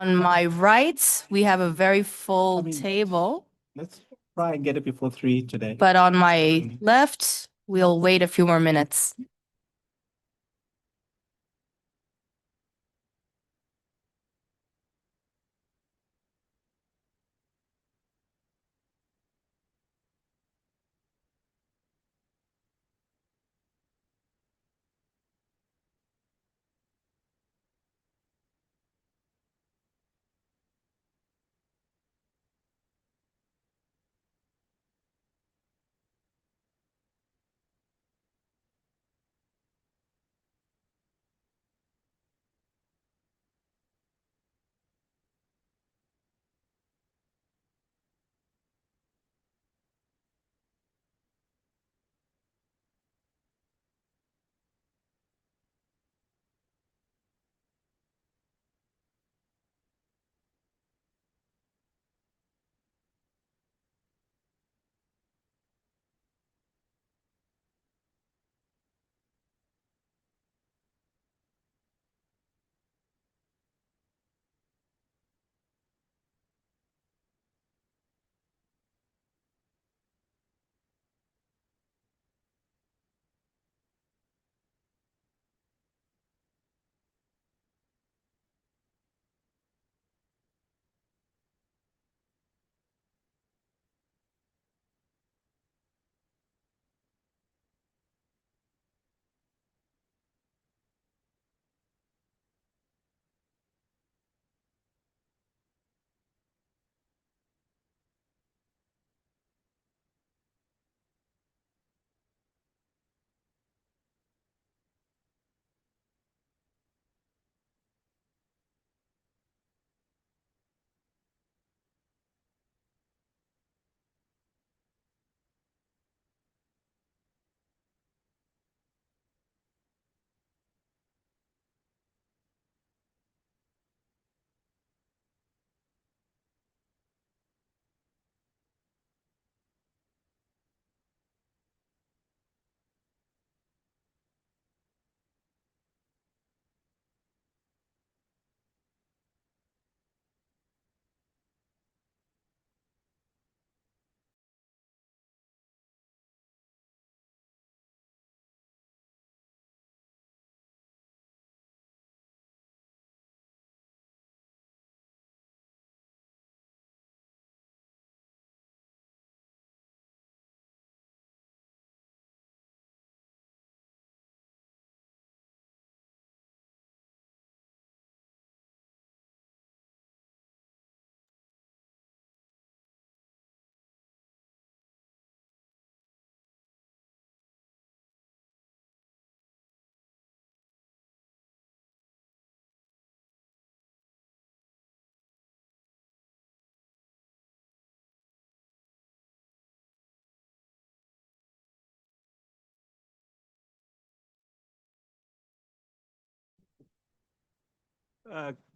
On my right, we have a very full table, Let's try and get it before 3 today. but on my left, we'll wait a few more minutes.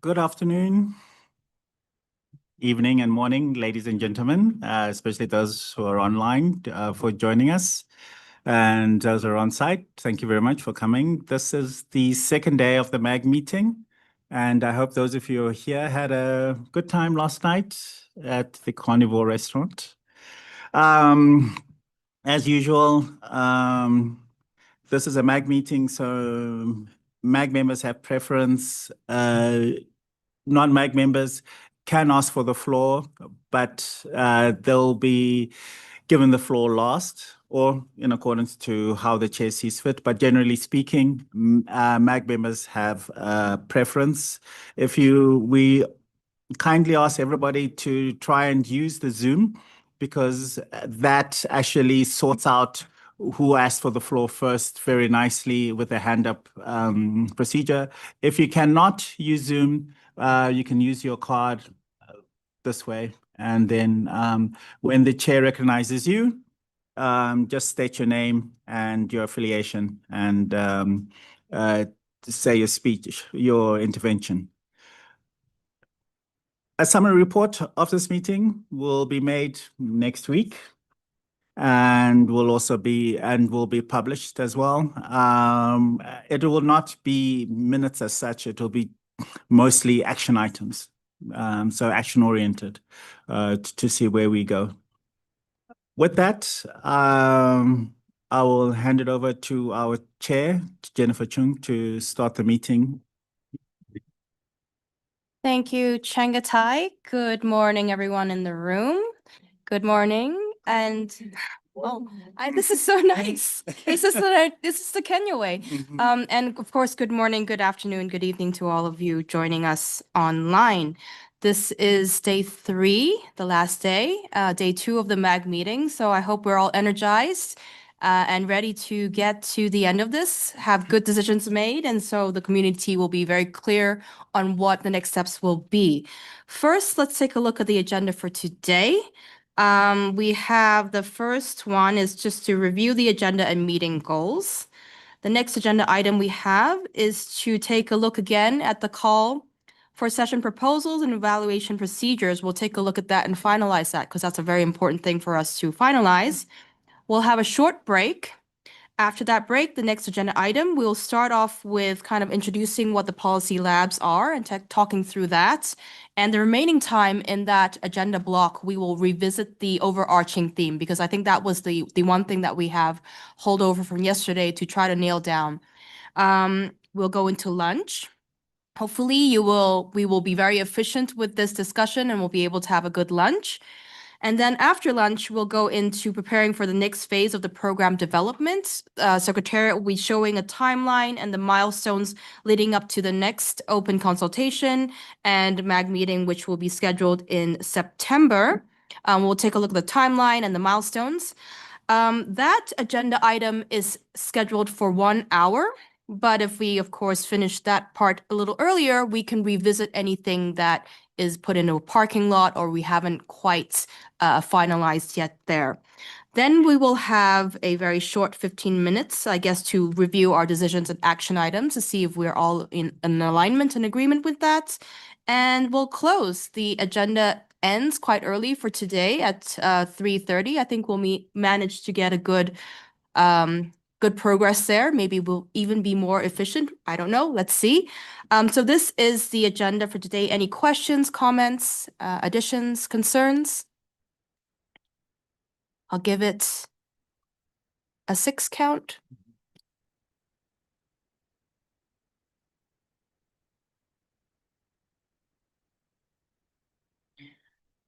Good afternoon, evening, and morning, ladies and gentlemen, especially those who are online for joining us. And those who are on site, thank you very much for coming. This is the second day of the MAG meeting. And I hope those of you who are here had a good time last night at the Carnivore restaurant. As usual, this is a MAG meeting, so MAG members have preference. Non-MAG members can ask for the floor, but they'll be given the floor last or in accordance to how the chair sees fit. But generally speaking, MAG members have preference. We kindly ask everybody to try and use the Zoom because that actually sorts out who asked for the floor first very nicely with a hand up procedure. If you cannot use Zoom, you can use your card this way. And then when the chair recognizes you, just state your name and your affiliation and say your speech, your intervention. A summary report of this meeting will be made next week and will be published as well. It will not be minutes as such. It will be mostly action items. so action-oriented, to see where we go. With that, I will hand it over to our chair, Jennifer Chung, to start the meeting. Thank you, Changatai. Good morning, everyone in the room. Good morning. And this is so nice. This is the Kenya way. And of course, good morning, good afternoon, good evening to all of you joining us online. This is day 3, the last day, day 2 of the MAG meeting. So I hope we're all energized and ready to get to the end of this, have good decisions made. And so the community will be very clear on what the next steps will be. First, let's take a look at the agenda for today. We have the first one is just to review the agenda and meeting goals. The next agenda item we have is to take a look again at the call for session proposals and evaluation procedures. We'll take a look at that and finalize that because that's a very important thing for us to finalize. We'll have a short break. After that break, the next agenda item, we'll start off with kind of introducing what the policy labs are and talking through that. And the remaining time in that agenda block, we will revisit the overarching theme because I think that was the one thing that we have holdover from yesterday to try to nail down. We'll go into lunch. Hopefully we will be very efficient with this discussion and we'll be able to have a good lunch. And then after lunch, we'll go into preparing for the next phase of the program development. Secretariat will be showing a timeline and the milestones leading up to the next open consultation and MAG meeting, which will be scheduled in September. We'll take a look at the timeline and the milestones. That agenda item is scheduled for 1 hour. But if we, of course, finish that part a little earlier, we can revisit anything that is put into a parking lot or we haven't quite finalized yet there. Then we will have a very short 15 minutes, I guess, to review our decisions and action items to see if we're all in an alignment and agreement with that. And we'll close. The agenda ends quite early for today at 3:30. I think we'll manage to get a good progress there. Maybe we'll even be more efficient. I don't know. Let's see. So this is the agenda for today. Any questions, comments, additions, concerns? I'll give it a 6 count.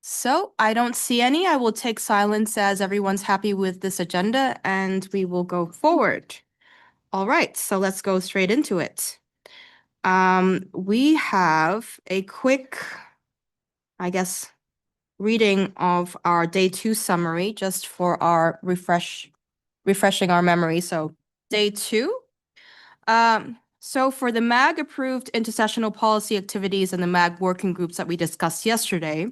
So I don't see any. I will take silence as everyone's happy with this agenda and we will go forward. All right, so let's go straight into it. We have a quick, I guess, reading of our day 2 summary just for our refreshing our memory. So day 2. So for the MAG approved intersessional policy activities and the MAG working groups that we discussed yesterday,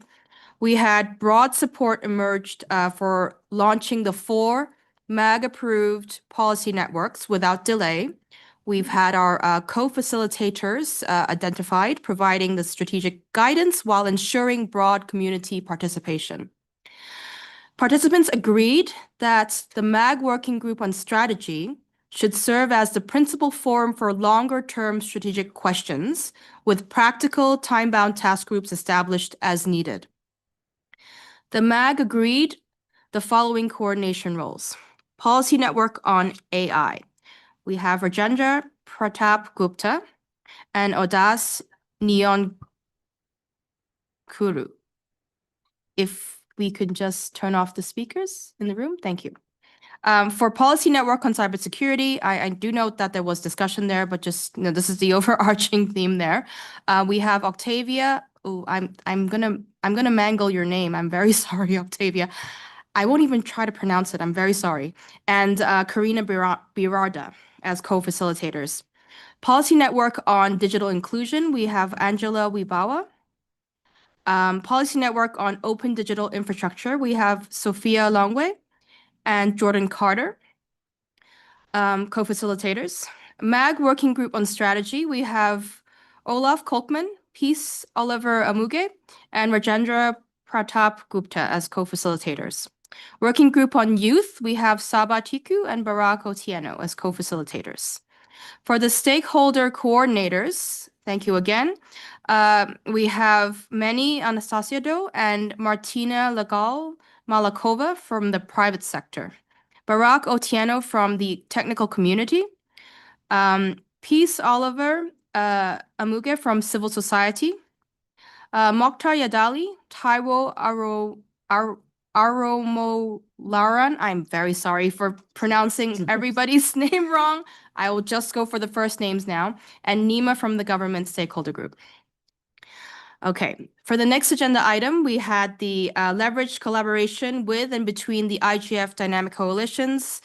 we had broad support emerged for launching the 4 MAG approved policy networks without delay. We've had our co-facilitators identified, providing the strategic guidance while ensuring broad community participation. Participants agreed that the MAG Working Group on Strategy should serve as the principal forum for longer-term strategic questions, with practical, time-bound task groups established as needed. The MAG agreed the following coordination roles. Policy Network on AI. We have Rajendra Pratap Gupta and Odas Neon Kuru. If we could just turn off the speakers in the room, thank you. For Policy Network on Cybersecurity, I do note that there was discussion there, but just, this is the overarching theme there. We have Octavia. Oh, I'm gonna mangle your name. I'm very sorry, Octavia. I won't even try to pronounce it. I'm very sorry. And Karina Birarda as co-facilitators. Policy Network on Digital Inclusion, we have Angela Wibawa. Policy Network on Open Digital Infrastructure, we have Sophia Longway and Jordan Carter, co-facilitators. MAG Working Group on Strategy, we have Olaf Kolkman, Peace Oliver Amuge, and Rajendra Pratap Gupta as co-facilitators. Working Group on Youth, we have Saba Tiku and Barak Otieno as co-facilitators. For the stakeholder coordinators, Thank you again. We have Manny Anastasiado and Martina Legal Malakova from the private sector, Barack Otieno from the technical community, Peace Oliver Amuge from civil society, Mokhtar Yadali, Taiwo Aromolaran. I'm very sorry for pronouncing everybody's name wrong. I will just go for the first names now. And Nima from the government stakeholder group. Okay, for the next agenda item, we had the leveraged collaboration with and between the IGF dynamic coalitions,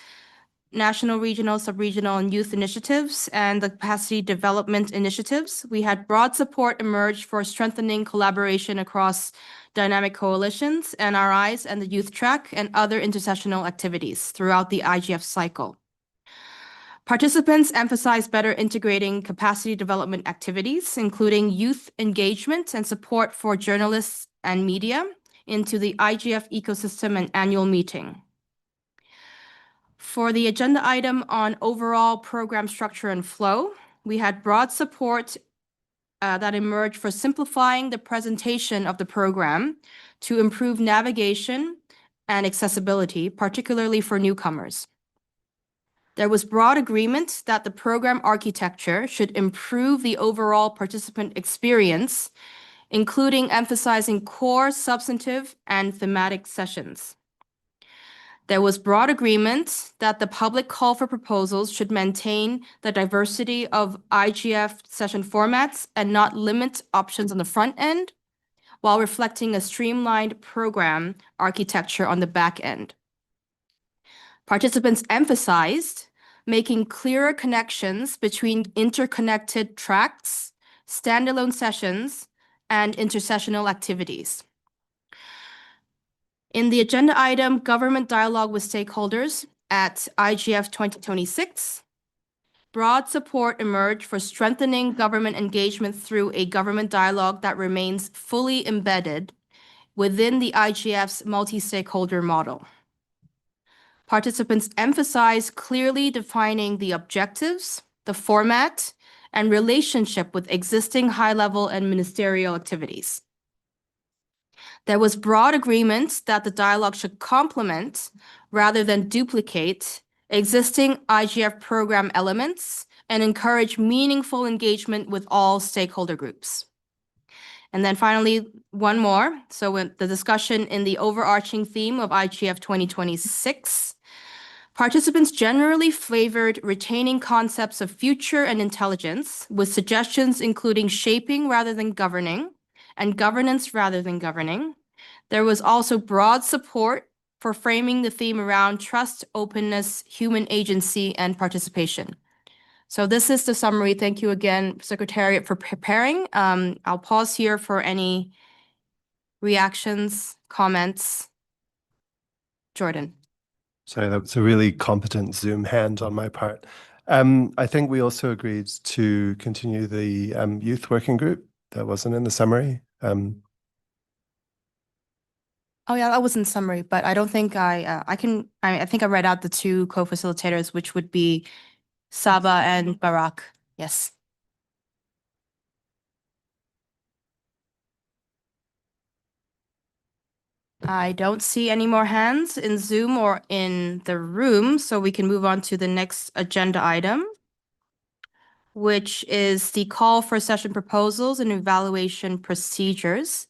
national, regional, sub-regional, and youth initiatives, and the capacity development initiatives. We had broad support emerge for strengthening collaboration across dynamic coalitions, NRIs, and the youth track, and other intersessional activities throughout the IGF cycle. Participants emphasized better integrating capacity development activities, including youth engagement and support for journalists and media, into the IGF ecosystem and annual meeting. For the agenda item on overall program structure and flow, we had broad support that emerged for simplifying the presentation of the program to improve navigation and accessibility, particularly for newcomers. There was broad agreement that the program architecture should improve the overall participant experience, including emphasizing core, substantive, and thematic sessions. There was broad agreement that the public call for proposals should maintain the diversity of IGF session formats and not limit options on the front end, while reflecting a streamlined program architecture on the back end. Participants emphasized making clearer connections between interconnected tracks, standalone sessions, and intersessional activities. In the agenda item, government dialogue with stakeholders at IGF 2026, broad support emerged for strengthening government engagement through a government dialogue that remains fully embedded within the IGF's multi-stakeholder model. Participants emphasize clearly defining the objectives, the format, and relationship with existing high-level and ministerial activities. There was broad agreement that the dialogue should complement rather than duplicate existing IGF program elements and encourage meaningful engagement with all stakeholder groups. And then finally, one more. So with the discussion in the overarching theme of IGF 2026, participants generally favored retaining concepts of future and intelligence, with suggestions including shaping rather than governing and governance rather than governing. There was also broad support for framing the theme around trust, openness, human agency, and participation. So this is the summary. Thank you again, Secretariat, for preparing. I'll pause here for any reactions, comments. Jordan. Sorry, that was a really competent Zoom hand on my part. I think we also agreed to continue the youth working group. That wasn't in the summary. Oh yeah, that was in summary, but I don't think I think I read out the two co-facilitators, which would be Saba and Barak. Yes. I don't see any more hands in Zoom or in the room, so we can move on to the next agenda item, which is the call for session proposals and evaluation procedures.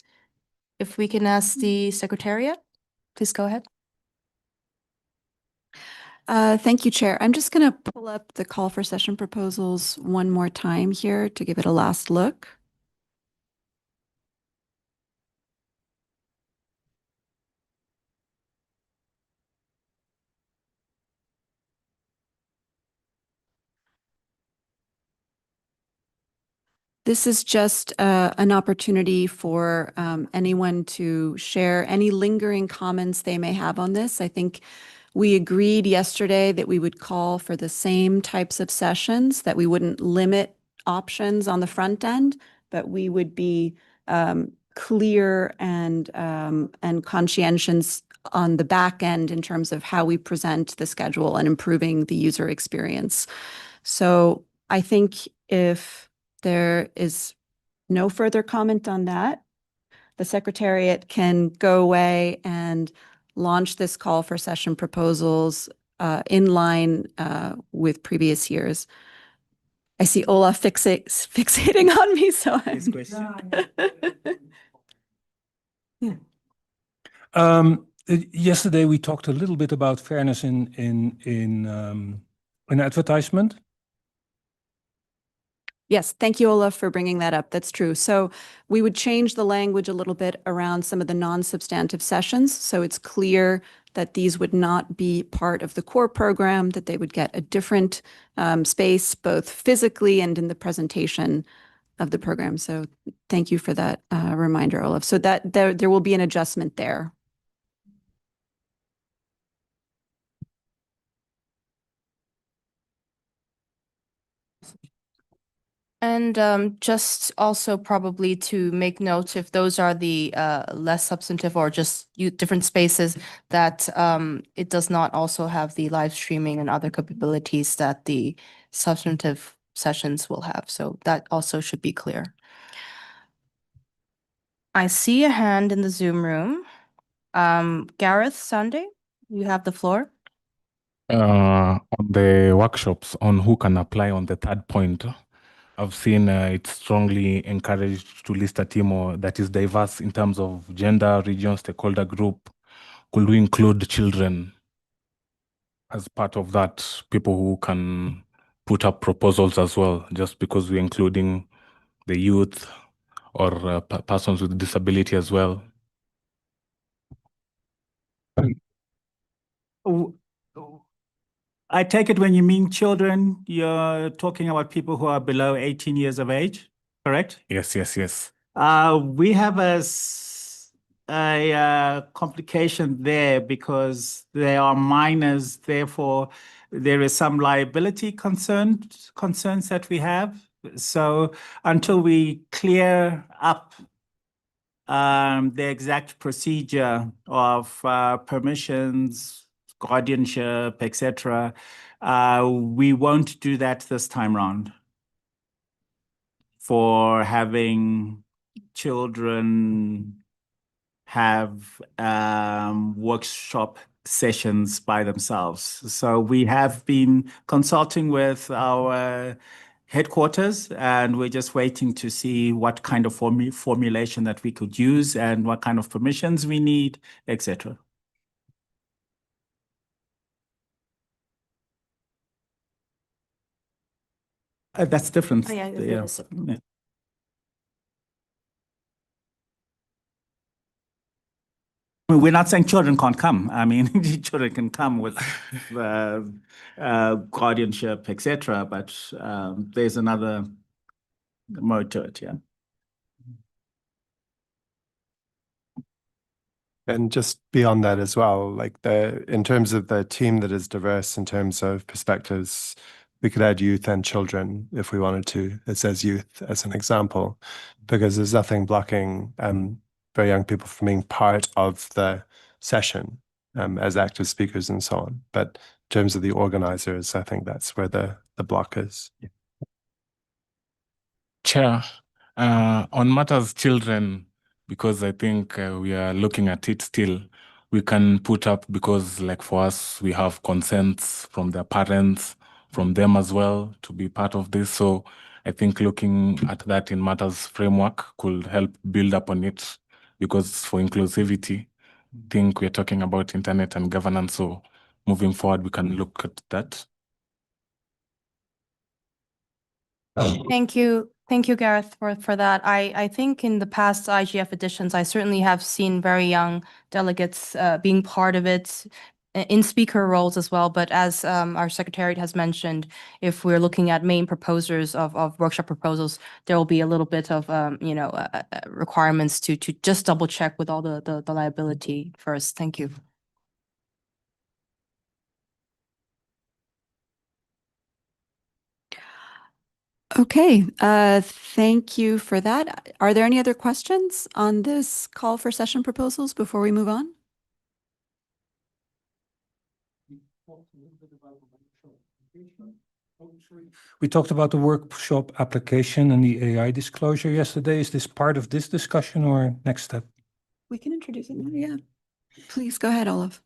If we can ask the Secretariat, please go ahead. Thank you, Chair. I'm just going to pull up the call for session proposals one more time here to give it a last look. This is just an opportunity for anyone to share any lingering comments they may have on this. I think we agreed yesterday that we would call for the same types of sessions, that we wouldn't limit options on the front end, but we would be clear and conscientious on the back end in terms of how we present the schedule and improving the user experience. So I think if there is no further comment on that, the Secretariat can go away and launch this call for session proposals in line with previous years. I see Olaf fixating on me, so His question. Yesterday we talked a little bit about fairness in advertisement. Yes, thank you, Olaf, for bringing that up. That's true. So we would change the language a little bit around some of the non-substantive sessions. So it's clear that these would not be part of the core program, that they would get a different space, both physically and in the presentation of the program. So thank you for that reminder, Olaf. So that there will be an adjustment there. And just also probably to make note, if those are the less substantive or just different spaces, that it does not also have the live streaming and other capabilities that the substantive sessions will have. So that also should be clear. I see a hand in the Zoom room. Gareth Sunday, you have the floor. On the workshops on who can apply on the third point, I've seen it's strongly encouraged to list a team that is diverse in terms of gender, region, stakeholder group. Could we include children as part of that? People who can put up proposals as well, just because we're including the youth or persons with disability as well. I take it when you mean children, you're talking about people who are below 18 years of age, correct? Yes, yes, yes. We have a complication there because they are minors. Therefore, there is some liability concerns that we have. So until we clear up the exact procedure of permissions, guardianship, etc., we won't do that this time round for having children have workshop sessions by themselves. So we have been consulting with our headquarters, and we're just waiting to see what kind of formulation that we could use and what kind of permissions we need, etc. That's different. Oh, yeah, it Yeah. is. Yeah. We're not saying children can't come. I mean, children can come with guardianship, etc. But there's another mode to it. Yeah. And just beyond that as well, like in terms of the team that is diverse in terms of perspectives, we could add youth and children if we wanted to. It says youth as an example, because there's nothing blocking very young people from being part of the session as active speakers and so on. But in terms of the organizers, I think that's where the block is. Chair, on matters children, because I think we are looking at it still, we can put up, because like for us, we have consents from their parents, from them as well to be part of this. So I think looking at that in matters framework could help build up on it, because for inclusivity, I think we're talking about internet and governance. So moving forward, we can look at that. Thank you. Thank you, Gareth, for that. I think in the past IGF editions, I certainly have seen very young delegates being part of it in speaker roles as well. But as our secretariat has mentioned, if we're looking at main proposers of workshop proposals, there will be a little bit of requirements to just double check with all the liability first. Thank you. Okay, thank you for that. Are there any other questions on this call for session proposals before we move on? We talked about the workshop application and the AI disclosure yesterday. Is this part of this discussion or next step? We can introduce it now, yeah. Please go ahead, Olaf.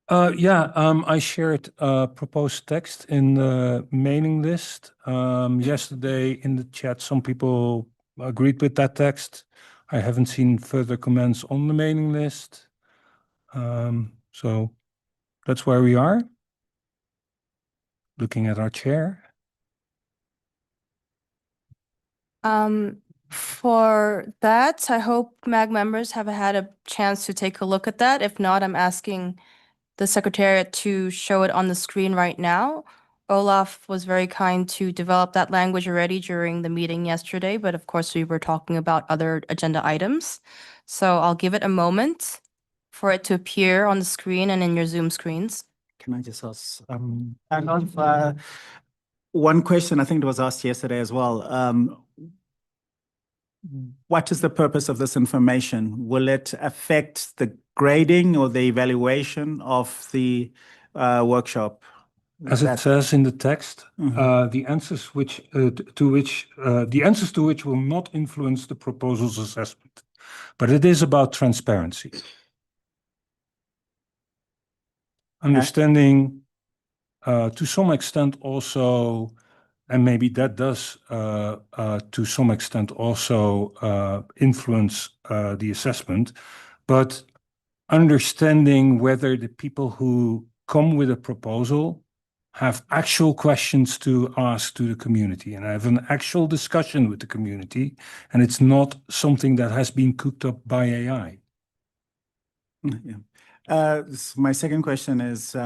I shared proposed text in the mailing list. Yesterday in the chat, some people agreed with that text. I haven't seen further comments on the mailing list. So that's where we are. Looking at our chair. For that, I hope MAG members have had a chance to take a look at that. If not, I'm asking the Secretariat to show it on the screen right now. Olaf was very kind to develop that language already during the meeting yesterday, but of course we were talking about other agenda items. So I'll give it a moment for it to appear on the screen and in your Zoom screens. Can I just ask, one question I think it was asked yesterday as well. What is the purpose of this information? Will it affect the grading or the evaluation of the workshop? As it says in the text, the answers to which will not influence the proposal's assessment, but it is about transparency. Understanding to some extent also, and maybe that does to some extent also influence the assessment, but understanding whether the people who come with a proposal have actual questions to ask to the community and have an actual discussion with the community, and it's not something that has been cooked up by AI. Yeah. My second question is,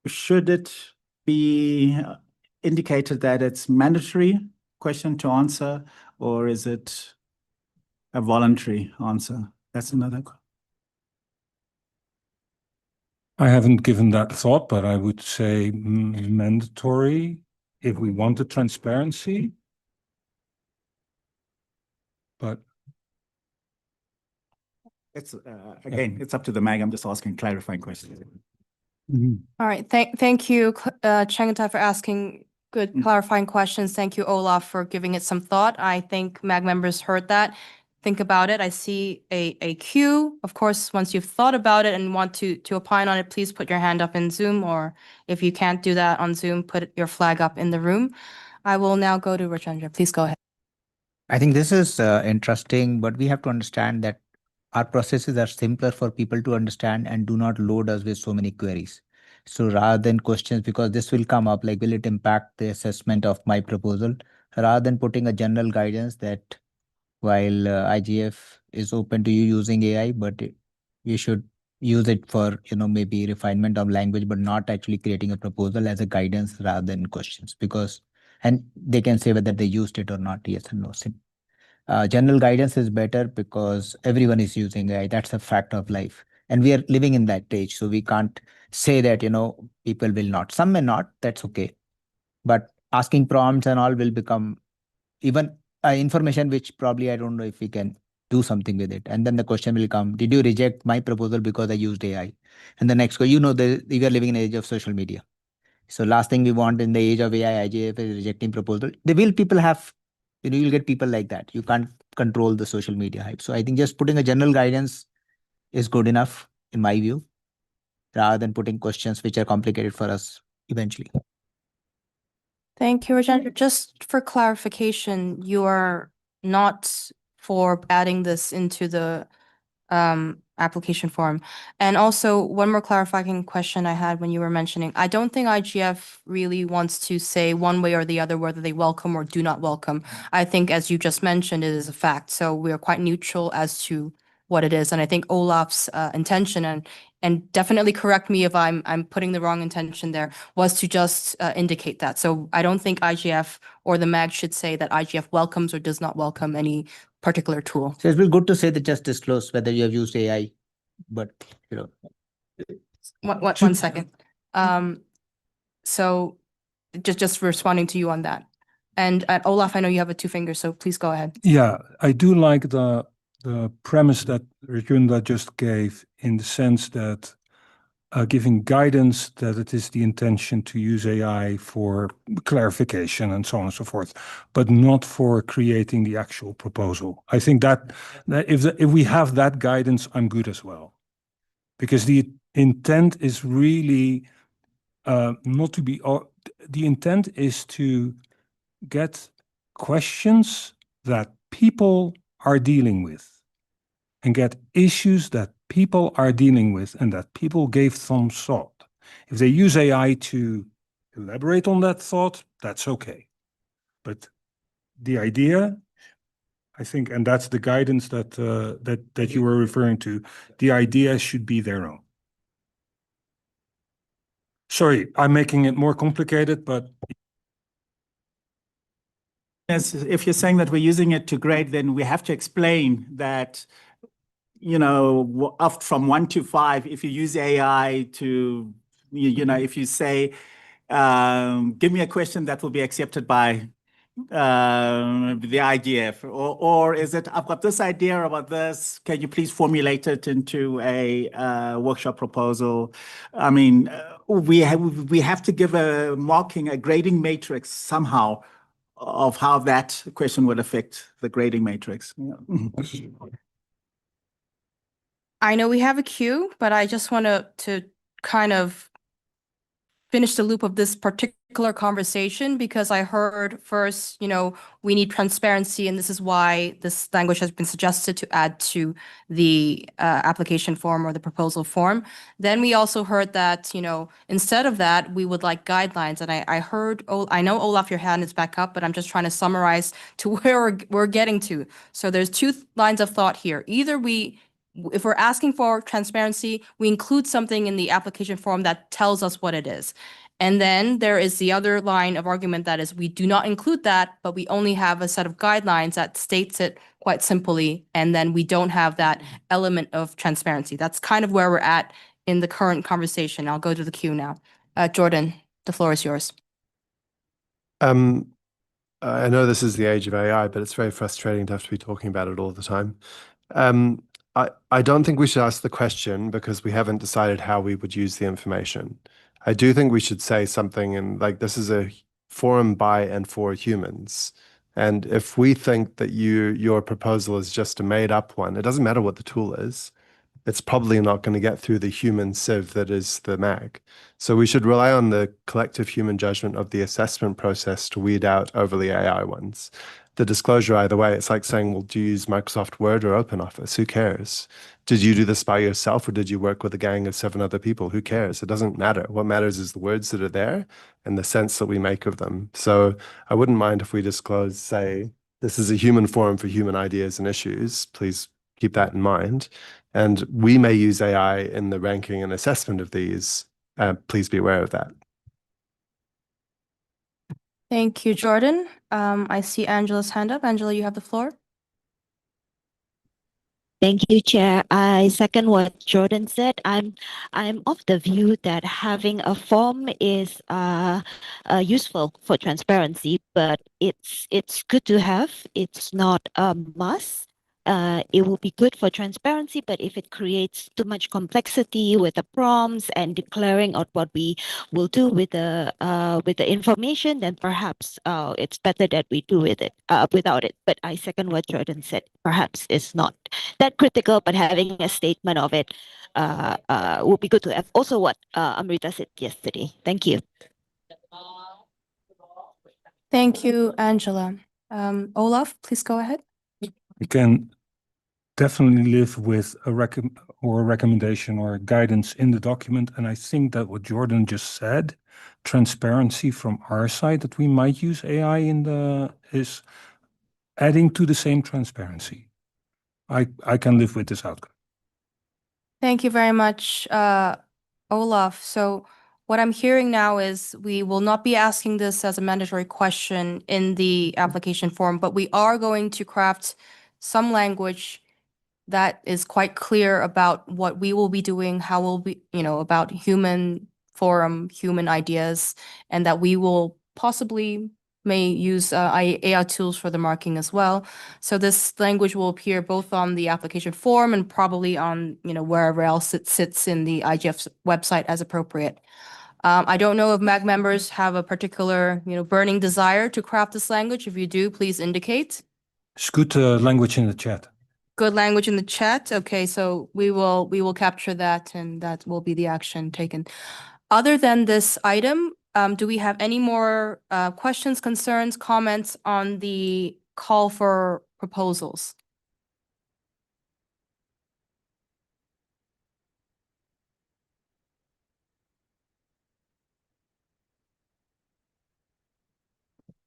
should it be indicated that it's mandatory question to answer, or is it a voluntary answer? That's another question. I haven't given that thought, but I would say mandatory if we want the transparency. But it's again, it's up to the MAG. I'm just asking clarifying questions. All right, thank you, Changatai, for asking good clarifying questions. Thank you, Olaf, for giving it some thought. I think MAG members heard that. Think about it. I see a queue. Of course, once you've thought about it and want to opine on it, please put your hand up in Zoom, or if you can't do that on Zoom, put your flag up in the room. I will now go to Rajendra. Please go ahead. I think this is interesting, but we have to understand that our processes are simpler for people to understand and do not load us with so many queries. So rather than questions, because this will come up, like, will it impact the assessment of my proposal? Rather than putting a general guidance that while IGF is open to you using AI, but you should use it for, maybe refinement of language, but not actually creating a proposal as a guidance rather than questions, because, and they can say whether they used it or not, yes or no. General guidance is better because everyone is using AI. That's a fact of life. And we are living in that age. So we can't say that, people will not. Some may not, that's okay. But asking prompts and all will become even information which probably I don't know if we can do something with it. And then the question will come, did you reject my proposal because I used AI? And the next, we are living in an age of social media. So last thing we want in the age of AI, IGF is rejecting proposal. People have, you'll get people like that. You can't control the social media hype. So I think just putting a general guidance is good enough, in my view, rather than putting questions which are complicated for us eventually. Thank you, Rajendra. Just for clarification, you are not for adding this into the application form. And also, one more clarifying question I had when you were mentioning, I don't think IGF really wants to say one way or the other whether they welcome or do not welcome. I think, as you just mentioned, it is a fact. So we are quite neutral as to what it is. And I think Olaf's intention, and definitely correct me if I'm putting the wrong intention there, was to just indicate that. So I don't think IGF or the MAG should say that IGF welcomes or does not welcome any particular tool. So it's good to say that just disclose whether you have used AI, but One second. So just responding to you on that. And Olaf, I know you have a two fingers, so please go ahead. Yeah, I do like the premise that Rajendra just gave, in the sense that giving guidance that it is the intention to use AI for clarification and so on and so forth, but not for creating the actual proposal. I think that if we have that guidance, I'm good as well. Because the intent is really not to be, the intent is to get questions that people are dealing with and get issues that people are dealing with and that people gave some thought. If they use AI to elaborate on that thought, that's okay. But the idea, I think, and that's the guidance that you were referring to, the idea should be their own. Sorry, I'm making it more complicated, but Yes, if you're saying that we're using it to grade, then we have to explain that, you know, up from 1 to 5, if you use AI to, you know, if you say, give me a question that will be accepted by the IGF, or is it, I've got this idea about this, can you please formulate it into a workshop proposal? I mean, we have to give a marking, a grading matrix somehow of how that question would affect the grading matrix. Yeah. I know we have a queue, but I just want to kind of finish the loop of this particular conversation because I heard first, you know, we need transparency, and this is why this language has been suggested to add to the application form or the proposal form. Then we also heard that, you know, instead of that, we would like guidelines. And I heard, I know Olaf, your hand is back up, but I'm just trying to summarize to where we're getting to. So there's two lines of thought here. Either if we're asking for transparency, we include something in the application form that tells us what it is. And then there is the other line of argument that is we do not include that, but we only have a set of guidelines that states it quite simply. And then we don't have that element of transparency. That's kind of where we're at in the current conversation. I'll go to the queue now. Jordan, the floor is yours. I know this is the age of AI, but it's very frustrating to have to be talking about it all the time. I don't think we should ask the question because we haven't decided how we would use the information. I do think we should say something and like this is a forum by and for humans. And if we think that your proposal is just a made up one, it doesn't matter what the tool is. It's probably not going to get through the human sieve that is the MAG. So we should rely on the collective human judgment of the assessment process to weed out overly AI ones. The disclosure either way, it's like saying, well, do you use Microsoft Word or OpenOffice? Who cares? Did you do this by yourself or did you work with a gang of 7 other people? Who cares? It doesn't matter. What matters is the words that are there and the sense that we make of them. So I wouldn't mind if we disclose, say, this is a human forum for human ideas and issues. Please keep that in mind. And we may use AI in the ranking and assessment of these. Please be aware of that. Thank you, Jordan. I see Angela's hand up. Angela, you have the floor. Thank you, Chair. I second what Jordan said. I'm of the view that having a form is useful for transparency, but it's good to have. It's not a must. It will be good for transparency, but if it creates too much complexity with the prompts and declaring out what we will do with the information, then perhaps it's better that we do with it without it. But I second what Jordan said. Perhaps it's not that critical, but having a statement of it would be good to have. Also, what Amrita said yesterday. Thank you. Thank you, Angela. Olaf, please go ahead. we can definitely live with a recommendation or guidance in the document. And I think that what Jordan just said, transparency from our side that we might use AI is adding to the same transparency. I can live with this outcome. Thank you very much, Olaf. So what I'm hearing now is we will not be asking this as a mandatory question in the application form, but we are going to craft some language that is quite clear about what we will be doing, how we'll be, about human forum, human ideas, and that we will possibly may use AI tools for the marking as well. So this language will appear both on the application form and probably on, wherever else it sits in the IGF website as appropriate. I don't know if MAG members have a particular, burning desire to craft this language. If you do, please indicate. It's good language in the chat. Good language in the chat. Okay, so we will capture that, and that will be the action taken. Other than this item, do we have any more questions, concerns, comments on the call for proposals?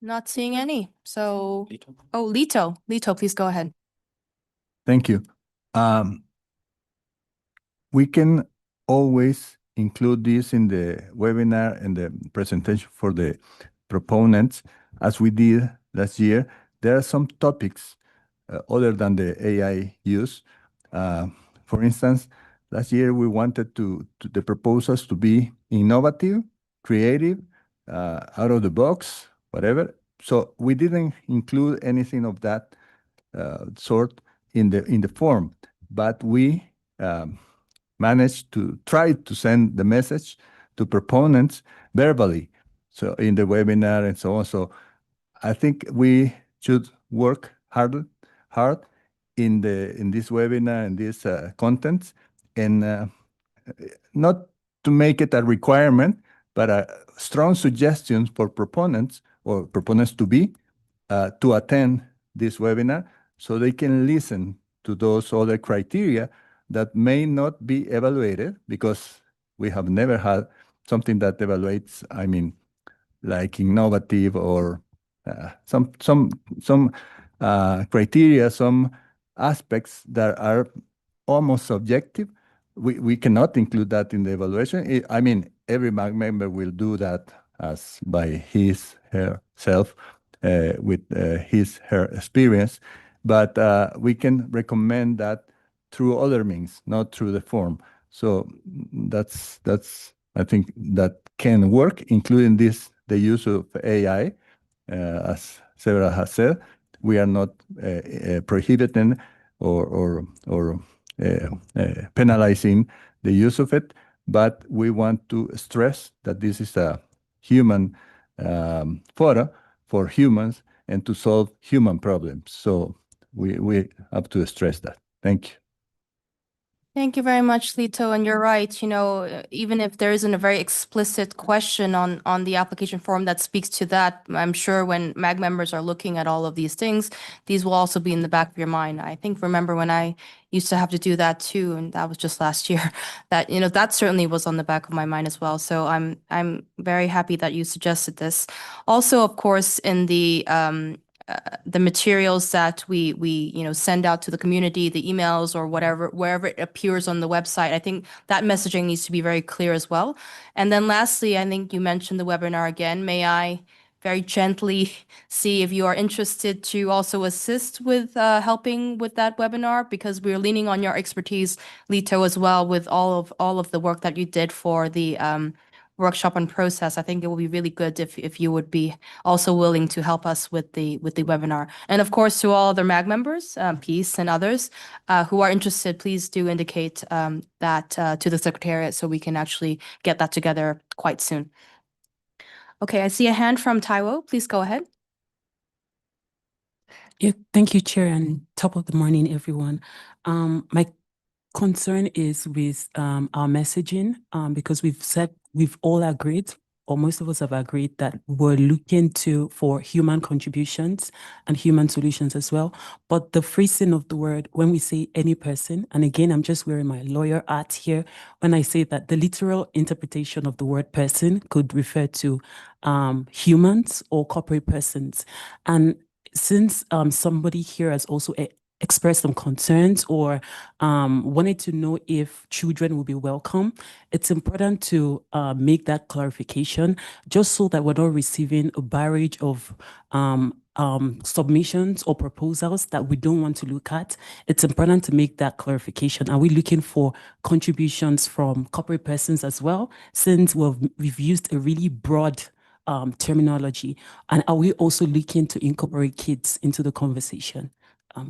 Not seeing any. So, Lito, please go ahead. Thank you. We can always include this in the webinar and the presentation for the proponents, as we did last year. There are some topics other than the AI use. For instance, last year we wanted the proposals to be innovative, creative, out of the box, whatever. So we didn't include anything of that sort in the form, but we managed to try to send the message to proponents verbally, so in the webinar and so on. So I think we should work hard in this webinar and this content, and not to make it a requirement, but a strong suggestion for proponents or proponents to be to attend this webinar, so they can listen to those other criteria that may not be evaluated, because we have never had something that evaluates, like innovative or some criteria, some aspects that are almost subjective. We cannot include that in the evaluation. Every MAG member will do that as by his, herself, with his, her experience, but we can recommend that through other means, not through the form. So that's I think that can work, including the use of AI, as several has said. We are not prohibiting or penalizing the use of it, but we want to stress that this is a human photo for humans and to solve human problems. So we have to stress that. Thank you. Thank you very much, Lito. And you're right, even if there isn't a very explicit question on the application form that speaks to that, I'm sure when MAG members are looking at all of these things, these will also be in the back of your mind. I think, remember when I used to have to do that too, and that was just last year, that, that certainly was on the back of my mind as well. So I'm very happy that you suggested this. Also, of course, in the materials that we send out to the community, the emails or wherever it appears on the website, I think that messaging needs to be very clear as well. And then lastly, I think you mentioned the webinar again. May I very gently see if you are interested to also assist with helping with that webinar, because we're leaning on your expertise, Lito, as well, with all of the work that you did for the workshop on process. I think it will be really good if you would be also willing to help us with the webinar. And of course, to all other MAG members, Peace and others who are interested, please do indicate that to the Secretariat, so we can actually get that together quite soon. Okay, I see a hand from Taiwo. Please go ahead. Yeah, thank you, Chair, and top of the morning, everyone. My concern is with our messaging, because we've all agreed, or most of us have agreed, that we're looking for human contributions and human solutions as well. But the phrasing of the word, when we say any person, and again, I'm just wearing my lawyer hat here, when I say that the literal interpretation of the word person could refer to humans or corporate persons. And since somebody here has also expressed some concerns or wanted to know if children will be welcome, it's important to make that clarification, just so that we're not receiving a barrage of submissions or proposals that we don't want to look at. It's important to make that clarification. Are we looking for contributions from corporate persons as well? Since we've used a really broad terminology? And are we also looking to incorporate kids into the conversation?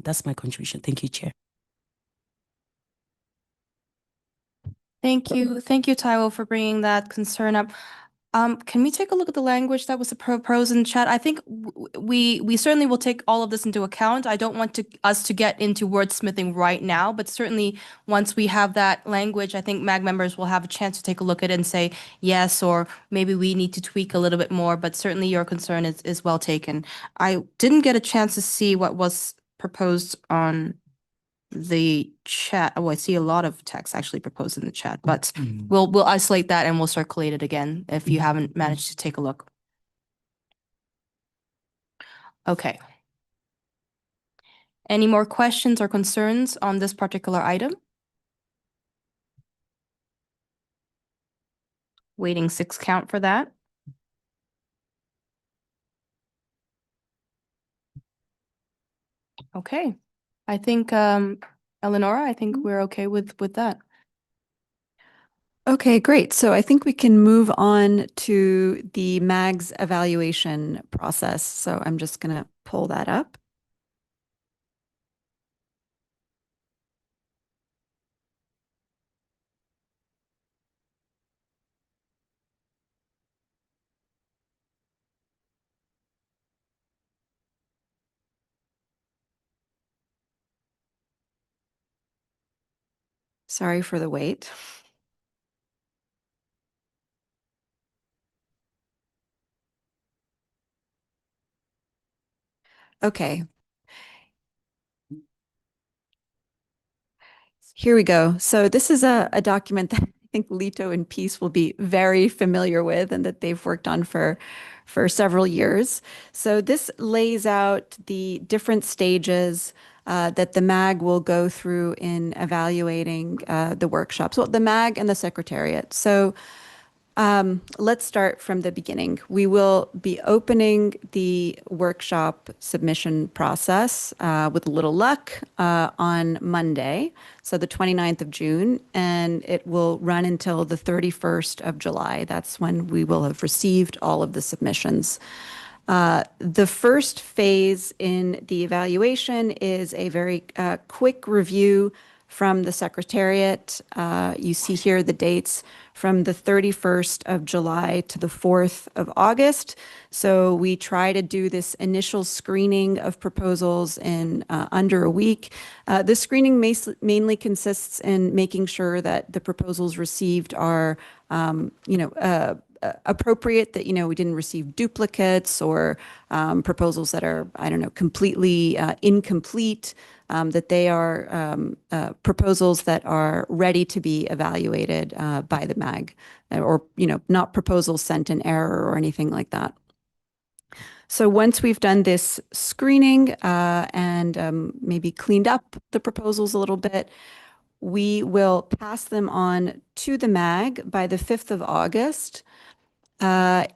That's my contribution. Thank you, Chair. Thank you, Taiwo, for bringing that concern up. Can we take a look at the language that was proposed in chat? I think we certainly will take all of this into account. I don't want us to get into wordsmithing right now, but certainly once we have that language, I think MAG members will have a chance to take a look at it and say yes, or maybe we need to tweak a little bit more, but certainly your concern is well taken. I didn't get a chance to see what was proposed on the chat. Oh, I see a lot of text actually proposed in the chat, but we'll isolate that and we'll circulate it again if you haven't managed to take a look. Okay. Any more questions or concerns on this particular item? Waiting 6 count for that. Okay. I think Eleonora, I think we're okay with that. Okay, great. So I think we can move on to the MAG's evaluation process. So I'm just going to pull that up. Sorry for the wait. Okay. Here we go. So this is a document that I think Lito and Peace will be very familiar with and that they've worked on for several years. So this lays out the different stages that the MAG will go through in evaluating the workshops. Well, the MAG and the Secretariat. So let's start from the beginning. We will be opening the workshop submission process with a little luck on Monday, so the 29th of June, and it will run until the 31st of July. That's when we will have received all of the submissions. The first phase in the evaluation is a very quick review from the Secretariat. You see here the dates from the 31st of July to the 4th of August. So we try to do this initial screening of proposals in under a week. This screening mainly consists in making sure that the proposals received are, appropriate, that, we didn't receive duplicates or proposals that are, I don't know, completely incomplete, that they are proposals that are ready to be evaluated by the MAG, or, not proposals sent in error or anything like that. So once we've done this screening and maybe cleaned up the proposals a little bit, we will pass them on to the MAG by the 5th of August.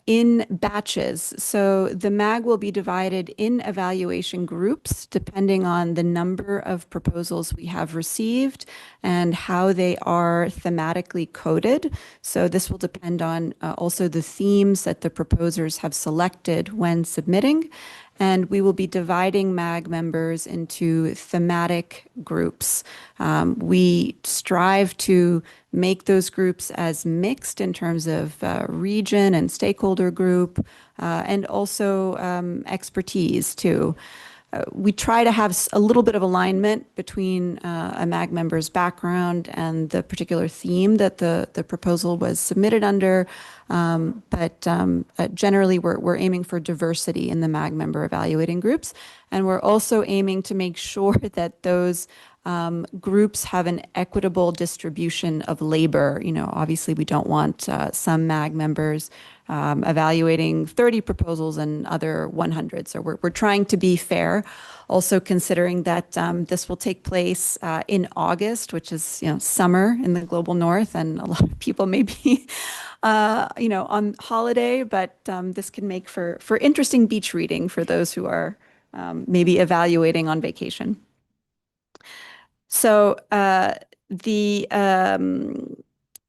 In batches. So the MAG will be divided in evaluation groups depending on the number of proposals we have received and how they are thematically coded. So this will depend on also the themes that the proposers have selected when submitting. And we will be dividing MAG members into thematic groups. We strive to make those groups as mixed in terms of region and stakeholder group, and also expertise too. We try to have a little bit of alignment between a MAG member's background and the particular theme that the proposal was submitted under. But generally, we're aiming for diversity in the MAG member evaluating groups. And we're also aiming to make sure that those groups have an equitable distribution of labor. Obviously, we don't want some MAG members evaluating 30 proposals and other 100. So we're trying to be fair, also considering that this will take place in August, which is summer in the global north, and a lot of people may be on holiday, but this can make for interesting beach reading for those who are maybe evaluating on vacation. So the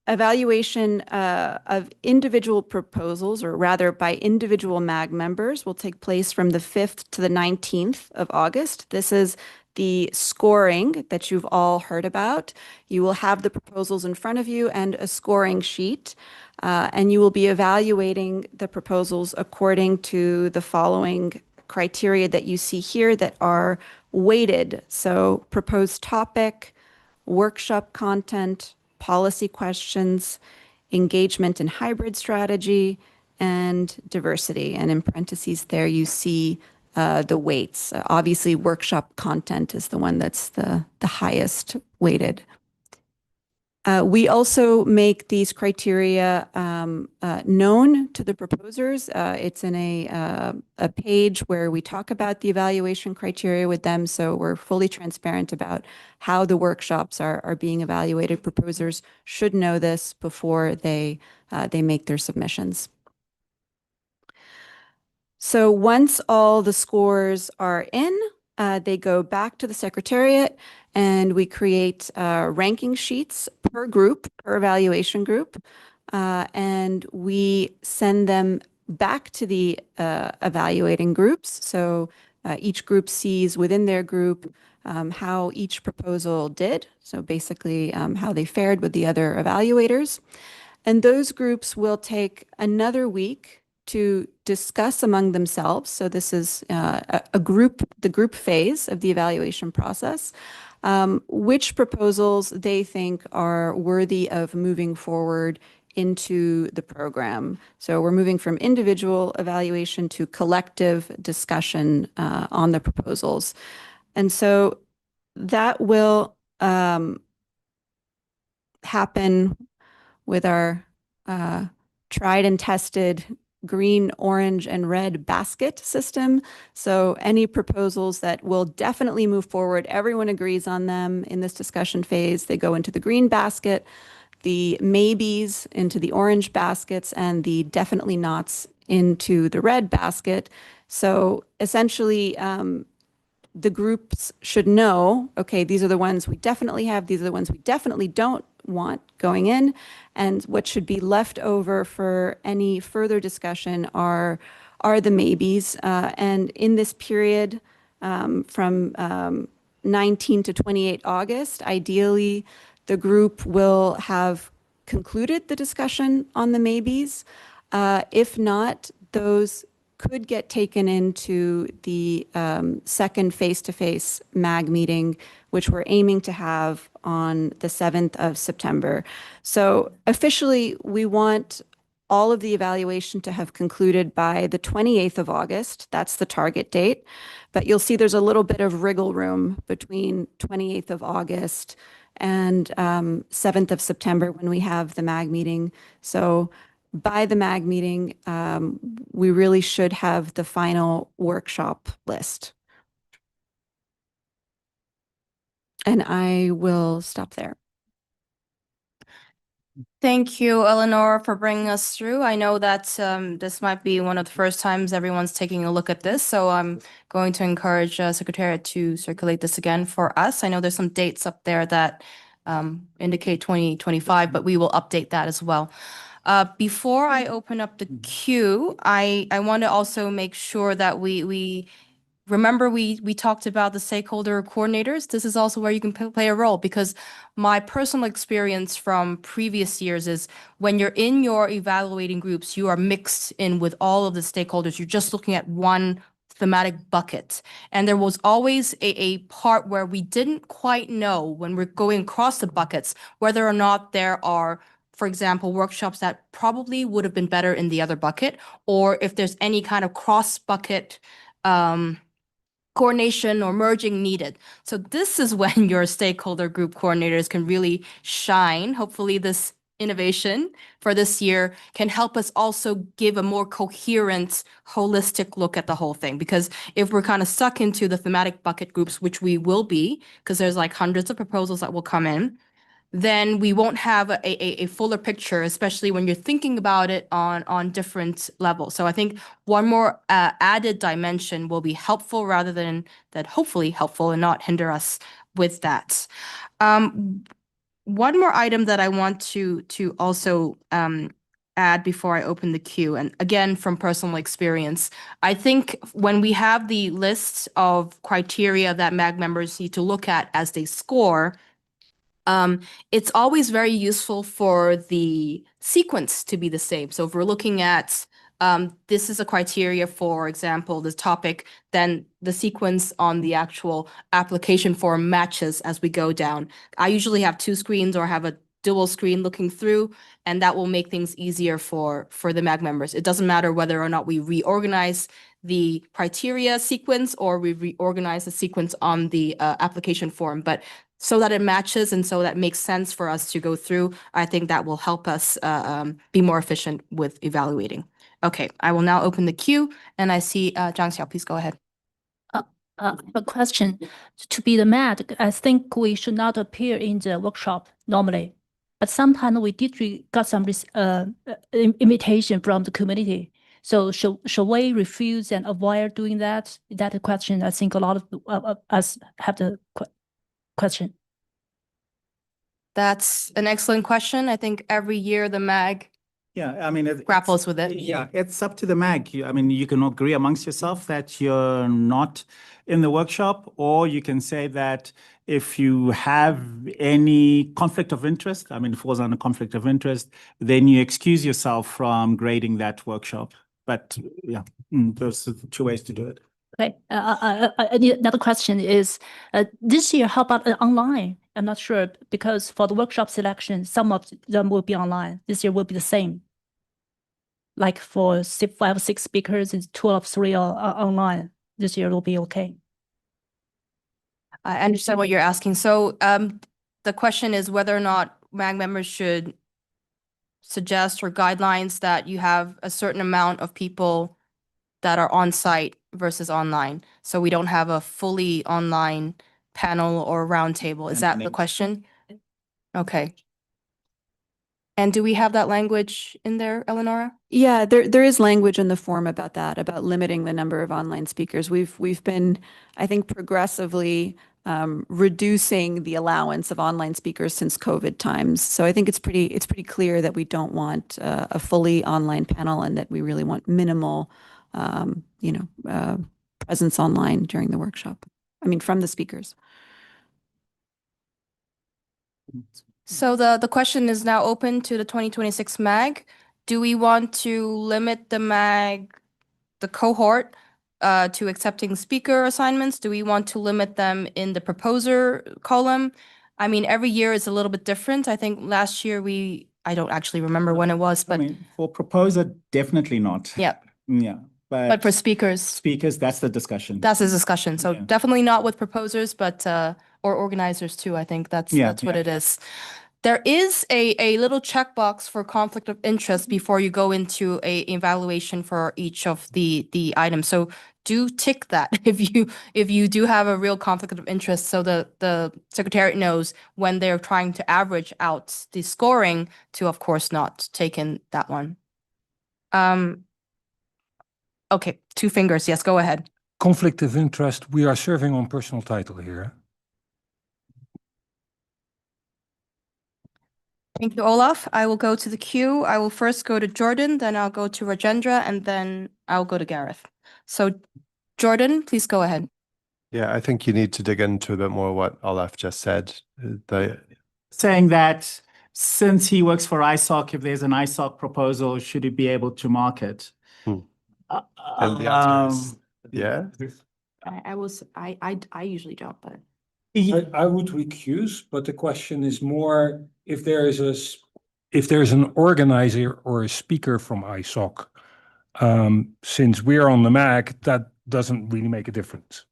evaluation of individual proposals, or rather by individual MAG members, will take place from the 5th to the 19th of August. This is the scoring that you've all heard about. You will have the proposals in front of you and a scoring sheet, and you will be evaluating the proposals according to the following criteria that you see here that are weighted. So proposed topic, workshop content, policy questions, engagement and hybrid strategy, and diversity. And in parentheses there, you see the weights. Obviously, workshop content is the one that's the highest weighted. We also make these criteria known to the proposers. It's in a page where we talk about the evaluation criteria with them, so we're fully transparent about how the workshops are being evaluated. Proposers should know this before they make their submissions. So once all the scores are in, they go back to the Secretariat, and we create ranking sheets per group, per evaluation group, and we send them back to the evaluating groups. So each group sees within their group how each proposal did, so basically how they fared with the other evaluators. And those groups will take another week to discuss among themselves. So this is the group phase of the evaluation process, which proposals they think are worthy of moving forward into the program. So we're moving from individual evaluation to collective discussion on the proposals. And so that will happen with our tried and tested green, orange, and red basket system. So any proposals that will definitely move forward, everyone agrees on them in this discussion phase, they go into the green basket, the maybes into the orange baskets, and the definitely nots into the red basket. So essentially, the groups should know, okay, these are the ones we definitely have, these are the ones we definitely don't want going in, and what should be left over for any further discussion are the maybes. And in this period from 19 to 28 August, ideally, the group will have concluded the discussion on the maybes. If not, those could get taken into the second face-to-face MAG meeting, which we're aiming to have on the 7th of September. So officially, we want all of the evaluation to have concluded by the 28th of August. That's the target date. But you'll see there's a little bit of wriggle room between 28th of August and 7th of September when we have the MAG meeting. So by the MAG meeting, we really should have the final workshop list. And I will stop there. Thank you, Eleanor, for bringing us through. I know that this might be one of the first times everyone's taking a look at this, so I'm going to encourage Secretariat to circulate this again for us. I know there's some dates up there that indicate 2025, but we will update that as well. Before I open up the queue, I want to also make sure that we remember we talked about the stakeholder coordinators. This is also where you can play a role, because my personal experience from previous years is when you're in your evaluating groups, you are mixed in with all of the stakeholders. You're just looking at one thematic bucket. And there was always a part where we didn't quite know when we're going across the buckets, whether or not there are, for example, workshops that probably would have been better in the other bucket, or if there's any kind of cross-bucket coordination or merging needed. So this is when your stakeholder group coordinators can really shine. Hopefully this innovation for this year can help us also give a more coherent, holistic look at the whole thing. Because if we're kind of stuck into the thematic bucket groups, which we will be, because there's like hundreds of proposals that will come in, then we won't have a fuller picture, especially when you're thinking about it on different levels. So I think one more added dimension will be helpful, rather than that, hopefully helpful and not hinder us with that. one more item that I want to also add before I open the queue, and again, from personal experience, I think when we have the list of criteria that MAG members need to look at as they score, it's always very useful for the sequence to be the same. So if we're looking at this is a criteria, for example, this topic, then the sequence on the actual application form matches as we go down. I usually have two screens or have a dual screen looking through, and that will make things easier for the MAG members. It doesn't matter whether or not we reorganize the criteria sequence or we reorganize the sequence on the application form, but so that it matches and so that makes sense for us to go through, I think that will help us be more efficient with evaluating. Okay, I will now open the queue, and I see Zhang Xiao, please go ahead. A question. To be the MAD, I think we should not appear in the workshop normally. But sometimes we did got some invitation from the community. So should we refuse and avoid doing that? That question, I think a lot of us have the question. That's an excellent question. I think every year the MAG Yeah, I mean, grapples with it. Yeah, it's up to the MAG. I mean, you can agree amongst yourself that you're not in the workshop, or you can say that if you have any conflict of interest, I mean, it falls under conflict of interest, then you excuse yourself from grading that workshop. But yeah, those are the two ways to do it. Okay. Another question is, this year, how about online? I'm not sure, because for the workshop selection, some of them will be online. This year will be the same. Like for 5 or 6 speakers, it's 2 or 3 are online. This year will be okay. I understand what you're asking. So the question is whether or not MAG members should suggest or guidelines that you have a certain amount of people that are on site versus online. So we don't have a fully online panel or roundtable. Is that the question? Okay. And do we have that language in there, Eleonora? Yeah, there is language in the form about that, about limiting the number of online speakers. We've been, I think, progressively reducing the allowance of online speakers since COVID times. So I think it's pretty clear that we don't want a fully online panel, and that we really want minimal, presence online during the workshop. I mean, from the speakers. So the question is now open to the 2026 MAG. Do we want to limit the MAG, the cohort, to accepting speaker assignments? Do we want to limit them in the proposer column? I mean, every year is a little bit different. I think last year I don't actually remember when it was, but I mean, for proposer, definitely not. yeah. Yeah. But for speakers, that's the discussion. that's a discussion. So Yeah. definitely not with proposers, but or organizers too. I think that's what it is. There is a little checkbox for conflict of interest before you go into a evaluation for each of the items. So do tick that if you do have a real conflict of interest, so the secretariat knows when they're trying to average out the scoring to, of course, not take in that one. Okay, 2 fingers. Yes, go ahead. Conflict of interest, we are serving on personal title here. Thank you, Olaf. I will go to the queue. I will first go to Jordan, then I'll go to Rajendra, and then I'll go to Gareth. So Jordan, please go ahead. Yeah, I think you need to dig into a bit more what Olaf just said. Saying that since he works for ISOC, if there's an ISOC proposal, should he be able to mark it? And the answer is yeah. I usually don't, but I would recuse, but the question is more if there is an organizer or a speaker from ISOC. Since we're on the MAG, that doesn't really make a difference.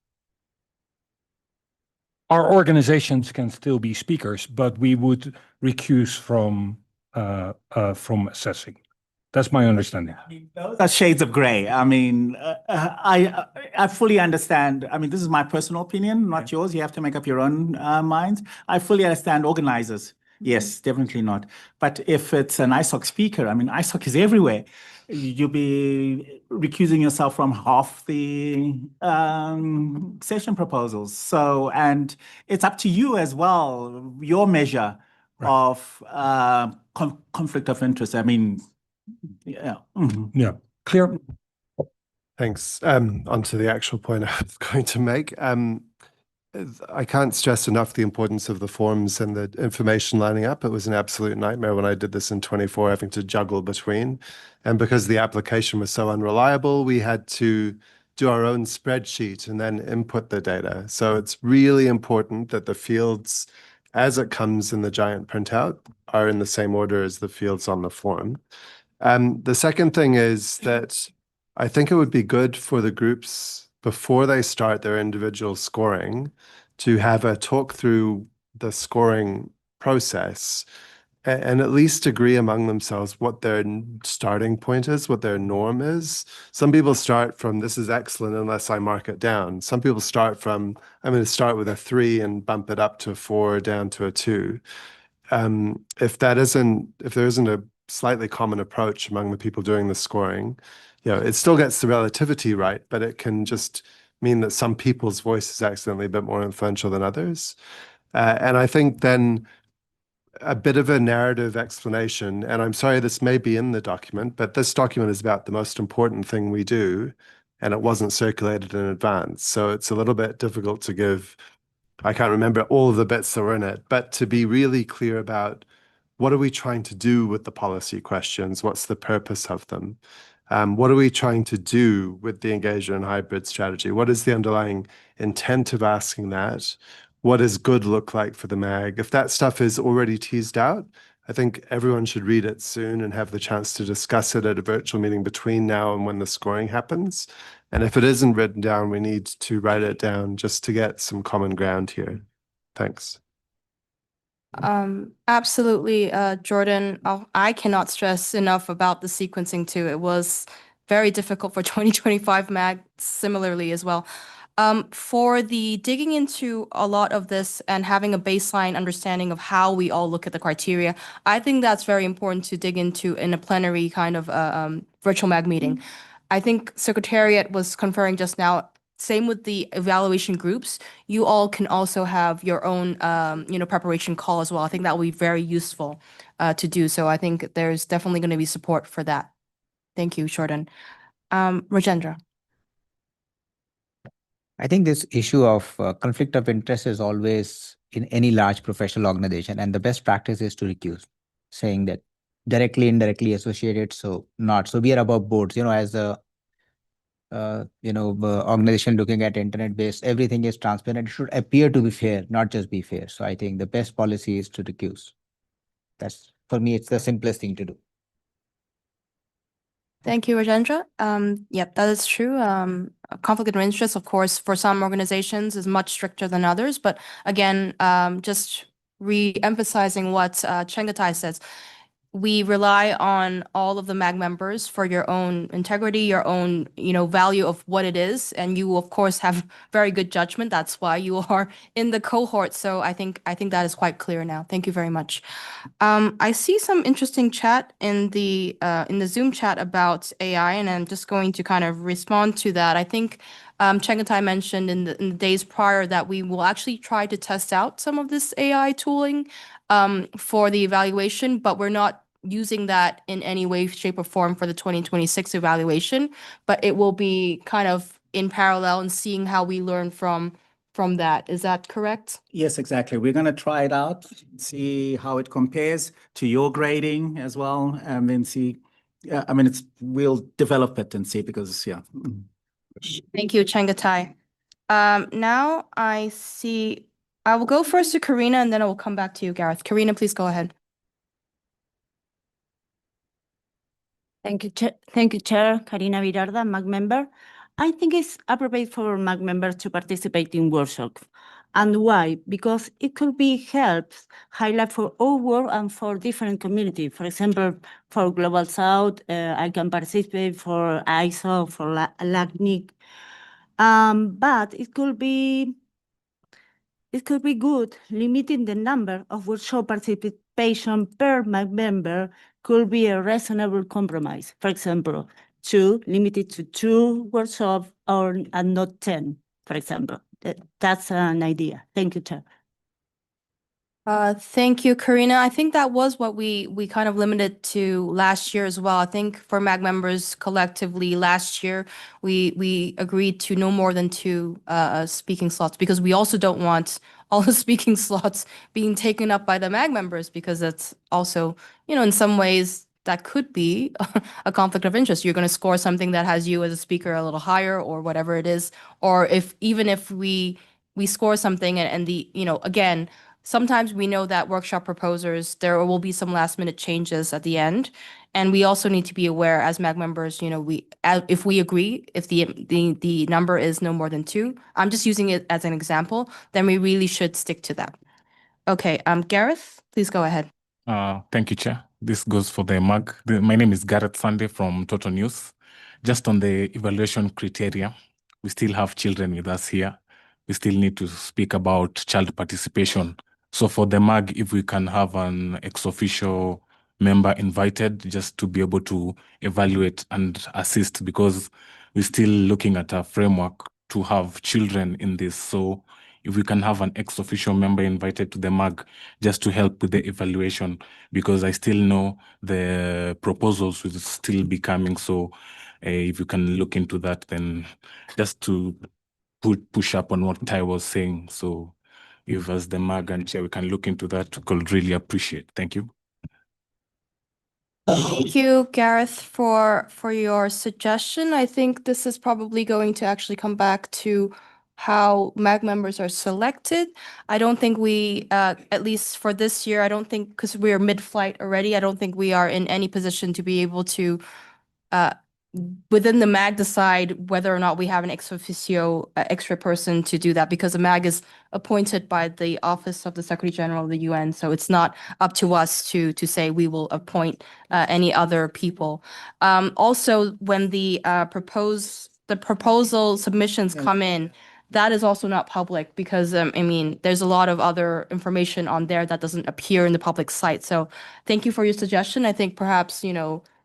Our organizations can still be speakers, but we would recuse from assessing. That's my understanding. Those are shades of gray. I mean, I fully understand. I mean, this is my personal opinion, not yours. You have to make up your own minds. I fully understand organizers. Yes, definitely not. But if it's an ISOC speaker, I mean, ISOC is everywhere. You'll be recusing yourself from half the session proposals. So, and it's up to you as well, your measure of conflict of interest. I mean, yeah. Mhm. Yeah, clear. Thanks. Onto the actual point I was going to make. I can't stress enough the importance of the forms and the information lining up. It was an absolute nightmare when I did this in 24, having to juggle between. And because the application was so unreliable, we had to do our own spreadsheet and then input the data. So it's really important that the fields, as it comes in the giant printout, are in the same order as the fields on the form. The second thing is that I think it would be good for the groups before they start their individual scoring to have a talk through the scoring process and at least agree among themselves what their starting point is, what their norm is. Some people start from this is excellent unless I mark it down. Some people start from I'm going to start with a 3 and bump it up to a 4, down to a 2. If there isn't a slightly common approach among the people doing the scoring, it still gets the relativity right, but it can just mean that some people's voice is accidentally a bit more influential than others. And I think then a bit of a narrative explanation, and I'm sorry this may be in the document, but this document is about the most important thing we do, and it wasn't circulated in advance. So it's a little bit difficult to give, I can't remember all of the bits that were in it, but to be really clear about what are we trying to do with the policy questions? What's the purpose of them? What are we trying to do with the engagement and hybrid strategy? What is the underlying intent of asking that? What does good look like for the MAG? If that stuff is already teased out, I think everyone should read it soon and have the chance to discuss it at a virtual meeting between now and when the scoring happens. And if it isn't written down, we need to write it down just to get some common ground here. Thanks. Absolutely, Jordan. I cannot stress enough about the sequencing too. It was very difficult for 2025 MAG similarly as well. For the digging into a lot of this and having a baseline understanding of how we all look at the criteria, I think that's very important to dig into in a plenary kind of virtual MAG meeting. I think Secretariat was conferring just now. Same with the evaluation groups. You all can also have your own, preparation call as well. I think that will be very useful to do. So I think there's definitely going to be support for that. Thank you, Jordan. Rajendra. I think this issue of conflict of interest is always in any large professional organization, and the best practice is to recuse, saying that directly, indirectly associated, so not. So we are above boards, as a organization looking at internet-based, everything is transparent. It should appear to be fair, not just be fair. So I think the best policy is to recuse. That's, for me, it's the simplest thing to do. Thank you, Rajendra. Yep, that is true. Conflict of interest, of course, for some organizations is much stricter than others. But again, just re-emphasizing what Chengetai says, we rely on all of the MAG members for your own integrity, your own, value of what it is. And you, of course, have very good judgment. That's why you are in the cohort. So I think that is quite clear now. Thank you very much. I see some interesting chat in the Zoom chat about AI, and I'm just going to kind of respond to that. I think Chengetai mentioned in the days prior that we will actually try to test out some of this AI tooling for the evaluation, but we're not using that in any way, shape, or form for the 2026 evaluation. But it will be kind of in parallel and seeing how we learn from that. Is that correct? Yes, exactly. We're going to try it out, see how it compares to your grading as well, and then see. Yeah, I mean, we'll develop it and see because, yeah. Thank you, Chengetai. Now I will go first to Karina and then I will come back to you, Gareth. Karina, please go ahead. Thank you, Chair. Karina Virarda, MAG member. I think it's appropriate for MAG members to participate in workshops. And why? Because it could be helps highlight for our work and for different communities. For example, for Global South, I can participate for ISO, for LACNIC. But it could be good limiting the number of workshop participation per MAG member could be a reasonable compromise. For example, limited to 2 workshops and not 10, for example. That's an idea. Thank you, Chair. Thank you, Karina. I think that was what we kind of limited to last year as well. I think for MAG members collectively last year, we agreed to no more than 2 speaking slots because we also don't want all the speaking slots being taken up by the MAG members because that's also, in some ways that could be a conflict of interest. You're going to score something that has you as a speaker a little higher or whatever it is, or even if we score something and the, again, sometimes we know that workshop proposers, there will be some last minute changes at the end. And we also need to be aware as MAG members, if we agree, if the number is no more than 2, I'm just using it as an example, then we really should stick to that. Okay, Gareth, please go ahead. Thank you, Chair. This goes for the MAG. My name is Gareth Sunday from Total News. Just on the evaluation criteria, we still have children with us here. We still need to speak about child participation. So for the MAG, if we can have an ex-officio member invited just to be able to evaluate and assist, because we're still looking at a framework to have children in this. So if we can have an ex-officio member invited to the MAG just to help with the evaluation, because I still know the proposals will still be coming. So if you can look into that, then just to push up on what Ty was saying. So if as the MAG and Chair, we can look into that, we could really appreciate. Thank you. Thank you, Gareth, for your suggestion. I think this is probably going to actually come back to how MAG members are selected. I don't think we, at least for this year, I don't think, because we're mid-flight already, I don't think we are in any position to be able to within the MAG decide whether or not we have an ex officio extra person to do that, because the MAG is appointed by the Office of the Secretary General of the UN. So it's not up to us to say we will appoint any other people. Also, when the proposal submissions come in, that is also not public because, I mean, there's a lot of other information on there that doesn't appear in the public site. So thank you for your suggestion. I think perhaps,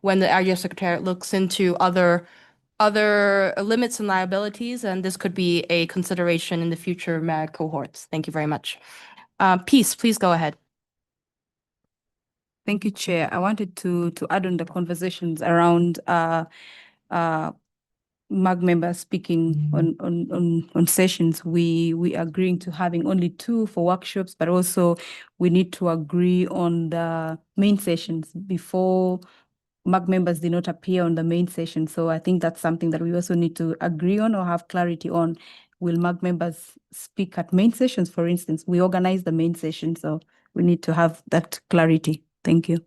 when the IGF Secretariat looks into other limits and liabilities, and this could be a consideration in the future MAG cohorts. Thank you very much. Peace, please go ahead. Thank you, Chair. I wanted to add on the conversations around MAG members speaking on sessions. We agreeing to having only 2 for workshops, but also we need to agree on the main sessions before MAG members did not appear on the main session. So I think that's something that we also need to agree on or have clarity on. Will MAG members speak at main sessions, for instance? We organize the main session, so we need to have that clarity. Thank you.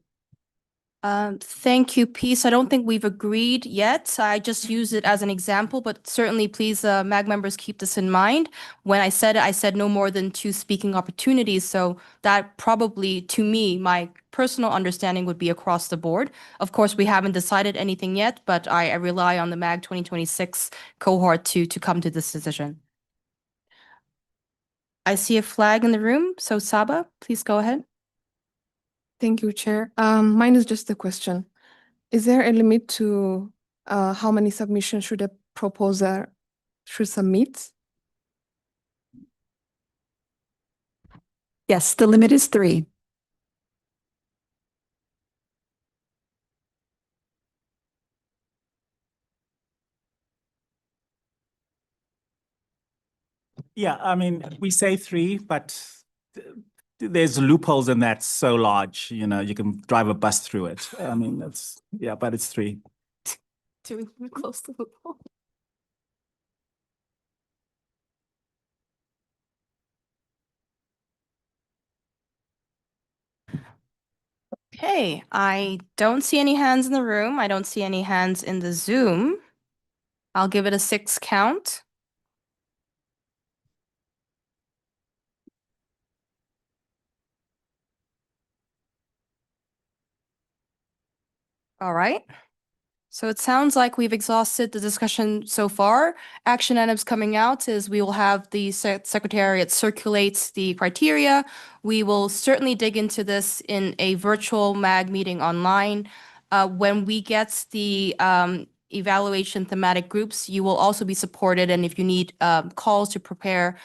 Thank you, Peace. I don't think we've agreed yet. I just use it as an example, but certainly please, MAG members, keep this in mind. When I said it, I said no more than 2 speaking opportunities. So that probably, to me, my personal understanding would be across the board. Of course, we haven't decided anything yet, but I rely on the MAG 2026 cohort to come to this decision. I see a flag in the room. So Saba, please go ahead. Thank you, Chair. Mine is just a question. Is there a limit to how many submissions should a proposer should submit? Yes, the limit is 3. Yeah, I mean, we say 3, but there's loopholes in that so large, you can drive a bus through it. I mean, but it's 3. Too close to the wall. Okay, I don't see any hands in the room. I don't see any hands in the Zoom. I'll give it a 6 count. All right. So it sounds like we've exhausted the discussion so far. Action items coming out is we will have the Secretariat circulate the criteria. We will certainly dig into this in a virtual MAG meeting online. When we get the evaluation thematic groups, you will also be supported. And if you need calls to prepare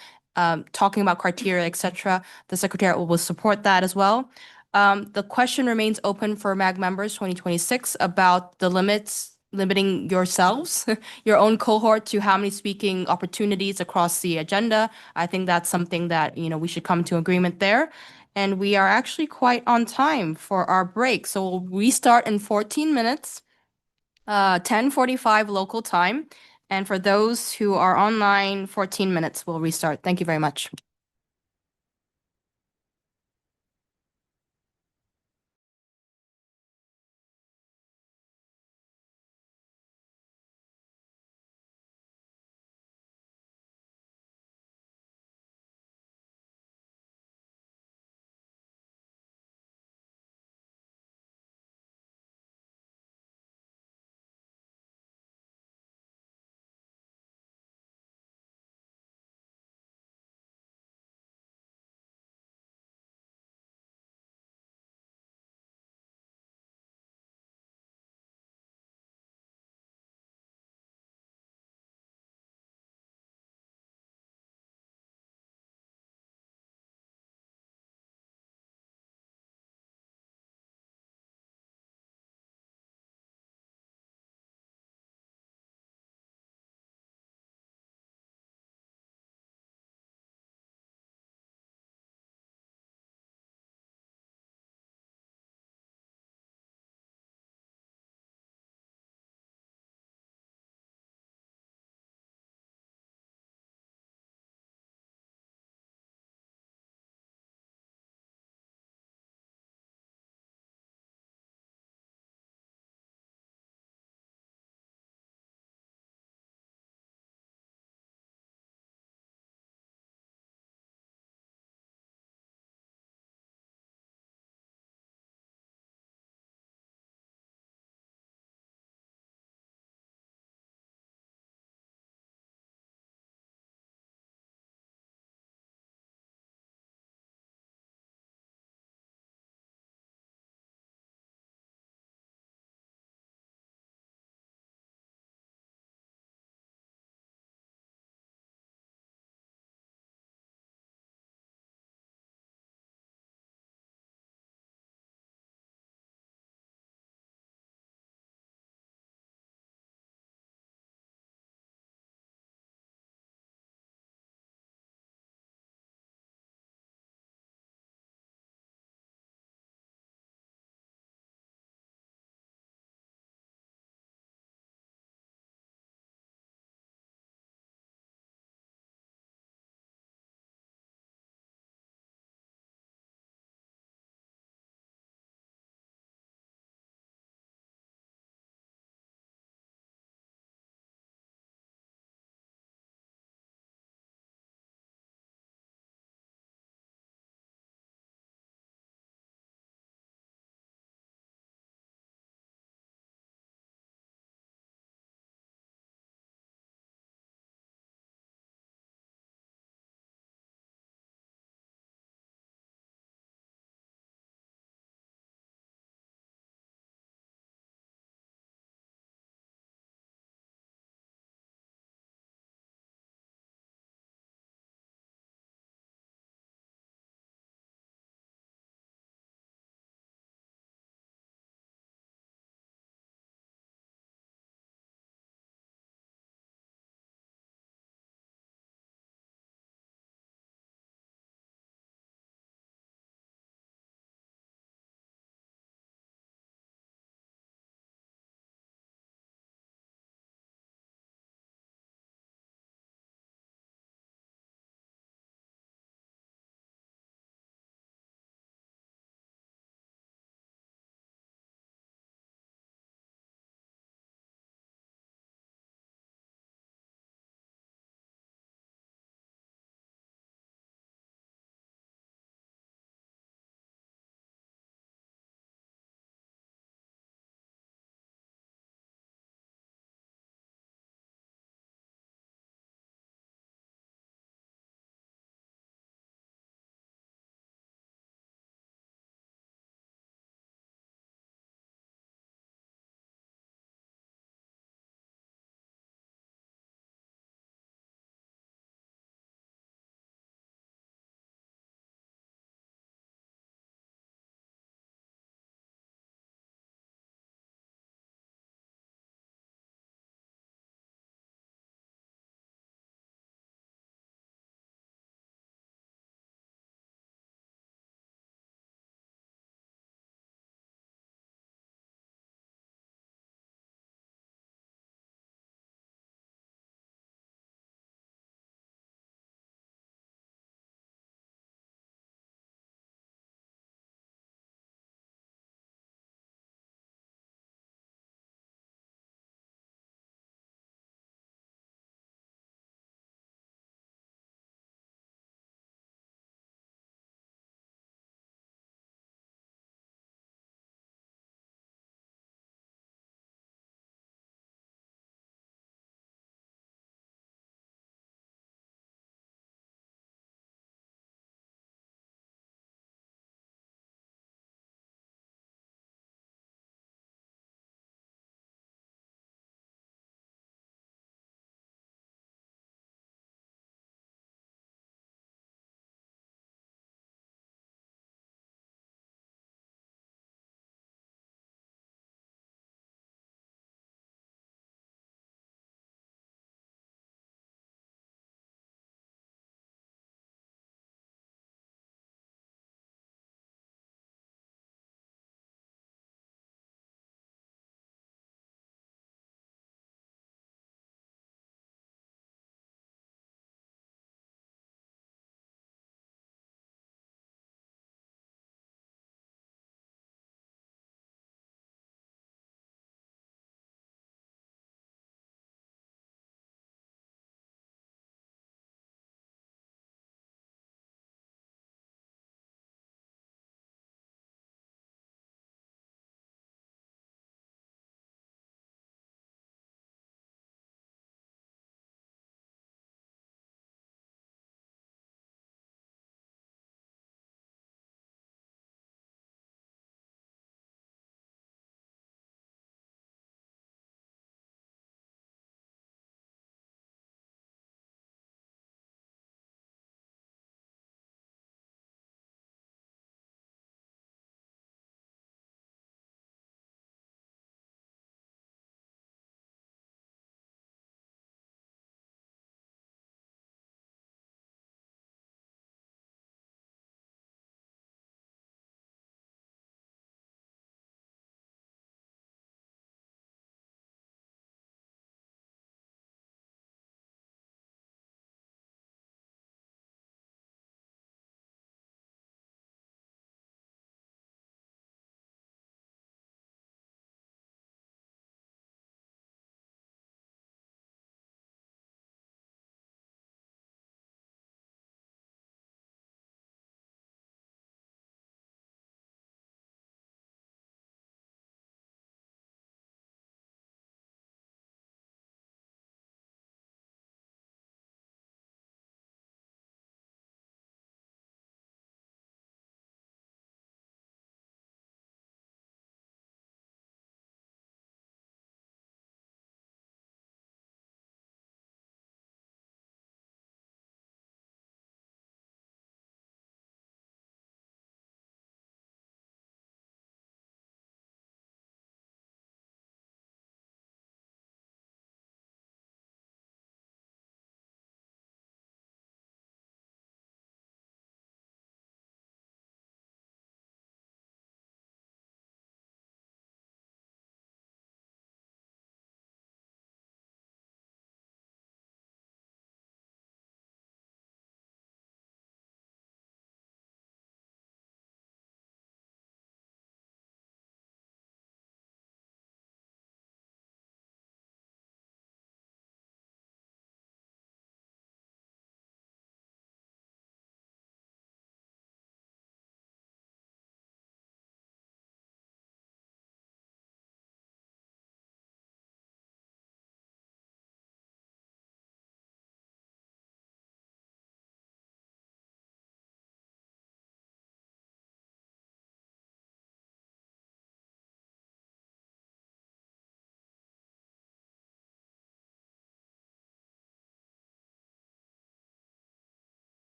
talking about criteria, etc., the Secretariat will support that as well. The question remains open for MAG members 2026 about the limiting yourselves, your own cohort, to how many speaking opportunities across the agenda. I think that's something that, we should come to agreement there. And we are actually quite on time for our break. So we'll restart in 14 minutes, 10:45 local time. And for those who are online, 14 minutes, we'll restart. Thank you very much.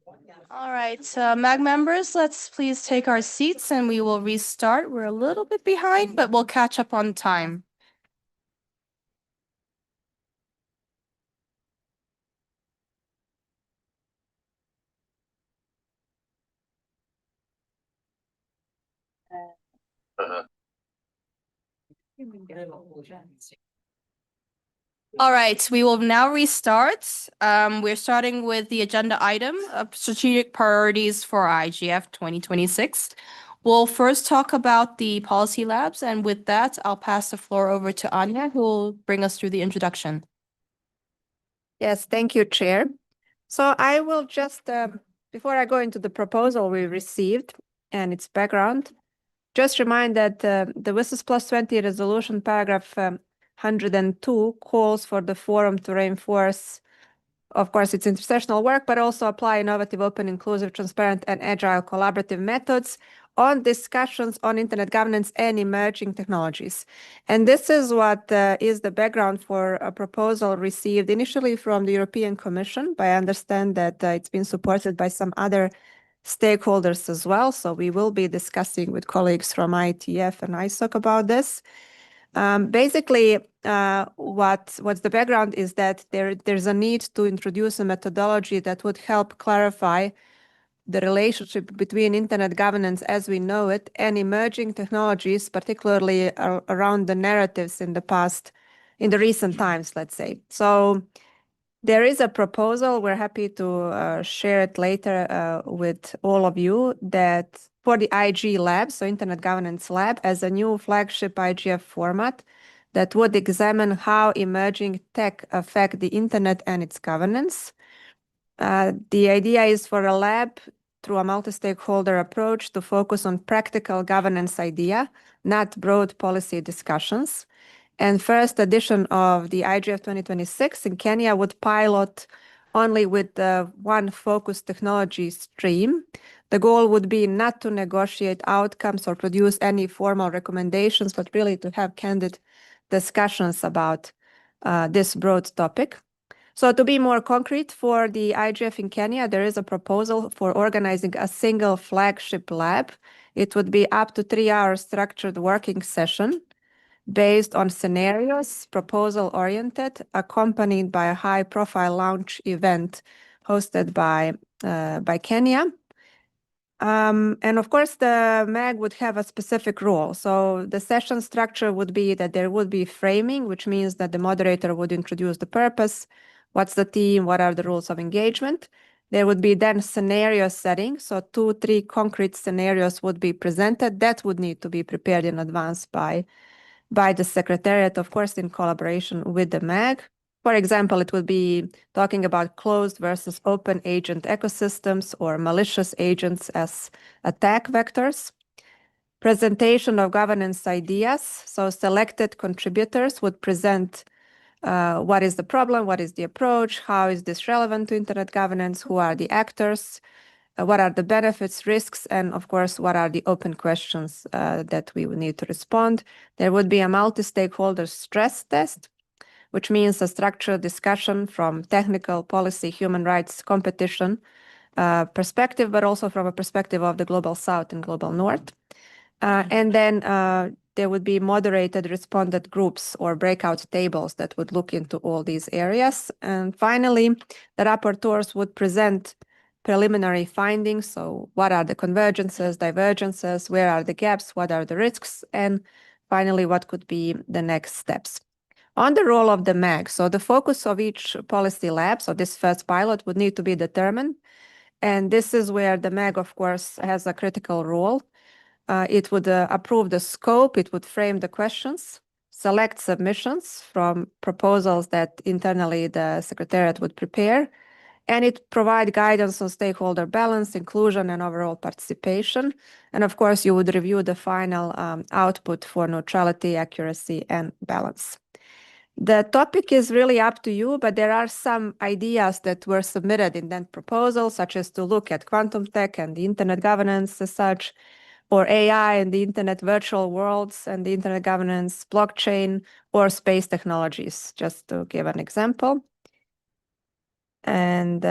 All right, MAG members, let's please take our seats and we will restart. We're a little bit behind, but we'll catch up on time. All right, we will now restart. We're starting with the agenda item of strategic priorities for IGF 2026. We'll first talk about the policy labs, and with that, I'll pass the floor over to Anya, who will bring us through the introduction. Yes, thank you, Chair. So I will just, before I go into the proposal we received and its background, just remind that the WSIS Plus 20 resolution paragraph 102 calls for the forum to reinforce, of course, its intersessional work, but also apply innovative, open, inclusive, transparent, and agile collaborative methods on discussions on internet governance and emerging technologies. And this is what is the background for a proposal received initially from the European Commission, but I understand that it's been supported by some other stakeholders as well. So we will be discussing with colleagues from IGF and ISOC about this. Basically, what's the background is that there's a need to introduce a methodology that would help clarify the relationship between internet governance as we know it and emerging technologies, particularly around the narratives in the recent times, let's say. So there is a proposal, we're happy to share it later with all of you, that for the IG lab, so Internet Governance Lab, as a new flagship IGF format that would examine how emerging tech affect the internet and its governance. The idea is for a lab through a multi-stakeholder approach to focus on practical governance idea, not broad policy discussions. And first edition of the IGF 2026 in Kenya would pilot only with one focused technology stream. The goal would be not to negotiate outcomes or produce any formal recommendations, but really to have candid discussions about this broad topic. So to be more concrete, for the IGF in Kenya, there is a proposal for organizing a single flagship lab. It would be up to 3-hour structured working session based on scenarios, proposal-oriented, accompanied by a high-profile launch event hosted by Kenya. And of course, the MAG would have a specific role. So the session structure would be that there would be framing, which means that the moderator would introduce the purpose, what's the theme, what are the rules of engagement. There would be then scenario setting. So 2-3 concrete scenarios would be presented. That would need to be prepared in advance by the Secretariat, of course, in collaboration with the MAG. For example, it would be talking about closed versus open agent ecosystems or malicious agents as attack vectors. Presentation of governance ideas. So selected contributors would present what is the problem, what is the approach, how is this relevant to internet governance, who are the actors, what are the benefits, risks, and of course, what are the open questions that we would need to respond. There would be a multi-stakeholder stress test, which means a structured discussion from technical, policy, human rights, competition perspective, but also from a perspective of the Global South and Global North. And then there would be moderated respondent groups or breakout tables that would look into all these areas. And finally, the rapporteurs would present preliminary findings. So what are the convergences, divergences, where are the gaps, what are the risks, and finally, what could be the next steps. On the role of the MAG, so the focus of each policy lab, so this first pilot would need to be determined. And this is where the MAG, of course, has a critical role. It would approve the scope, it would frame the questions, select submissions from proposals that internally the Secretariat would prepare, and it provide guidance on stakeholder balance, inclusion, and overall participation. And of course, you would review the final output for neutrality, accuracy, and balance. The topic is really up to you, but there are some ideas that were submitted in that proposal, such as to look at quantum tech and the internet governance as such, or AI and the internet virtual worlds and the internet governance, blockchain, or space technologies, just to give an example. And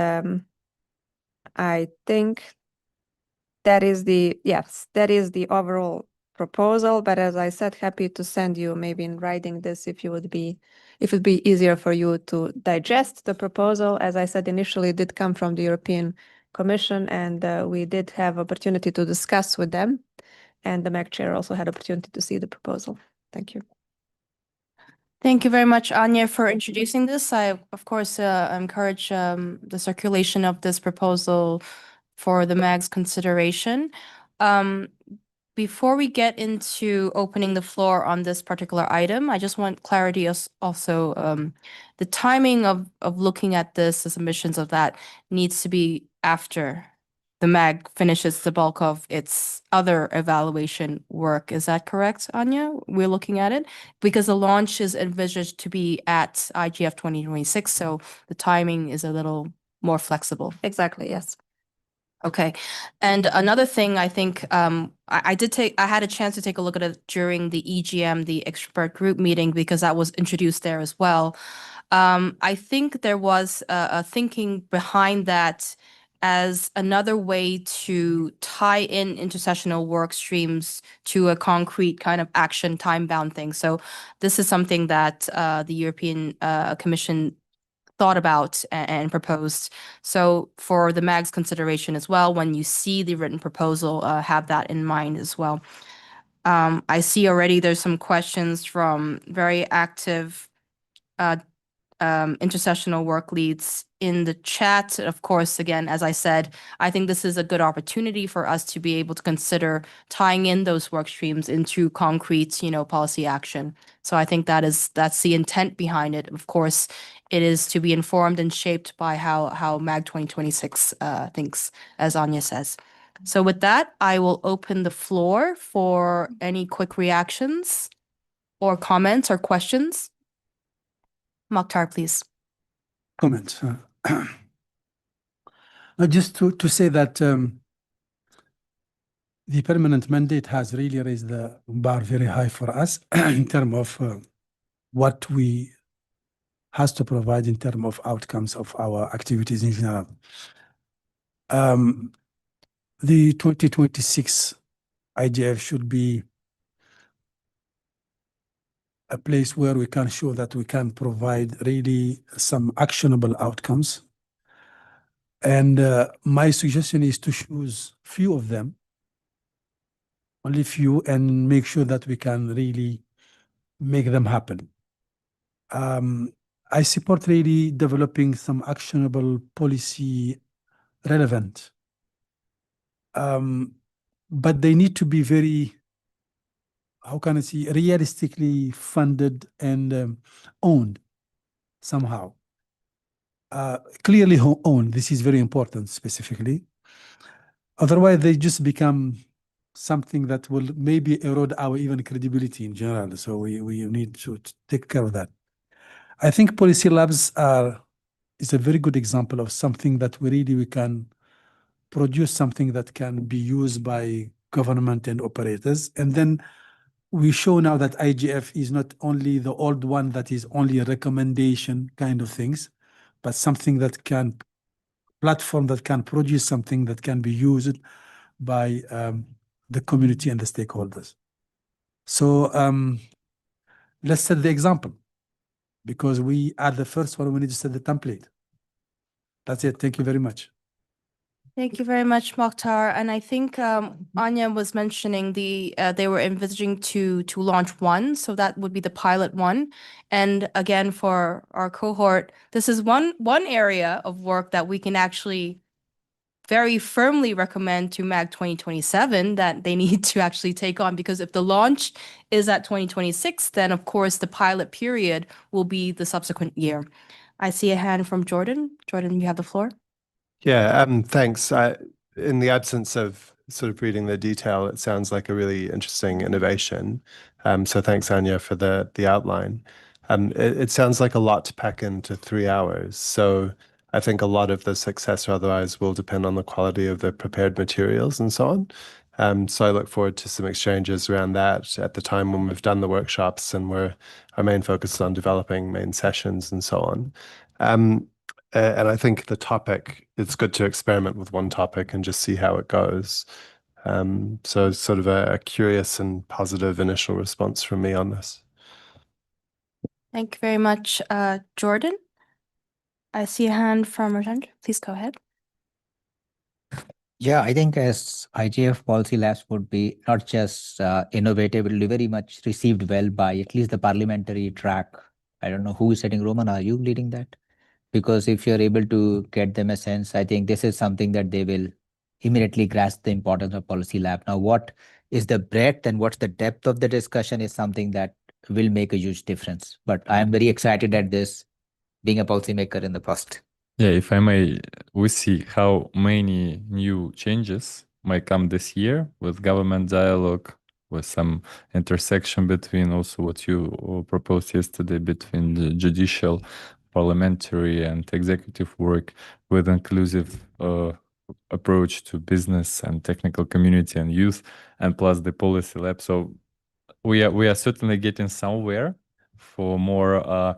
I think that is the overall proposal. But as I said, happy to send you maybe in writing this if it'd be easier for you to digest the proposal. As I said, initially it did come from the European Commission, and we did have opportunity to discuss with them. And the MAC chair also had opportunity to see the proposal. Thank you. Thank you very much, Anya, for introducing this. I, of course, encourage the circulation of this proposal for the MAG's consideration. Before we get into opening the floor on this particular item, I just want clarity also. The timing of looking at this, the submissions of that needs to be after the MAG finishes the bulk of its other evaluation work. Is that correct, Anya? We're looking at it because the launch is envisaged to be at IGF 2026, so the timing is a little more flexible. Exactly, yes. Okay. And another thing, I think I had a chance to take a look at it during the EGM, the expert group meeting, because that was introduced there as well. I think there was a thinking behind that as another way to tie in intersessional work streams to a concrete kind of action time-bound thing. So this is something that the European Commission thought about and proposed. So for the MAG's consideration as well, when you see the written proposal, have that in mind as well. I see already there's some questions from very active intersessional work leads in the chat. Of course, again, as I said, I think this is a good opportunity for us to be able to consider tying in those work streams into concrete, policy action. So I think that's the intent behind it. Of course, it is to be informed and shaped by how MAG 2026 thinks, as Anya says. So with that, I will open the floor for any quick reactions or comments or questions. Mokhtar, please. Comment. Just to say that the permanent mandate has really raised the bar very high for us in terms of what we has to provide in terms of outcomes of our activities in general. The 2026 IGF should be a place where we can show that we can provide really some actionable outcomes. And my suggestion is to choose few of them, only few, and make sure that we can really make them happen. I support really developing some actionable policy relevant, but they need to be very, how can I say, realistically funded and owned somehow. Clearly owned, this is very important specifically. Otherwise, they just become something that will maybe erode our even credibility in general. So we need to take care of that. I think policy labs is a very good example of something that we can produce something that can be used by government and operators. And then we show now that IGF is not only the old one that is only a recommendation kind of things, but something that can, platform that can produce something that can be used by the community and the stakeholders. So let's set the example, because we are the first one, we need to set the template. That's it. Thank you very much. Thank you very much, Mokhtar. And I think Anya was mentioning they were envisaging to launch one, so that would be the pilot one. And again, for our cohort, this is one area of work that we can actually very firmly recommend to MAG 2027 that they need to actually take on, because if the launch is at 2026, then of course the pilot period will be the subsequent year. I see a hand from Jordan. Jordan, you have the floor. Yeah, thanks. In the absence of sort of reading the detail, it sounds like a really interesting innovation. So thanks, Anya, for the outline. It sounds like a lot to pack into 3 hours. So I think a lot of the success or otherwise will depend on the quality of the prepared materials and so on. So I look forward to some exchanges around that at the time when we've done the workshops and our main focus is on developing main sessions and so on. And I think the topic, it's good to experiment with one topic and just see how it goes. So it's sort of a curious and positive initial response from me on this. Thank you very much, Jordan. I see a hand from Rajendra. Please go ahead. Yeah, I think as IGF policy labs would be not just innovative, it will be very much received well by at least the parliamentary track. I don't know who is setting. Roman, are you leading that? Because if you're able to get them a sense, I think this is something that they will immediately grasp the importance of policy lab. Now, what is the breadth and what's the depth of the discussion is something that will make a huge difference. But I am very excited at this, being a policymaker in the past. Yeah, if I may, we see how many new changes might come this year with government dialogue, with some intersection between also what you proposed yesterday between the judicial, parliamentary, and executive work, with inclusive approach to business and technical community and youth, and plus the policy lab. So we are certainly getting somewhere for more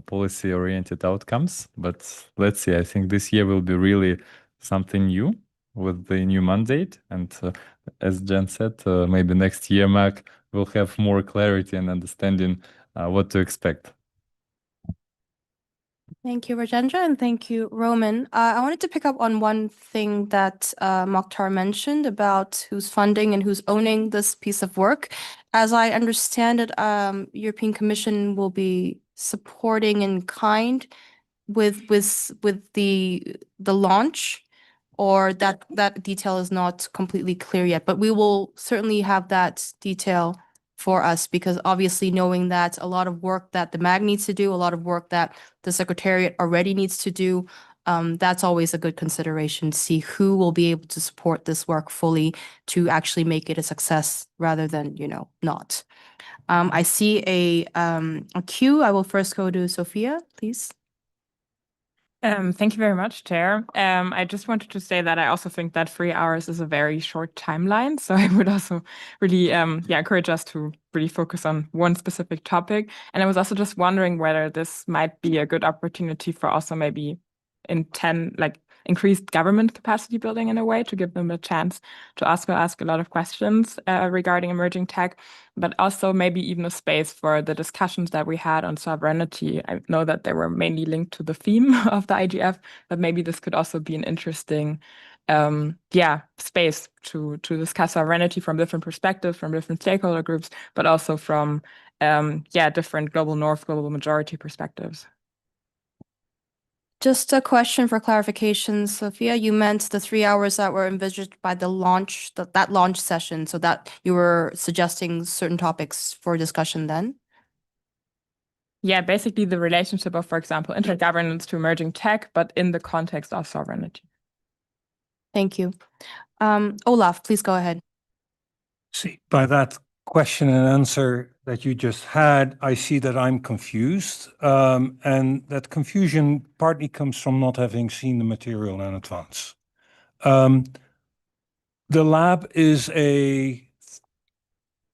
policy-oriented outcomes. But let's see, I think this year will be really something new with the new mandate. And as Jen said, maybe next year, Mark, will have more clarity and understanding what to expect. Thank you, Rajendra, and thank you, Roman. I wanted to pick up on one thing that Mokhtar mentioned about who's funding and who's owning this piece of work. As I understand it, European Commission will be supporting in kind with the launch, or that detail is not completely clear yet. But we will certainly have that detail for us, because obviously knowing that a lot of work that the MAG needs to do, a lot of work that the Secretariat already needs to do, that's always a good consideration to see who will be able to support this work fully to actually make it a success rather than, not. I see a queue. I will first go to Sophia, please. Thank you very much, Chair. I just wanted to say that I also think that 3 hours is a very short timeline. So I would also really encourage us to really focus on one specific topic. And I was also just wondering whether this might be a good opportunity for also maybe increased government capacity building in a way, to give them a chance to ask a lot of questions regarding emerging tech, but also maybe even a space for the discussions that we had on sovereignty. I know that they were mainly linked to the theme of the IGF, but maybe this could also be an interesting space to discuss sovereignty from different perspectives, from different stakeholder groups, but also from different global north, global majority perspectives. Just a question for clarification, Sophia. You meant the 3 hours that were envisaged by the launch, that launch session, so that you were suggesting certain topics for discussion then? Yeah, basically the relationship of, for example, intergovernance to emerging tech, but in the context of sovereignty. Thank you. Olaf, please go ahead. See, by that question and answer that you just had, I see that I'm confused. And that confusion partly comes from not having seen the material in advance. The lab is a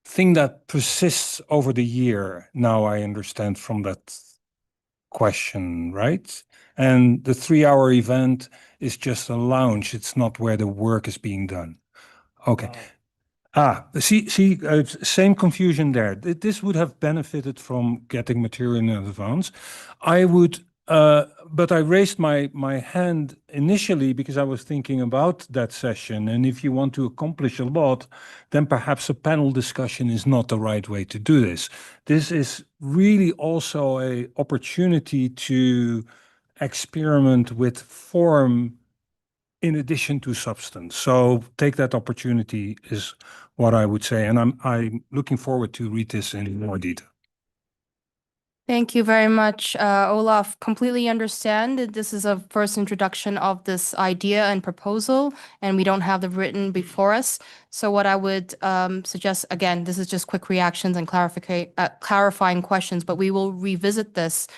thing that persists over the year. Now I understand from that question, right? And the 3-hour event is just a lounge. It's not where the work is being done. Okay. Same confusion there. This would have benefited from getting material in advance. But I raised my hand initially because I was thinking about that session. And if you want to accomplish a lot, then perhaps a panel discussion is not the right way to do this. This is really also an opportunity to experiment with form in addition to substance. So take that opportunity is what I would say. And I'm looking forward to read this in more detail. Thank you very much, Olaf. Completely understand that this is a first introduction of this idea and proposal, and we don't have the written before us. So what I would suggest, again, this is just quick reactions and clarifying questions, but we will revisit this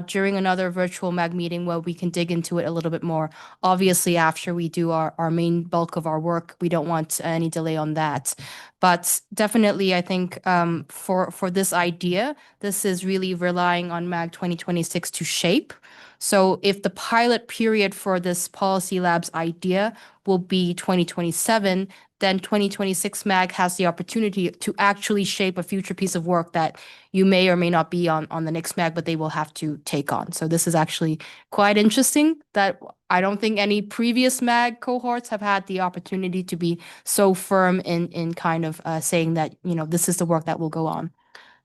during another virtual MAG meeting where we can dig into it a little bit more. Obviously, after we do our main bulk of our work, we don't want any delay on that. But definitely, I think for this idea, this is really relying on MAG 2026 to shape. So if the pilot period for this Policy Labs idea will be 2027, then 2026 MAG has the opportunity to actually shape a future piece of work that you may or may not be on the next MAG, but they will have to take on. So this is actually quite interesting that I don't think any previous MAG cohorts have had the opportunity to be so firm in kind of saying that, this is the work that will go on.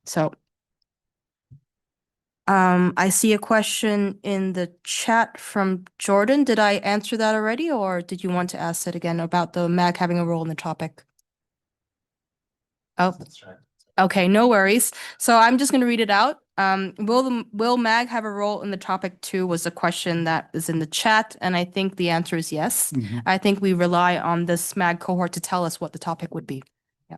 So I see a question in the chat from Jordan. Did I answer that already, or did you want to ask it again about the MAG having a role in the topic? Oh, okay, no worries. So I'm just going to read it out. Will MAG have a role in the topic too was a question that is in the chat, and I think the answer is yes. I think we rely on this MAG cohort to tell us what the topic would be. Yeah.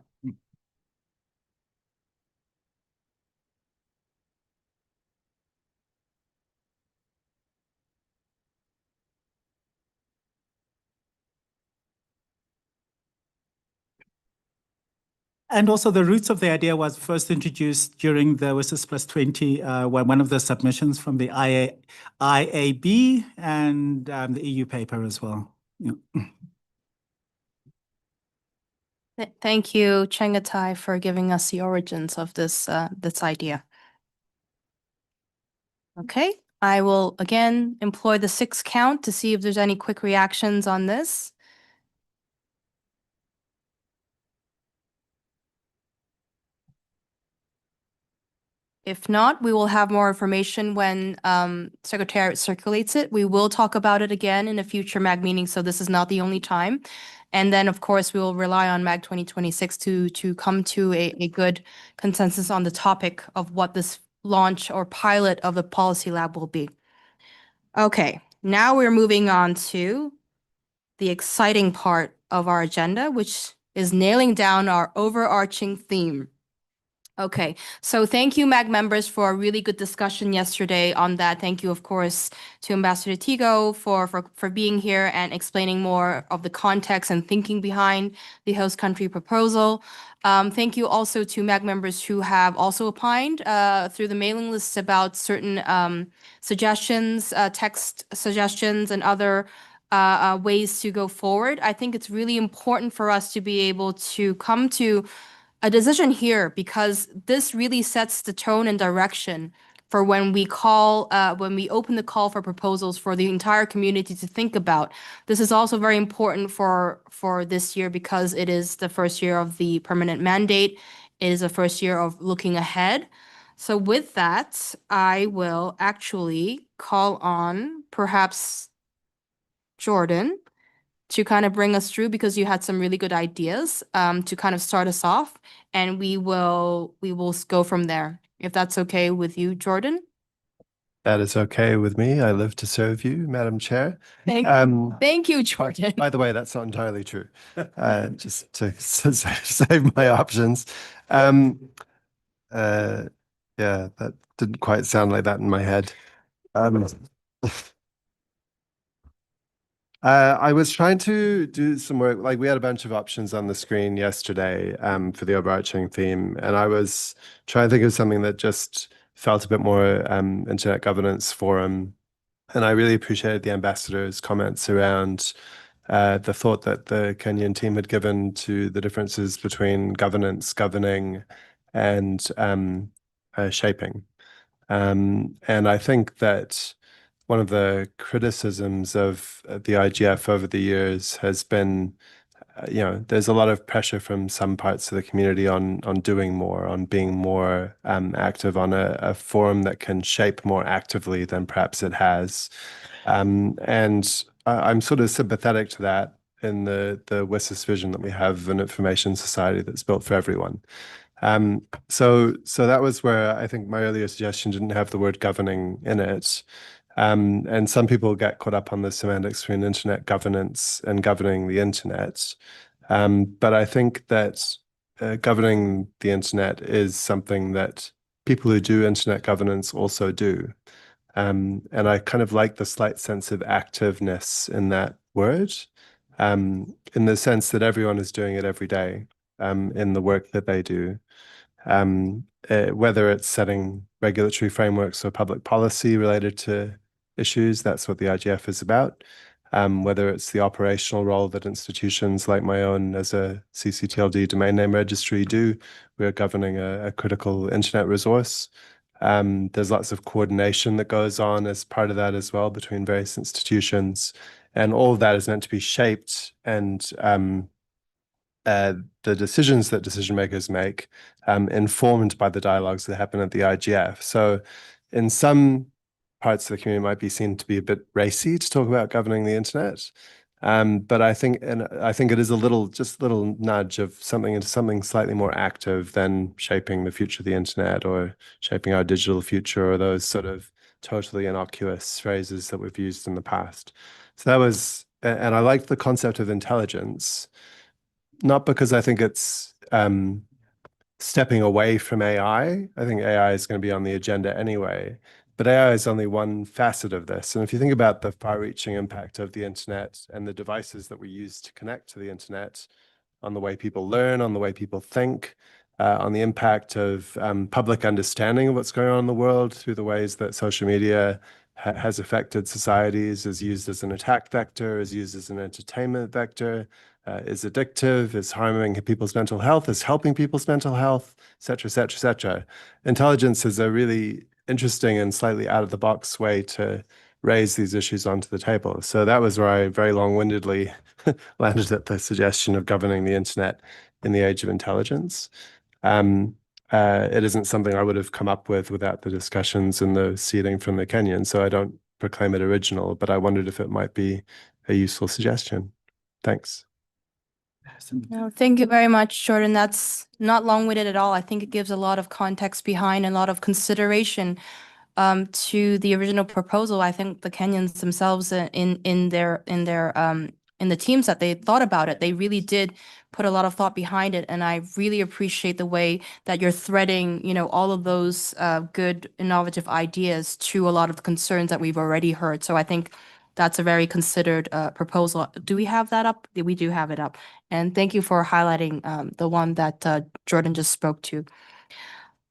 And also the roots of the idea was first introduced during the WSIS Plus 20, one of the submissions from the IAB and the EU paper as well. Yeah. Thank you, Chengatai, for giving us the origins of this idea. Okay, I will again employ the 6 count to see if there's any quick reactions on this. If not, we will have more information when Secretariat circulates it. We will talk about it again in a future MAG meeting, so this is not the only time. And then, of course, we will rely on MAG 2026 to come to a good consensus on the topic of what this launch or pilot of the Policy Lab will be. Okay, now we're moving on to the exciting part of our agenda, which is nailing down our overarching theme. Okay, so thank you, MAG members, for a really good discussion yesterday on that. Thank you, of course, to Ambassador Tigo for being here and explaining more of the context and thinking behind the host country proposal. Thank you also to MAG members who have also opined through the mailing lists about certain suggestions, text suggestions, and other ways to go forward. I think it's really important for us to be able to come to a decision here because this really sets the tone and direction for when we open the call for proposals for the entire community to think about. This is also very important for this year because it is the first year of the permanent mandate. It is the first year of looking ahead. So with that, I will actually call on perhaps Jordan to kind of bring us through because you had some really good ideas to kind of start us off, and we will go from there. If that's okay with you, Jordan? That is okay with me. I live to serve you, Madam Chair. Thank you, Jordan. By the way, that's not entirely true. Just to save my options. Yeah, that didn't quite sound like that in my head. I was trying to do some work, like we had a bunch of options on the screen yesterday for the overarching theme, and I was trying to think of something that just felt a bit more internet governance forum. And I really appreciated the ambassador's comments around the thought that the Kenyan team had given to the differences between governance, governing, and shaping. And I think that one of the criticisms of the IGF over the years has been, there's a lot of pressure from some parts of the community on doing more, on being more active on a forum that can shape more actively than perhaps it has. And I'm sort of sympathetic to that in the WSIS vision that we have of an information society that's built for everyone. So that was where I think my earlier suggestion didn't have the word governing in it. And some people get caught up on the semantics between internet governance and governing the internet. But I think that governing the internet is something that people who do internet governance also do. And I kind of like the slight sense of activeness in that word, in the sense that everyone is doing it every day in the work that they do. Whether it's setting regulatory frameworks or public policy related to issues. That's what the IGF is about. Whether it's the operational role that institutions like my own as a CCTLD domain name registry do, we're governing a critical internet resource. There's lots of coordination that goes on as part of that as well between various institutions. And all of that is meant to be shaped and the decisions that decision makers make informed by the dialogues that happen at the IGF. So in some parts of the community, it might be seen to be a bit racy to talk about governing the internet. But I think it is just a little nudge of something into something slightly more active than shaping the future of the internet or shaping our digital future, or those sort of totally innocuous phrases that we've used in the past. So that was, and I liked the concept of intelligence, not because I think it's stepping away from AI. I think AI is going to be on the agenda anyway. But AI is only one facet of this. And if you think about the far-reaching impact of the internet and the devices that we use to connect to the internet, on the way people learn, on the way people think, on the impact of public understanding of what's going on in the world through the ways that social media has affected societies, is used as an attack vector, is used as an entertainment vector, is addictive, is harming people's mental health, is helping people's mental health, et cetera, et cetera, et cetera. Intelligence is a really interesting and slightly out of the box way to raise these issues onto the table. So that was where I very long-windedly landed at the suggestion of governing the internet in the age of intelligence. It isn't something I would have come up with without the discussions and the seeding from the Kenyan, so I don't proclaim it original, but I wondered if it might be a useful suggestion. Thanks. No, thank you very much, Jordan. That's not long-winded at all. I think it gives a lot of context behind and a lot of consideration to the original proposal. I think the Kenyans themselves in the teams that they thought about it, they really did put a lot of thought behind it, and I really appreciate the way that you're threading, all of those good innovative ideas to a lot of the concerns that we've already heard. So I think that's a very considered proposal. Do we have that up? We do have it up. And thank you for highlighting the one that Jordan just spoke to.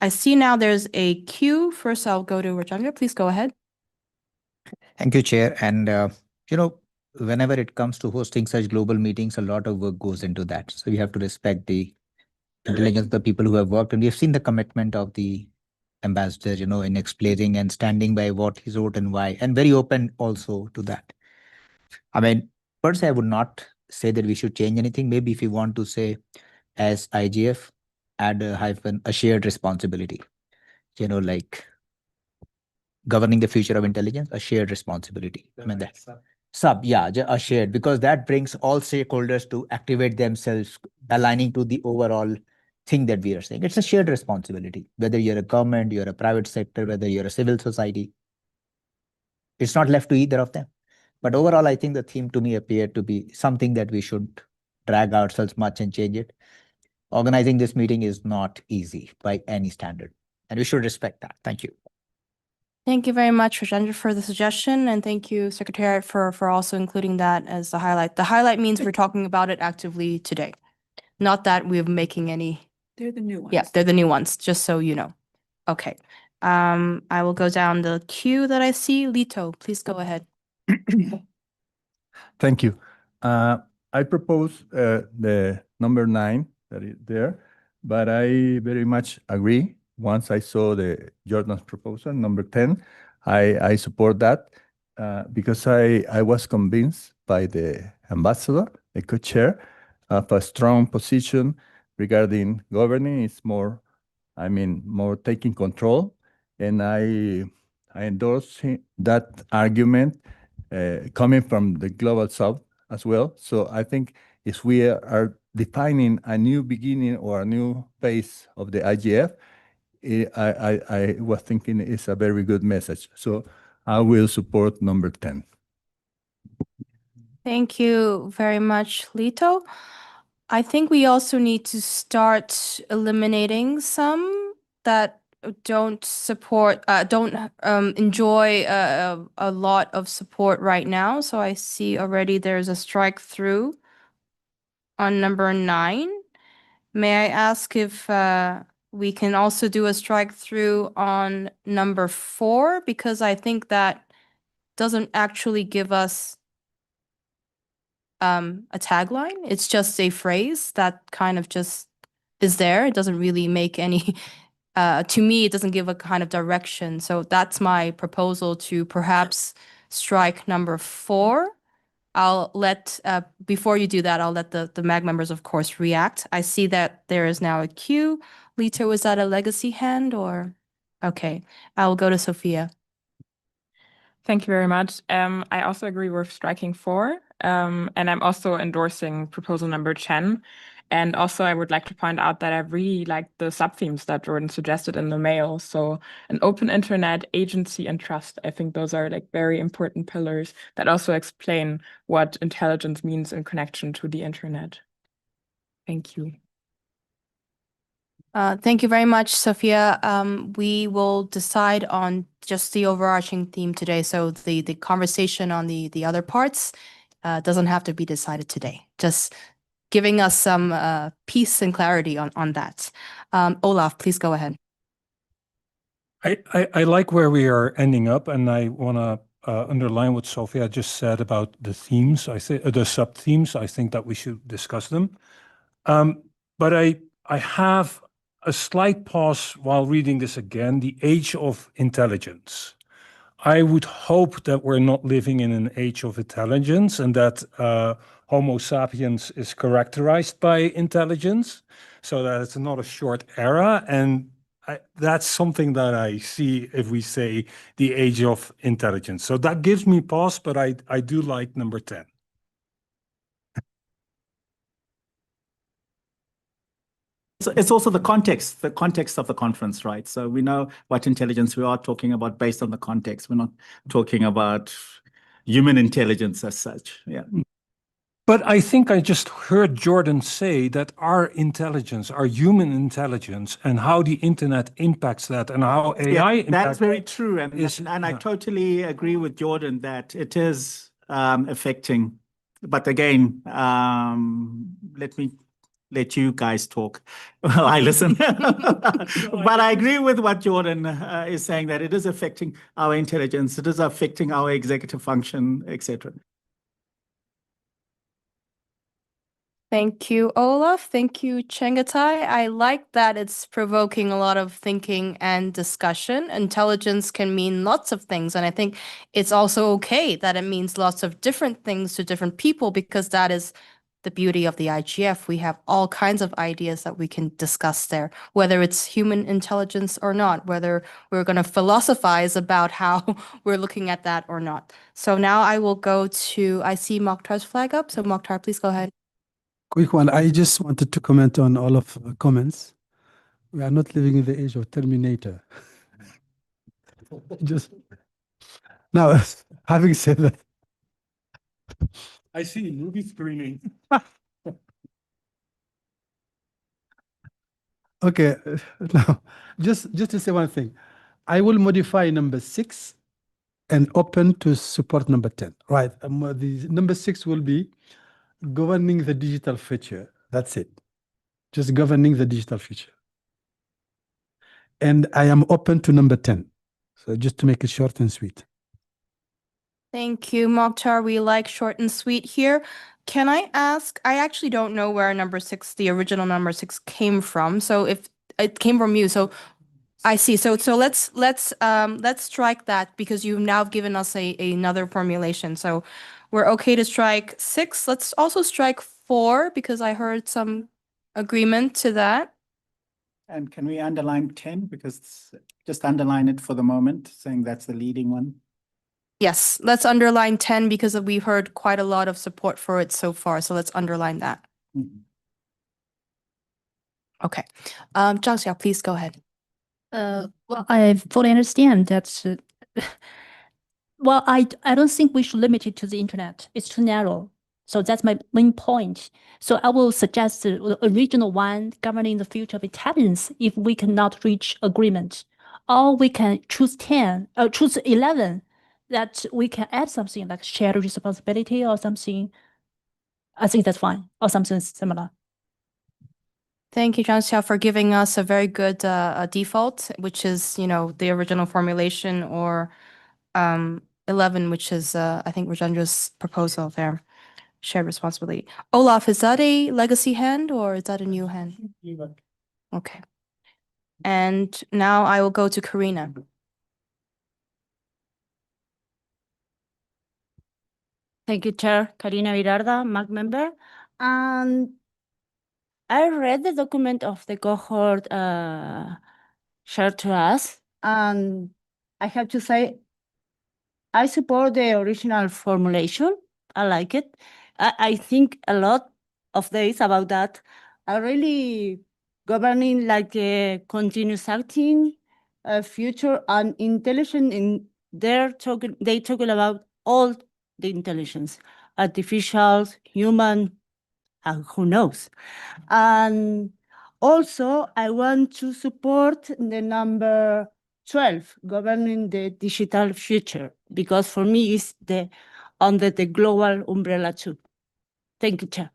I see now there's a queue. First, I'll go to Rajendra. Please go ahead. Thank you, Chair. And, whenever it comes to hosting such global meetings, a lot of work goes into that. So we have to respect the intelligence of the people who have worked. And we've seen the commitment of the ambassador, in explaining and standing by what he wrote and why, and very open also to that. I mean, per se, I would not say that we should change anything. Maybe if you want to say, as IGF, add a hyphen, a shared responsibility, like governing the future of intelligence, a shared responsibility. I mean, that a shared, because that brings all stakeholders to activate themselves, aligning to the overall thing that we are saying. It's a shared responsibility, whether you're a government, you're a private sector, whether you're a civil society. It's not left to either of them. But overall, I think the theme to me appeared to be something that we should drag ourselves much and change it. Organizing this meeting is not easy by any standard, and we should respect that. Thank you. Thank you very much, Rajendra, for the suggestion, and thank you, Secretariat, for also including that as the highlight. The highlight means we're talking about it actively today, not that we're making any. They're the new ones. Yeah, they're the new ones, just so you know. Okay. I will go down the queue that I see. Lito, please go ahead. Thank you. I propose the number 9 that is there, but I very much agree. Once I saw the Jordan's proposal, number 10, I support that because I was convinced by the ambassador, the co-chair, of a strong position regarding governing. It's more taking control, and I endorse that argument coming from the global south as well. So I think if we are defining a new beginning or a new phase of the IGF, I was thinking it's a very good message. So I will support number 10. Thank you very much, Lito. I think we also need to start eliminating some that don't support, don't enjoy a lot of support right now. So I see already there's a strike through on number 9. May I ask if we can also do a strike through on number 4? Because I think that doesn't actually give us a tagline. It's just a phrase that kind of just is there. It doesn't really make any to me, it doesn't give a kind of direction. So that's my proposal to perhaps strike number 4. I'll let, before you do that, I'll let the MAG members, of course, react. I see that there is now a queue. Lita, was that a legacy hand or? Okay, I will go to Sophia. Thank you very much. I also agree with striking 4, and I'm also endorsing proposal number 10. And also, I would like to point out that I really like the sub-themes that Jordan suggested in the mail. So an open internet, agency, and trust. I think those are like very important pillars that also explain what intelligence means in connection to the internet. Thank you. Thank you very much, Sophia. We will decide on just the overarching theme today. So the conversation on the other parts doesn't have to be decided today. Just giving us some peace and clarity on that. Olaf, please go ahead. I like where we are ending up, and I want to underline what Sophia just said about the themes. I say the sub-themes. I think that we should discuss them. But I have a slight pause while reading this again. The age of intelligence. I would hope that we're not living in an age of intelligence and that Homo sapiens is characterized by intelligence, so that it's not a short era. And that's something that I see if we say the age of intelligence. So that gives me pause, but I do like number 10. It's also the context of the conference, right? So we know what intelligence we are talking about based on the context. We're not talking about human intelligence as such. Yeah. But I think I just heard Jordan say that our intelligence, our human intelligence, and how the internet impacts that, and how AI impacts that's very true. And I totally agree with Jordan that it is affecting. But again, let you guys talk. Well, I listen. But I agree with what Jordan is saying, that it is affecting our intelligence, it is affecting our executive function, etc. Thank you, Olaf. Thank you, Chengetai. I like that it's provoking a lot of thinking and discussion. Intelligence can mean lots of things, and I think it's also okay that it means lots of different things to different people, because that is the beauty of the IGF. We have all kinds of ideas that we can discuss there, whether it's human intelligence or not, whether we're going to philosophize about how we're looking at that or not. So now I will go to, I see Mokhtar's flag up. So Mokhtar, please go ahead. Quick one. I just wanted to comment on all of the comments. We are not living in the age of Terminator. Just now, having said that, I see movie screening. okay. Now, just to say one thing, I will modify number 6 and open to support number 10. Right. The number 6 will be governing the digital future. That's it. Just governing the digital future. And I am open to number 10. So just to make it short and sweet. Thank you, Mokhtar. We like short and sweet here. Can I ask, I actually don't know where number 6, the original number 6 came from. So if it came from you, so I see. So let's strike that, because you've now given us another formulation. So we're okay to strike 6. Let's also strike 4, because I heard some agreement to that. And can we underline 10? Because just underline it for the moment, saying that's the leading one. Yes, let's underline 10, because we've heard quite a lot of support for it so far. So let's underline that. Mm-hmm. Okay. Zhang Xiao, please go ahead. Well, I fully understand that. Well, I don't think we should limit it to the internet. It's too narrow. So that's my main point. So I will suggest the original one, governing the future of intelligence, if we cannot reach agreement. Or we can choose 11, that we can add something like shared responsibility or something. I think that's fine, or something similar. Thank you, Zhang Xiao, for giving us a very good default, which is, the original formulation, or 11, which is, I think, Rajendra's proposal there, shared responsibility. Olaf, is that a legacy hand or is that a new hand? Okay. And now I will go to Karina. Thank you, Chair. Karina Virarda, MAC member. And I read the document of the cohort shared to us, and I have to say, I support the original formulation. I like it. I think a lot of days about that are really governing like a continuous acting, future and intelligent. They talking about all the intelligence, artificial, human, and who knows. And also, I want to support the number 12, governing the digital future, because for me it's under the global umbrella too. Thank you, Chair.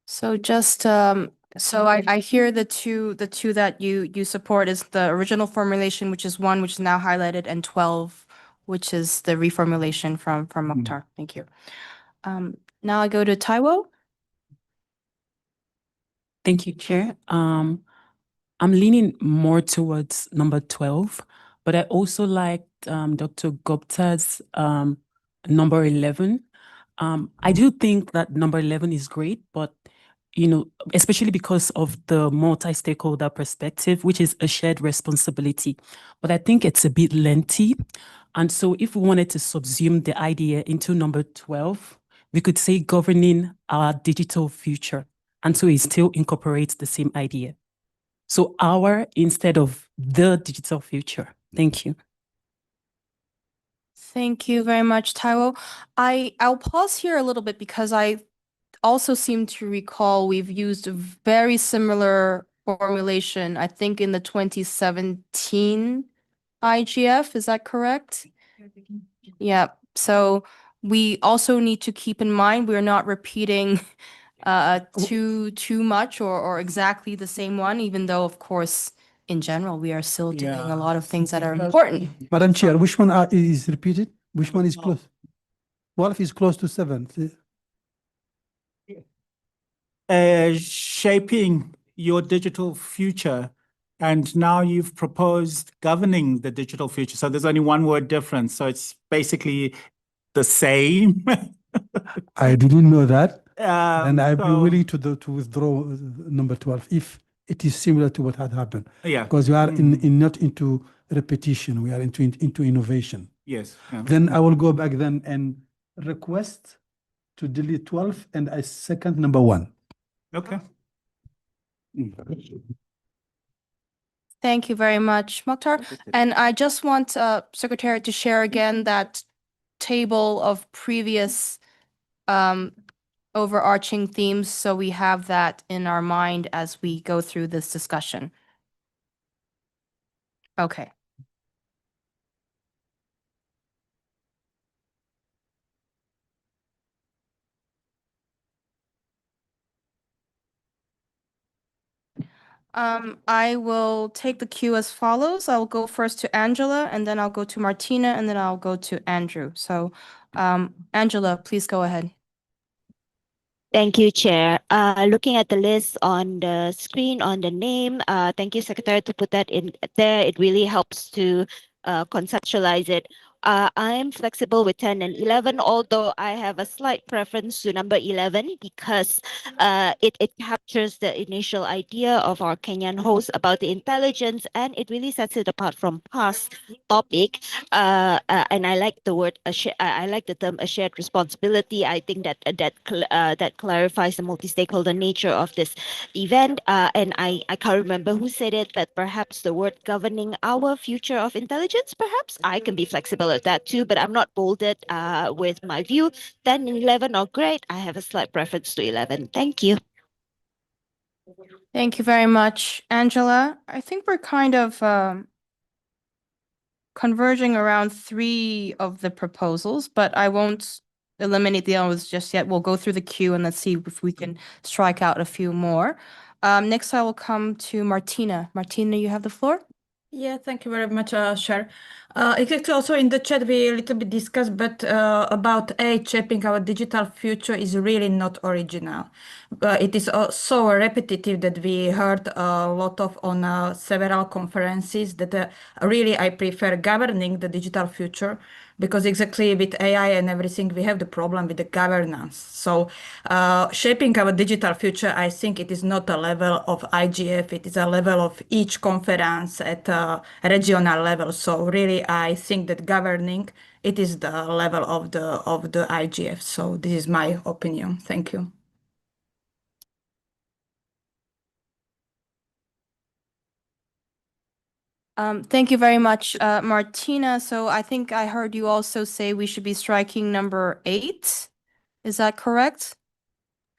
So just so I hear the two that you support is the original formulation, which is 1, which is now highlighted, and 12, which is the reformulation from Mukhtar. Thank you. Now I go to Taiwo. Thank you, Chair. I'm leaning more towards number 12, but I also liked Dr. Gupta's number 11. I do think that number 11 is great, but especially because of the multi-stakeholder perspective, which is a shared responsibility. But I think it's a bit lengthy. And so if we wanted to subsume the idea into number 12, we could say governing our digital future. And so it still incorporates the same idea. So our instead of the digital future. Thank you. Thank you very much, Taiwo. I'll pause here a little bit because I also seem to recall we've used a very similar formulation, I think in the 2017 IGF. Is that correct? Yeah. So we also need to keep in mind we're not repeating too much or exactly the same one, even though, of course, in general, we are still doing a lot of things that are important. Madam Chair, which one is repeated? Which one is close? 12 is close to 7. Shaping your digital future, and now you've proposed governing the digital future. So there's only one word difference. So it's basically the same. I didn't know that. And I'd be so- willing to withdraw number 12 if it is similar to what had happened. Yeah. Because we are not into repetition, we are into innovation. Yes. Yeah. Then I will go back then and request to delete 12 and I second number 1. Okay. Thank you very much, Mukhtar. And I just want Secretary to share again that table of previous overarching themes, so we have that in our mind as we go through this discussion. Okay. I will take the cue as follows. I'll go first to Angela, and then I'll go to Martina, and then I'll go to Andrew. So, Angela, please go ahead. Thank you, Chair. Looking at the list on the screen on the name, thank you, Secretary, to put that in there. It really helps to conceptualize it. I'm flexible with 10 and 11, although I have a slight preference to number 11 because it captures the initial idea of our Kenyan host about the intelligence, and it really sets it apart from past topic. And I like the word, I like the term a shared responsibility. I think that clarifies the multi-stakeholder nature of this event. And I can't remember who said it, but perhaps the word governing our future of intelligence, perhaps I can be flexible at that too, but I'm not bolded with my view. 10 and 11 are great. I have a slight preference to 11. Thank you. Thank you very much, Angela. I think we're kind of converging around 3 of the proposals, but I won't eliminate the others just yet. We'll go through the queue and let's see if we can strike out a few more. Next, I will come to Martina. Martina, you have the floor. Yeah, thank you very much, Chair. Exactly. Also in the chat, we a little bit discussed, but about AI shaping our digital future is really not original. It is so repetitive that we heard a lot of on several conferences that really I prefer governing the digital future because exactly with AI and everything, we have the problem with the governance. So shaping our digital future, I think it is not a level of IGF, it is a level of each conference at a regional level. So really, I think that governing, it is the level of the IGF. So this is my opinion. Thank you. Thank you very much, Martina. So I think I heard you also say we should be striking number 8. Is that correct?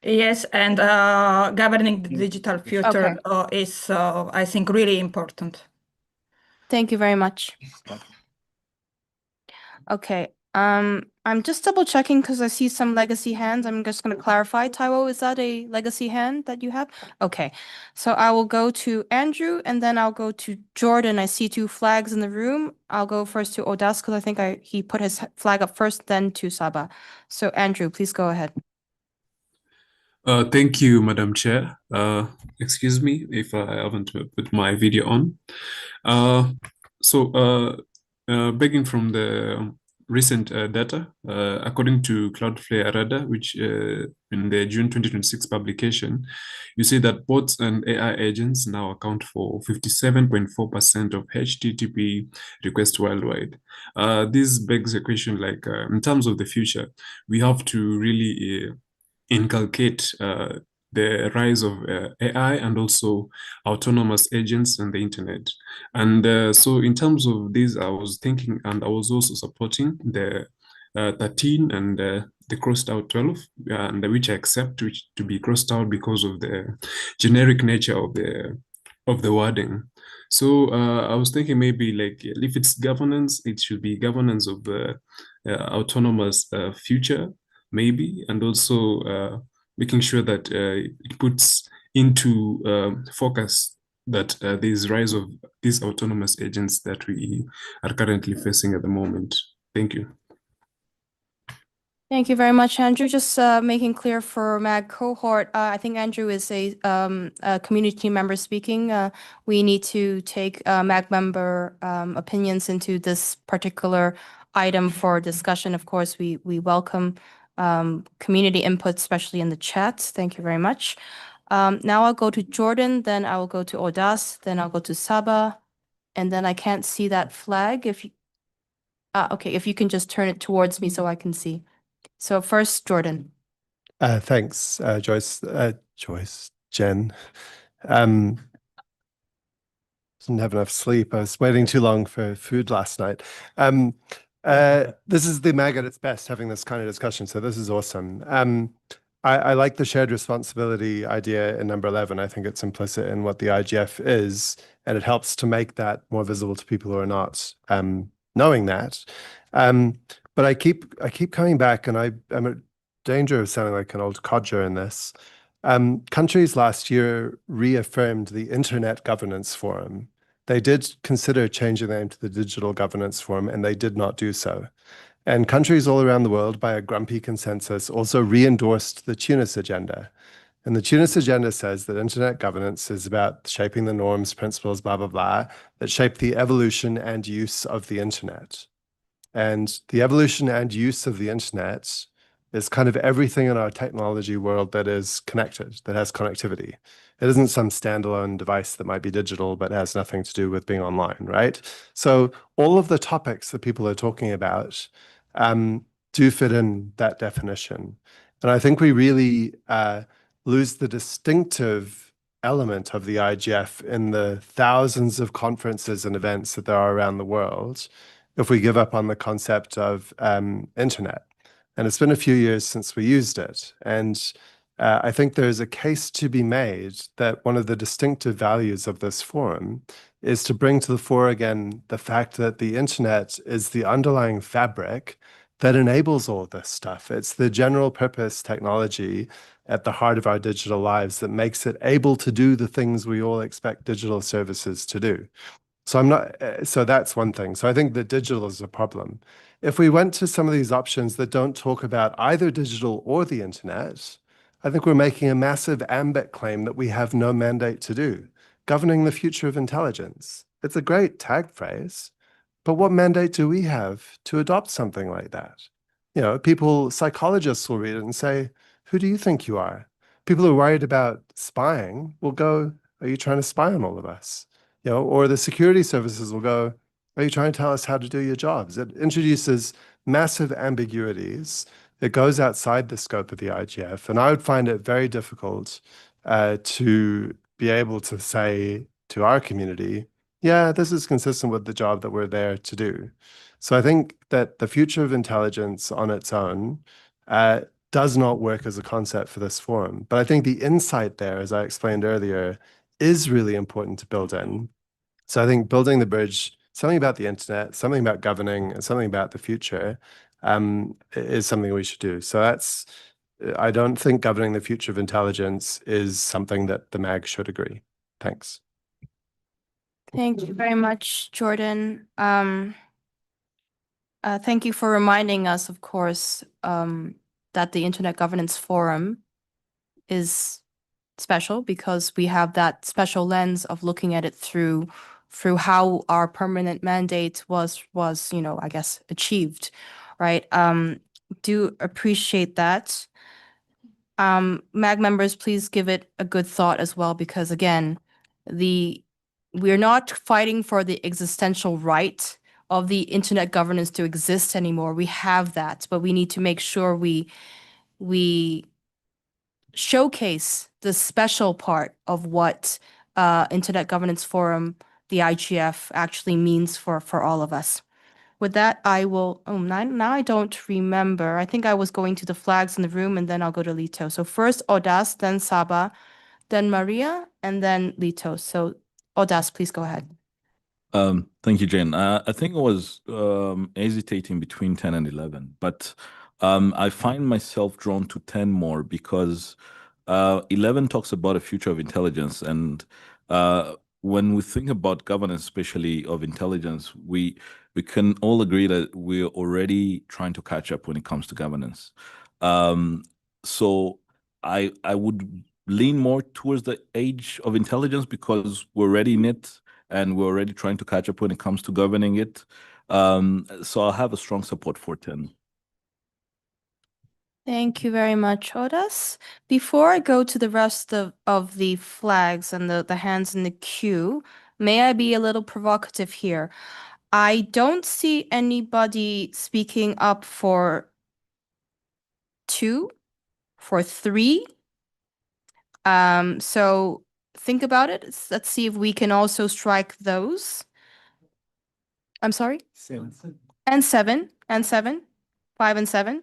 Yes, and governing the digital future is, I think, really important. Thank you very much. Okay. I'm just double checking because I see some legacy hands. I'm just going to clarify. Taiwo, is that a legacy hand that you have? Okay. So I will go to Andrew and then I'll go to Jordan. I see 2 flags in the room. I'll go first to Odas because I think he put his flag up first, then to Saba. So Andrew, please go ahead. Thank you, Madam Chair. Excuse me if I haven't put my video on. Begging from the recent data, according to Cloudflare Radar, which in the June 2026 publication, you see that bots and AI agents now account for 57.4% of HTTP requests worldwide. This begs a question like, in terms of the future, we have to really inculcate the rise of AI and also autonomous agents on the internet. And so in terms of this, I was thinking, and I was also supporting the 13 and the crossed out 12, and which I accept to be crossed out because of the generic nature of the wording. So I was thinking maybe like if it's governance, it should be governance of the autonomous future, maybe, and also making sure that it puts into focus that there's rise of these autonomous agents that we are currently facing at the moment. Thank you. Thank you very much, Andrew. Just making clear for MAG cohort, I think Andrew is a community member speaking. We need to take MAG member opinions into this particular item for discussion. Of course, we welcome community input, especially in the chat. Thank you very much. Now I'll go to Jordan, then I will go to Odas, then I'll go to Saba, and then I can't see that flag. Okay, if you can just turn it towards me so I can see. So first, Jordan. Thanks, Jen. Didn't have enough sleep. I was waiting too long for food last night. This is the MAG at its best, having this kind of discussion. So this is awesome. I like the shared responsibility idea in number 11. I think it's implicit in what the IGF is, and it helps to make that more visible to people who are not knowing that. But I keep coming back, and I'm at danger of sounding like an old codger in this. Countries last year reaffirmed the Internet Governance Forum. They did consider changing the name to the Digital Governance Forum, and they did not do so. And countries all around the world, by a grumpy consensus, also re-endorsed the Tunis Agenda. And the Tunis Agenda says that internet governance is about shaping the norms, principles, blah, blah, blah, that shape the evolution and use of the internet. And the evolution and use of the internet is kind of everything in our technology world that is connected, that has connectivity. It isn't some standalone device that might be digital, but has nothing to do with being online, right? So all of the topics that people are talking about do fit in that definition. And I think we really lose the distinctive element of the IGF in the thousands of conferences and events that there are around the world if we give up on the concept of internet. And it's been a few years since we used it. And I think there's a case to be made that one of the distinctive values of this forum is to bring to the fore again the fact that the internet is the underlying fabric that enables all this stuff. It's the general purpose technology at the heart of our digital lives that makes it able to do the things we all expect digital services to do. So I'm not, so that's one thing. So I think that digital is a problem. If we went to some of these options that don't talk about either digital or the internet, I think we're making a massive ambit claim that we have no mandate to do. Governing the future of intelligence. It's a great tag phrase, but what mandate do we have to adopt something like that? You know, people, psychologists will read it and say, who do you think you are? People who are worried about spying will go, are you trying to spy on all of us? You know, or the security services will go, are you trying to tell us how to do your jobs? It introduces massive ambiguities. It goes outside the scope of the IGF. And I would find it very difficult to be able to say to our community, yeah, this is consistent with the job that we're there to do. So I think that the future of intelligence on its own does not work as a concept for this forum. But I think the insight there, as I explained earlier, is really important to build in. So I think building the bridge, something about the internet, something about governing, and something about the future is something we should do. So that's, I don't think governing the future of intelligence is something that the MAG should agree. Thanks. Thank you very much, Jordan. Thank you for reminding us, of course, that the Internet Governance Forum is special because we have that special lens of looking at it through how our permanent mandate was, you know, I guess, achieved, right? Do appreciate that. MAG members, please give it a good thought as well, because again, we're not fighting for the existential right of the internet governance to exist anymore. We have that, but we need to make sure we showcase the special part of what Internet Governance Forum, the IGF, actually means for all of us. With that, I will, now I don't remember. I think I was going to the flags in the room and then I'll go to Lito. So first Odas, then Saba, then Maria, and then Lito. So Odas, please go ahead. Thank you, Jane. I think I was hesitating between 10 and 11, but I find myself drawn to 10 more because 11 talks about a future of intelligence. And when we think about governance, especially of intelligence, we can all agree that we're already trying to catch up when it comes to governance. So I would lean more towards the age of intelligence because we're already in it and we're already trying to catch up when it comes to governing it. So I have a strong support for 10. Thank you very much, Odas. Before I go to the rest of the flags and the hands in the queue, may I be a little provocative here? I don't see anybody speaking up for 2, for 3. So think about it. Let's see if we can also strike those. I'm sorry? 7. And 7, 5 and 7.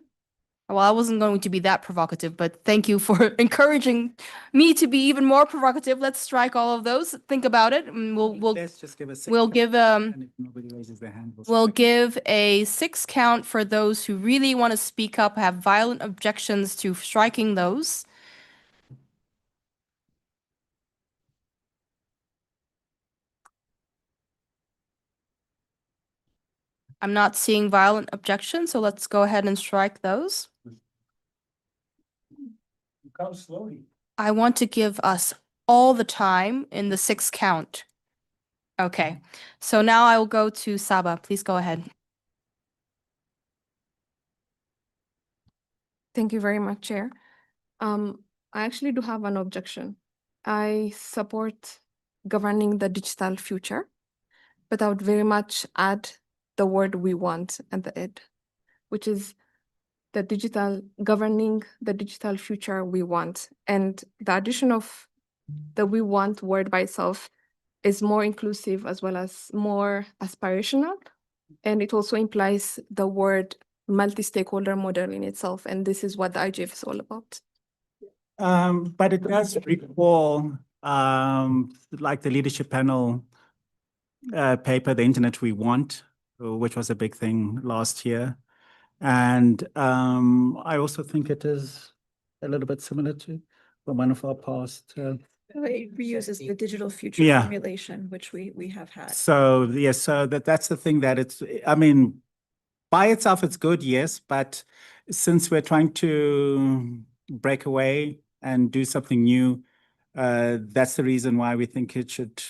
Well, I wasn't going to be that provocative, but thank you for encouraging me to be even more provocative. Let's strike all of those. Think about it. And we'll Let's just give a 6. we'll give And if nobody raises their hand, we'll give a 6 count for those who really want to speak up, have violent objections to striking those. I'm not seeing violent objections, so let's go ahead and strike those. Go slowly. I want to give us all the time in the 6 count. Okay, so now I will go to Saba. Please go ahead. Thank you very much, Chair. I actually do have an objection. I support governing the digital future, but I would very much add the word "we want" at the end, which is governing the digital future we want. And the addition of the "we want" word by itself is more inclusive as well as more aspirational. And it also implies the word multi-stakeholder model in itself. And this is what the IGF is all about. But it does recall, like the leadership panel paper, The Internet We Want, which was a big thing last year. And I also think it is a little bit similar to one of our past It reuses the digital future Yeah. formulation, which we have had. So yes, so that's the thing that it's, I mean, by itself it's good, yes, but since we're trying to break away and do something new, that's the reason why we think it should,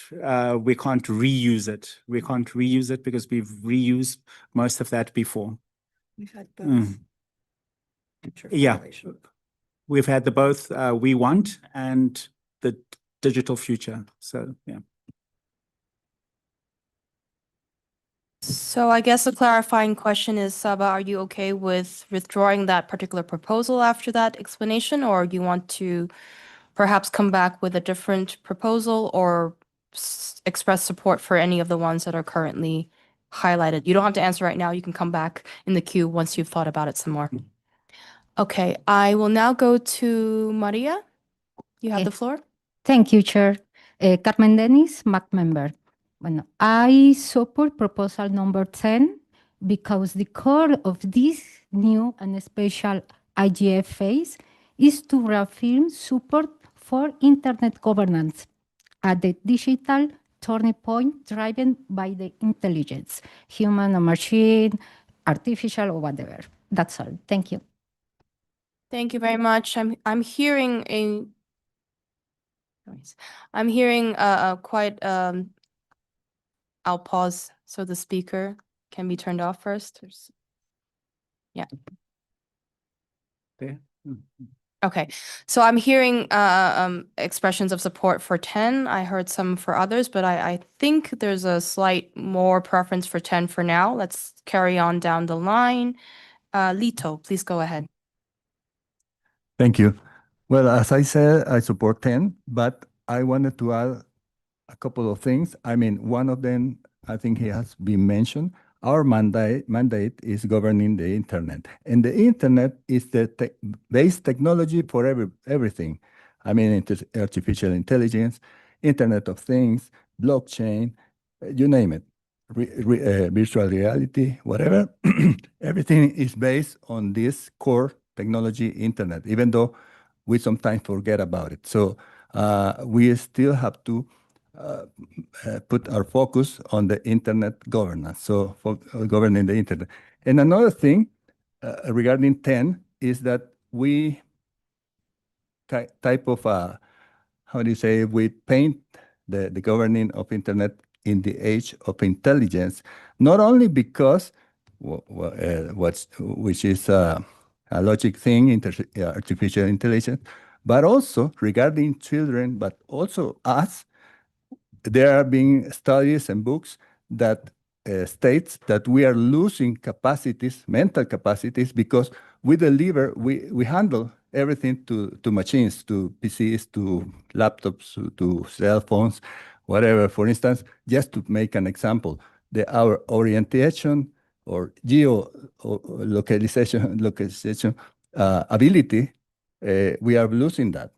we can't reuse it. We can't reuse it because we've reused most of that before. We've had both. Mm. Future Yeah. formulation. We've had the both we want and the digital future. So yeah. So I guess a clarifying question is, Saba, are you okay with withdrawing that particular proposal after that explanation, or do you want to perhaps come back with a different proposal or express support for any of the ones that are currently highlighted? You don't have to answer right now. You can come back in the queue once you've thought about it some more. Okay, I will now go to Maria. You have the floor. Thank you, Chair. Carmen Dennis, MAC member. Bueno, I support proposal number 10 because the core of this new and special IGF phase is to reaffirm support for internet governance at the digital turning point driven by the intelligence, human or machine, artificial or whatever. That's all. Thank you. Thank you very much. I'm hearing a I'm hearing quite I'll pause so the speaker can be turned off first. Yeah. There. Okay. So I'm hearing expressions of support for 10. I heard some for others, but I think there's a slight more preference for 10 for now. Let's carry on down the line. Lito, please go ahead. Thank you. Well, as I said, I support 10, but I wanted to add a couple of things. I mean, one of them, I think he has been mentioned. Our mandate is governing the internet, and the internet is the base technology for everything. I mean, artificial intelligence, Internet of Things, blockchain, you name it, virtual reality, whatever. Everything is based on this core technology, internet, even though we sometimes forget about it. So we still have to put our focus on the internet governance, so for governing the internet. And another thing regarding 10 is that we type of, how do you say, we paint the governing of internet in the age of intelligence, not only because which is a logic thing, artificial intelligence, but also regarding children, but also us. There are being studies and books that states that we are losing capacities, mental capacities, because we deliver, we handle everything to machines, to PCs, to laptops, to cell phones, whatever. For instance, just to make an example, our orientation or localization ability, we are losing that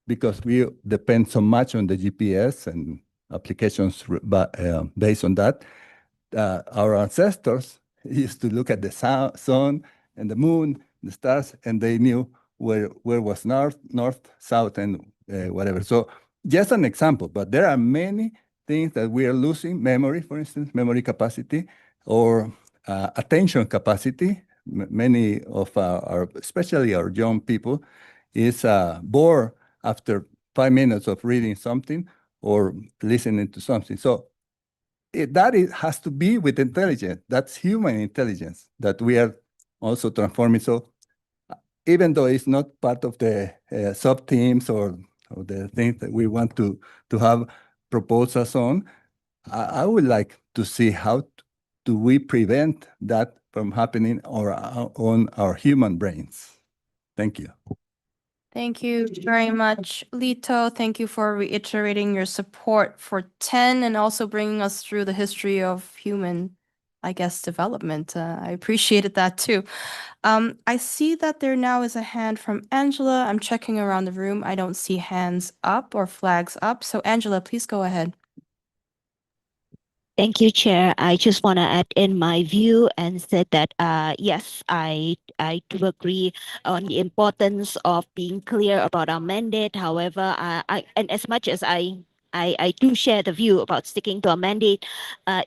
because we depend so much on the GPS and applications based on that. Our ancestors used to look at the sun and the moon, the stars, and they knew where was north, south, and whatever. So just an example, but there are many things that we are losing. Memory, for instance, memory capacity, or attention capacity. Many of our, especially our young people, is bored after 5 minutes of reading something or listening to something. So that has to be with intelligence. That's human intelligence that we are also transforming. So even though it's not part of the sub-teams or the things that we want to have proposals on, I would like to see how do we prevent that from happening on our human brains. Thank you. Thank you very much, Lito. Thank you for reiterating your support for 10 and also bringing us through the history of human, I guess, development. I appreciated that too. I see that there now is a hand from Angela. I'm checking around the room. I don't see hands up or flags up. So Angela, please go ahead. Thank you, Chair. I just want to add in my view and said that yes, I do agree on the importance of being clear about our mandate. However, and as much as I do share the view about sticking to a mandate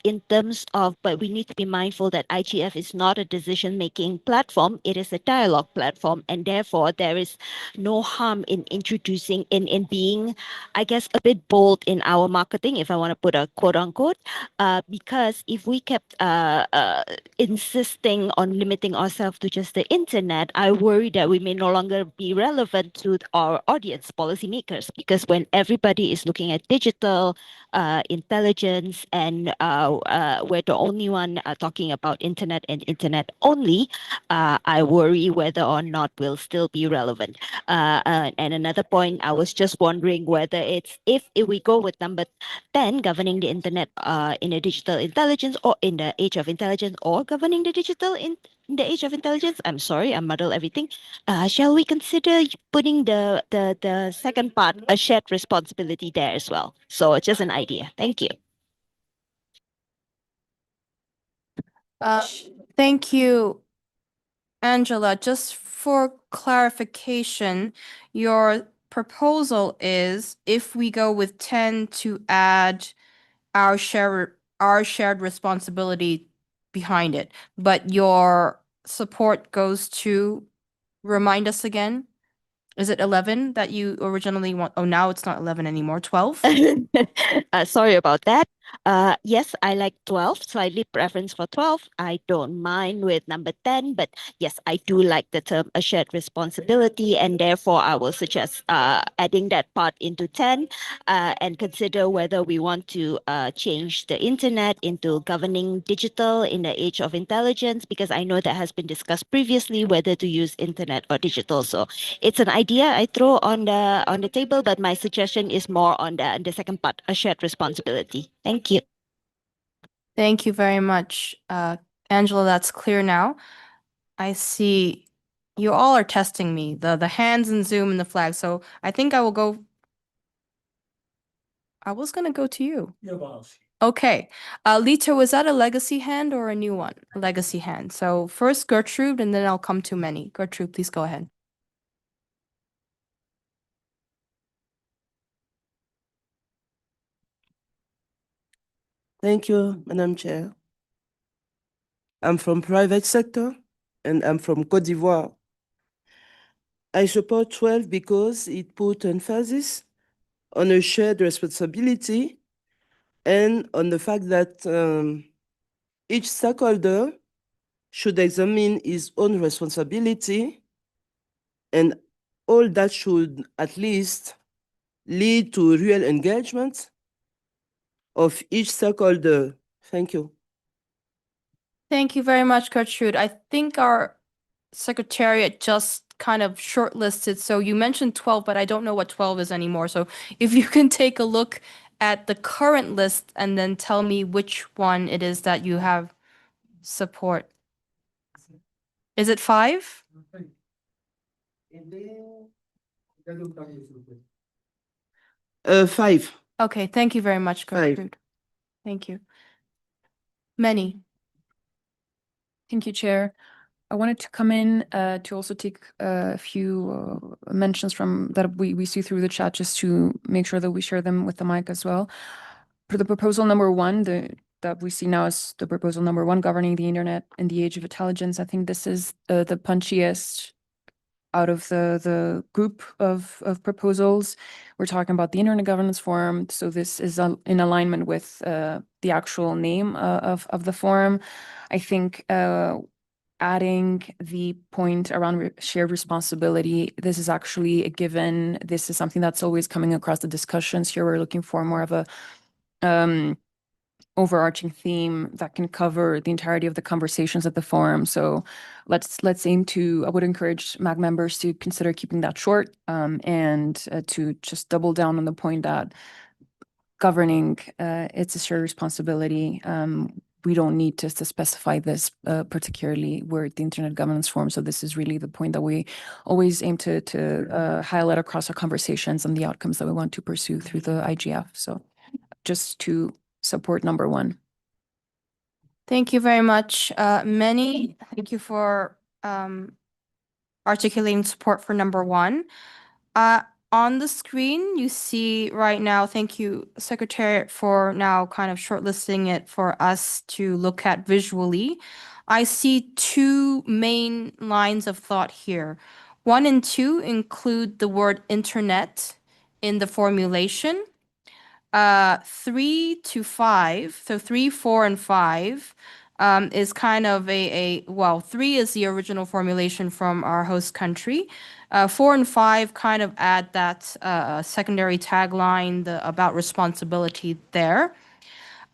in terms of, but we need to be mindful that IGF is not a decision-making platform. It is a dialogue platform, and therefore there is no harm in introducing, in being, I guess, a bit bold in our marketing, if I want to put a quote unquote, because if we kept insisting on limiting ourselves to just the internet, I worry that we may no longer be relevant to our audience, policymakers, because when everybody is looking at digital intelligence and we're the only one talking about internet and internet only, I worry whether or not we'll still be relevant. And another point, I was just wondering whether it's, if we go with number 10, governing the internet in a digital intelligence, or in the age of intelligence, or governing the digital in the age of intelligence. I'm sorry, I muddle everything. Shall we consider putting the second part, a shared responsibility, there as well? So just an idea. Thank you. Thank you, Angela. Just for clarification, your proposal is if we go with 10 to add our shared responsibility behind it, but your support goes to, remind us again, is it 11 that you originally want? Oh, now it's not 11 anymore, 12? Sorry about that. Yes, I like 12, slightly preference for 12. I don't mind with number 10, but yes, I do like the term a shared responsibility, and therefore I will suggest adding that part into 10 and consider whether we want to change the internet into governing digital in the age of intelligence, because I know that has been discussed previously whether to use internet or digital. So it's an idea I throw on the table, but my suggestion is more on the second part, a shared responsibility. Thank you. Thank you very much. Angela, that's clear now. I see you all are testing me, the hands in Zoom and the flag. So I think I will go. I was going to go to you. Okay. Lita, was that a legacy hand or a new one? A legacy hand. So first Gertrude, and then I'll come to Manny. Gertrude, please go ahead. Thank you, Madam Chair. I'm from private sector and I'm from Côte d'Ivoire. I support 12 because it put emphasis on a shared responsibility and on the fact that each stakeholder should examine his own responsibility, and all that should at least lead to real engagement of each stakeholder. Thank you. Thank you very much, Gertrude. I think our secretariat just kind of shortlisted. So you mentioned 12, but I don't know what 12 is anymore. So if you can take a look at the current list and then tell me which one it is that you have support. Is it 5? Five. Okay, thank you very much, Gertrude. Thank you. Many. Thank you, Chair. I wanted to come in to also take a few mentions from that we see through the chat, just to make sure that we share them with the mic as well. For the proposal number 1, that we see now as the proposal number 1, governing the internet in the age of intelligence, I think this is the punchiest out of the group of proposals. We're talking about the Internet Governance Forum, so this is in alignment with the actual name of the forum. I think adding the point around shared responsibility, this is actually a given. This is something that's always coming across the discussions here. We're looking for more of a overarching theme that can cover the entirety of the conversations at the forum. So let's aim to, I would encourage MAG members to consider keeping that short and to just double down on the point that governing, it's a shared responsibility. We don't need to specify this particularly. We're at the Internet Governance Forum, so this is really the point that we always aim to highlight across our conversations and the outcomes that we want to pursue through the IGF. So just to support number 1. Thank you very much, Many. Thank you for articulating support for number one. On the screen, you see right now, thank you, Secretariat, for now kind of shortlisting it for us to look at visually. I see two main lines of thought here. 1 and 2 include the word internet in the formulation. 3 to 5, so 3, 4, and 5 is kind of well, 3 is the original formulation from our host country. 4 and 5 kind of add that secondary tagline, the about responsibility there.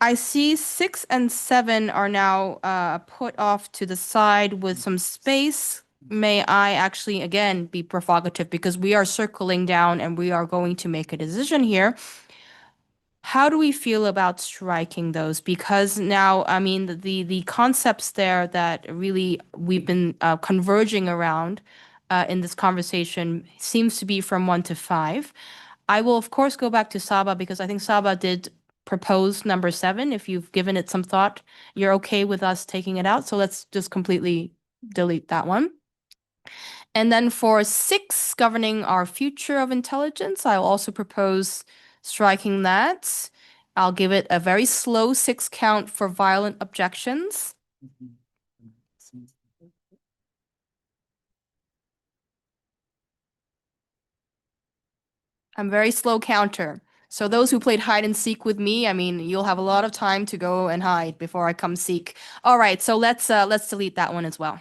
I see 6 and 7 are now put off to the side with some space. May I actually, again, be provocative because we are circling down and we are going to make a decision here. How do we feel about striking those? Because now, I mean, the concepts there that really we've been converging around in this conversation seems to be from 1 to 5. I will, of course, go back to Saba because I think Saba did propose number 7. If you've given it some thought, you're okay with us taking it out. So let's just completely delete that one. And then for 6, governing our future of intelligence, I will also propose striking that. I'll give it a very slow 6 count for violent objections. I'm very slow counter. So those who played hide and seek with me, I mean, you'll have a lot of time to go and hide before I come seek. All right, so let's delete that one as well.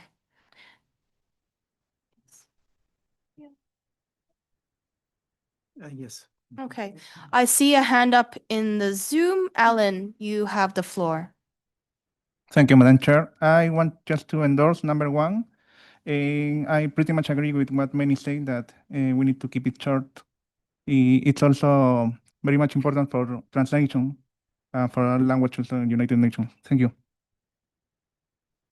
Yes. Okay. I see a hand up in the Zoom. Alan, you have the floor. Thank you, Madam Chair. I want just to endorse number 1. I pretty much agree with what many say that we need to keep it short. It's also very much important for translation for our languages in the United Nations. Thank you.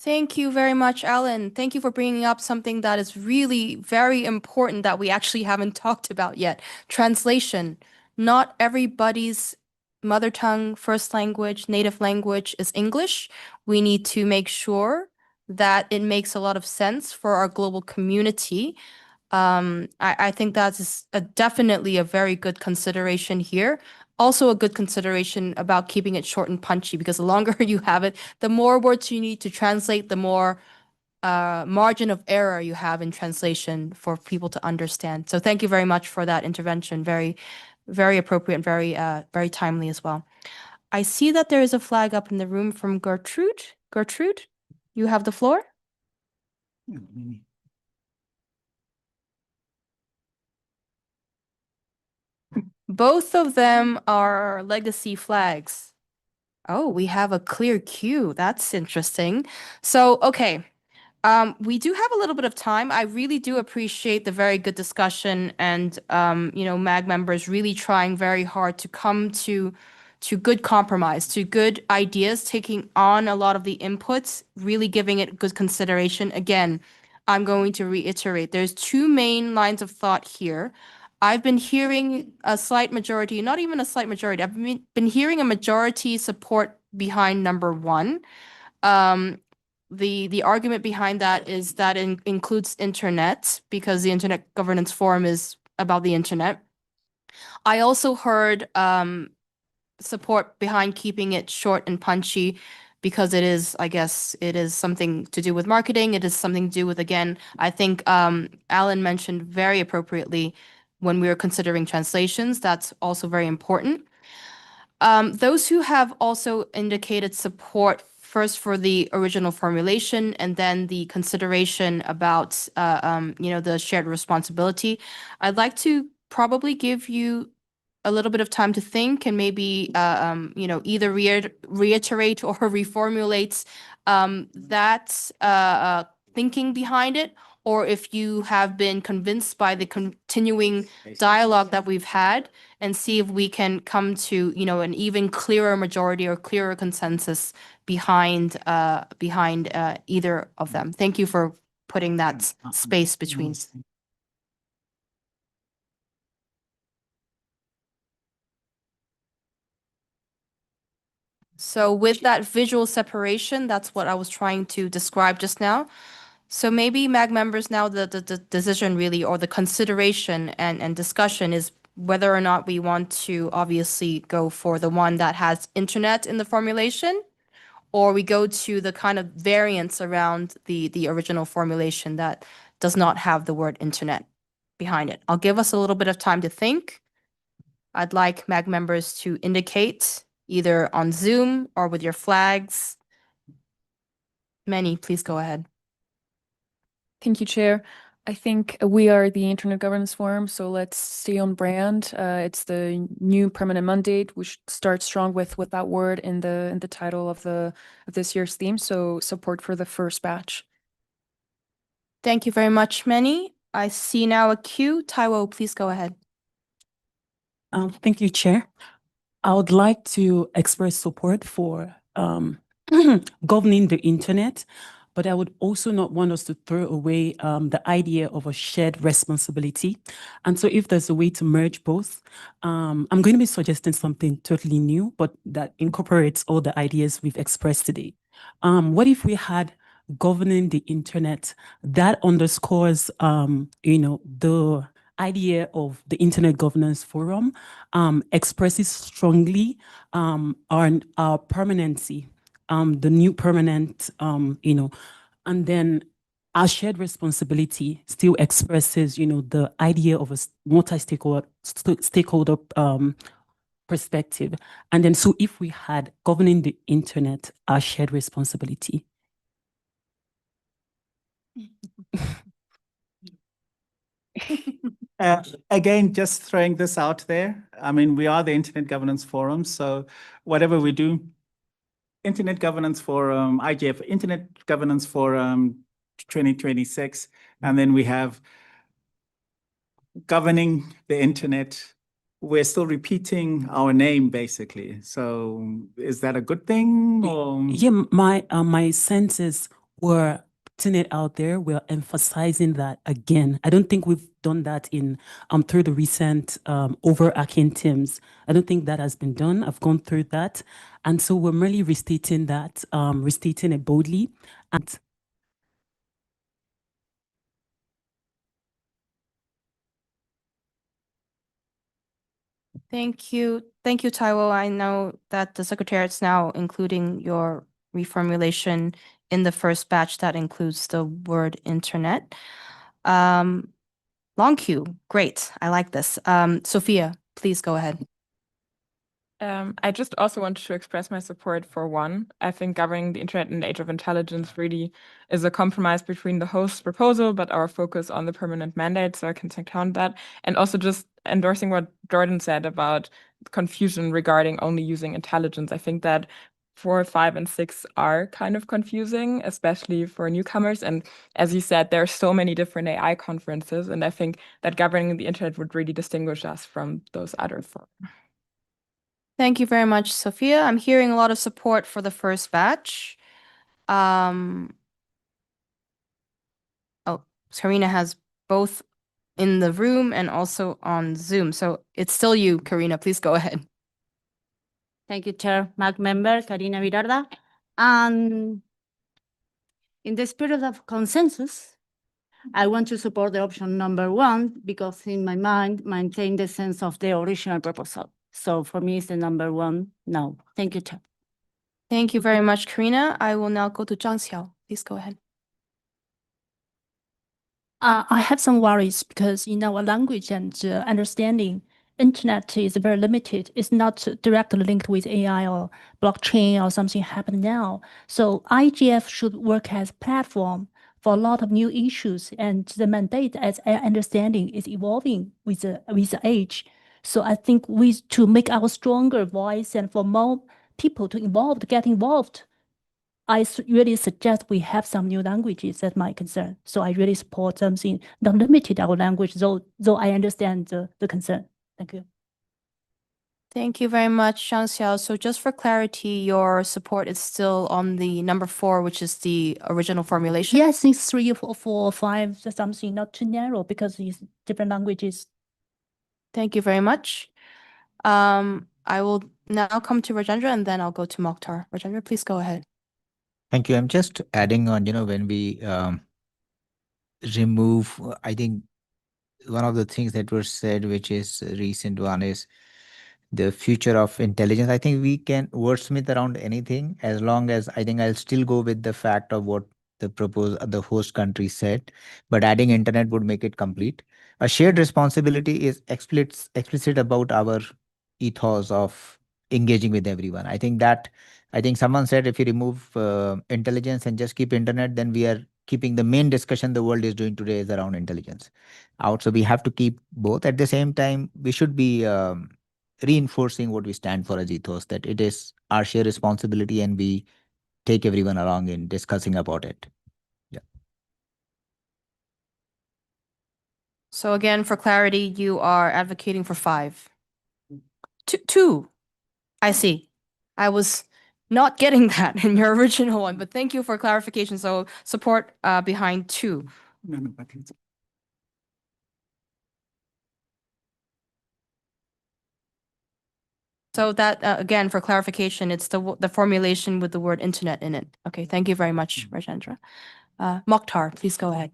Thank you very much, Alan. Thank you for bringing up something that is really very important that we actually haven't talked about yet. Translation. Not everybody's mother tongue, first language, native language is English. We need to make sure that it makes a lot of sense for our global community. I think that's definitely a very good consideration here. Also a good consideration about keeping it short and punchy because the longer you have it, the more words you need to translate, the more margin of error you have in translation for people to understand. So thank you very much for that intervention. Very, very appropriate and very timely as well. I see that there is a flag up in the room from Gertrude. Gertrude, you have the floor. Both of them are legacy flags. Oh, we have a clear queue. That's interesting. So, okay. We do have a little bit of time. I really do appreciate the very good discussion and, MAG members really trying very hard to come to good compromise, to good ideas, taking on a lot of the inputs, really giving it good consideration. Again, I'm going to reiterate, there's 2 main lines of thought here. I've been hearing a slight majority, not even a slight majority, I've been hearing a majority support behind number 1. The argument behind that is that it includes internet because the Internet Governance Forum is about the internet. I also heard support behind keeping it short and punchy because it is, I guess, it is something to do with marketing. It is something to do with, again, I think Alan mentioned very appropriately when we were considering translations. That's also very important. Those who have also indicated support first for the original formulation and then the consideration about, the shared responsibility, I'd like to probably give you a little bit of time to think and maybe, either reiterate or reformulate that thinking behind it, or if you have been convinced by the continuing dialogue that we've had, and see if we can come to, an even clearer majority or clearer consensus behind either of them. Thank you for putting that space between. So with that visual separation, that's what I was trying to describe just now. So maybe MAG members now, the decision really, or the consideration and discussion is whether or not we want to obviously go for the one that has internet in the formulation, or we go to the kind of variants around the original formulation that does not have the word internet behind it. I'll give us a little bit of time to think. I'd like MAG members to indicate either on Zoom or with your flags. Manny, please go ahead. Thank you, Chair. I think we are the Internet Governance Forum, so let's stay on brand. It's the new permanent mandate. We should start strong with that word in the title of this year's theme. So support for the first batch. Thank you very much, Manny. I see now a queue. Taiwo, please go ahead. Thank you, Chair. I would like to express support for governing the internet, but I would also not want us to throw away the idea of a shared responsibility. And so if there's a way to merge both, I'm going to be suggesting something totally new, but that incorporates all the ideas we've expressed today. What if we had governing the internet that underscores, the idea of the Internet Governance Forum expresses strongly our permanency, the new permanent, and then our shared responsibility still expresses, the idea of a multi-stakeholder perspective. And then so if we had governing the internet, our shared responsibility. Again, just throwing this out there. I mean, we are the Internet Governance Forum, so whatever we do, Internet Governance Forum, IGF, Internet Governance Forum 2026, and then we have governing the internet. We're still repeating our name, basically. So is that a good thing? Or? Yeah, my senses were putting it out there. We're emphasizing that again. I don't think we've done that in through the recent overarching themes. I don't think that has been done. I've gone through that. And so we're merely restating that, restating it boldly. And Thank you. Thank you, Taiwo. I know that the Secretariat's now including your reformulation in the first batch that includes the word internet. Long queue. Great. I like this. Sophia, please go ahead. I just also wanted to express my support for one. I think governing the internet in the age of intelligence really is a compromise between the host's proposal, but our focus on the permanent mandate, so I can second that. And also just endorsing what Jordan said about confusion regarding only using intelligence. I think that 4, 5, and 6 are kind of confusing, especially for newcomers. And as you said, there are so many different AI conferences, and I think that governing the internet would really distinguish us from those other four. Thank you very much, Sophia. I'm hearing a lot of support for the first batch. Oh, Karina has both in the room and also on Zoom. So it's still you, Karina. Please go ahead. Thank you, Chair. MAG member Karina Virarda. And in the spirit of consensus, I want to support the option number 1 because in my mind, maintain the sense of the original proposal. So for me, it's the number 1 now. Thank you, Chair. Thank you very much, Karina. I will now go to Zhang Xiao. Please go ahead. I have some worries because in our language and understanding, internet is very limited. It's not directly linked with AI or blockchain or something happening now. So IGF should work as a platform for a lot of new issues, and the mandate, as I understanding, is evolving with the age. So I think to make our stronger voice and for more people to get involved, I really suggest we have some new languages. That's my concern. So I really support something not limited our language, though I understand the concern. Thank you. Thank you very much, Zhang Xiao. So just for clarity, your support is still on the number 4, which is the original formulation? Yes, it's 3, 4, 5, something not too narrow because it's different languages. Thank you very much. I will now I'll come to Rajendra and then I'll go to Mokhtar. Rajendra, please go ahead. Thank you. I'm just adding on, when we remove, I think one of the things that was said, which is a recent one, is the future of intelligence. I think we can wordsmith around anything, as long as I think I'll still go with the fact of what the host country said, but adding internet would make it complete. A shared responsibility is explicit about our ethos of engaging with everyone. I think someone said if you remove intelligence and just keep internet, then we are keeping the main discussion the world is doing today is around intelligence out. So we have to keep both. At the same time, we should be reinforcing what we stand for as ethos, that it is our shared responsibility and we take everyone along in discussing about it. Yeah. So again, for clarity, you are advocating for 5. Two. I see. I was not getting that in your original one, but thank you for clarification. So support behind 2. So that, again, for clarification, it's the formulation with the word internet in it. Okay, thank you very much, Rajendra. Mokhtar, please go ahead.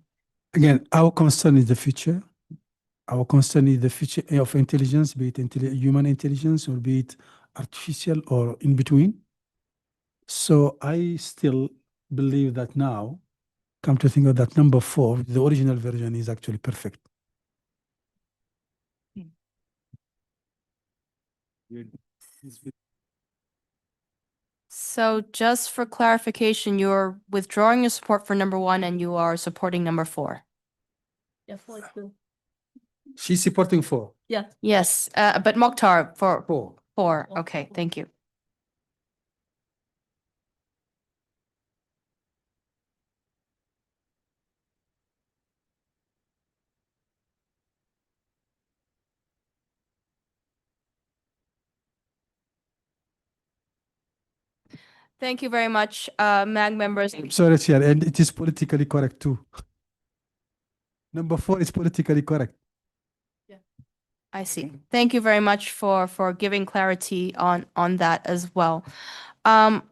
Again, our concern is the future. Our concern is the future of intelligence, be it human intelligence or be it artificial or in between. So I still believe that now, come to think of that, number 4, the original version is actually perfect. So just for clarification, you're withdrawing your support for number 1 and you are supporting number 4. Yeah, 4 is good. She's supporting 4. Yeah. Yes, but Mokhtar for 4. 4. Okay, thank you. Thank you very much, MAG members. Sorry, Chair, and it is politically correct too. Number 4 is politically correct. I see. Thank you very much for giving clarity on that as well. I'm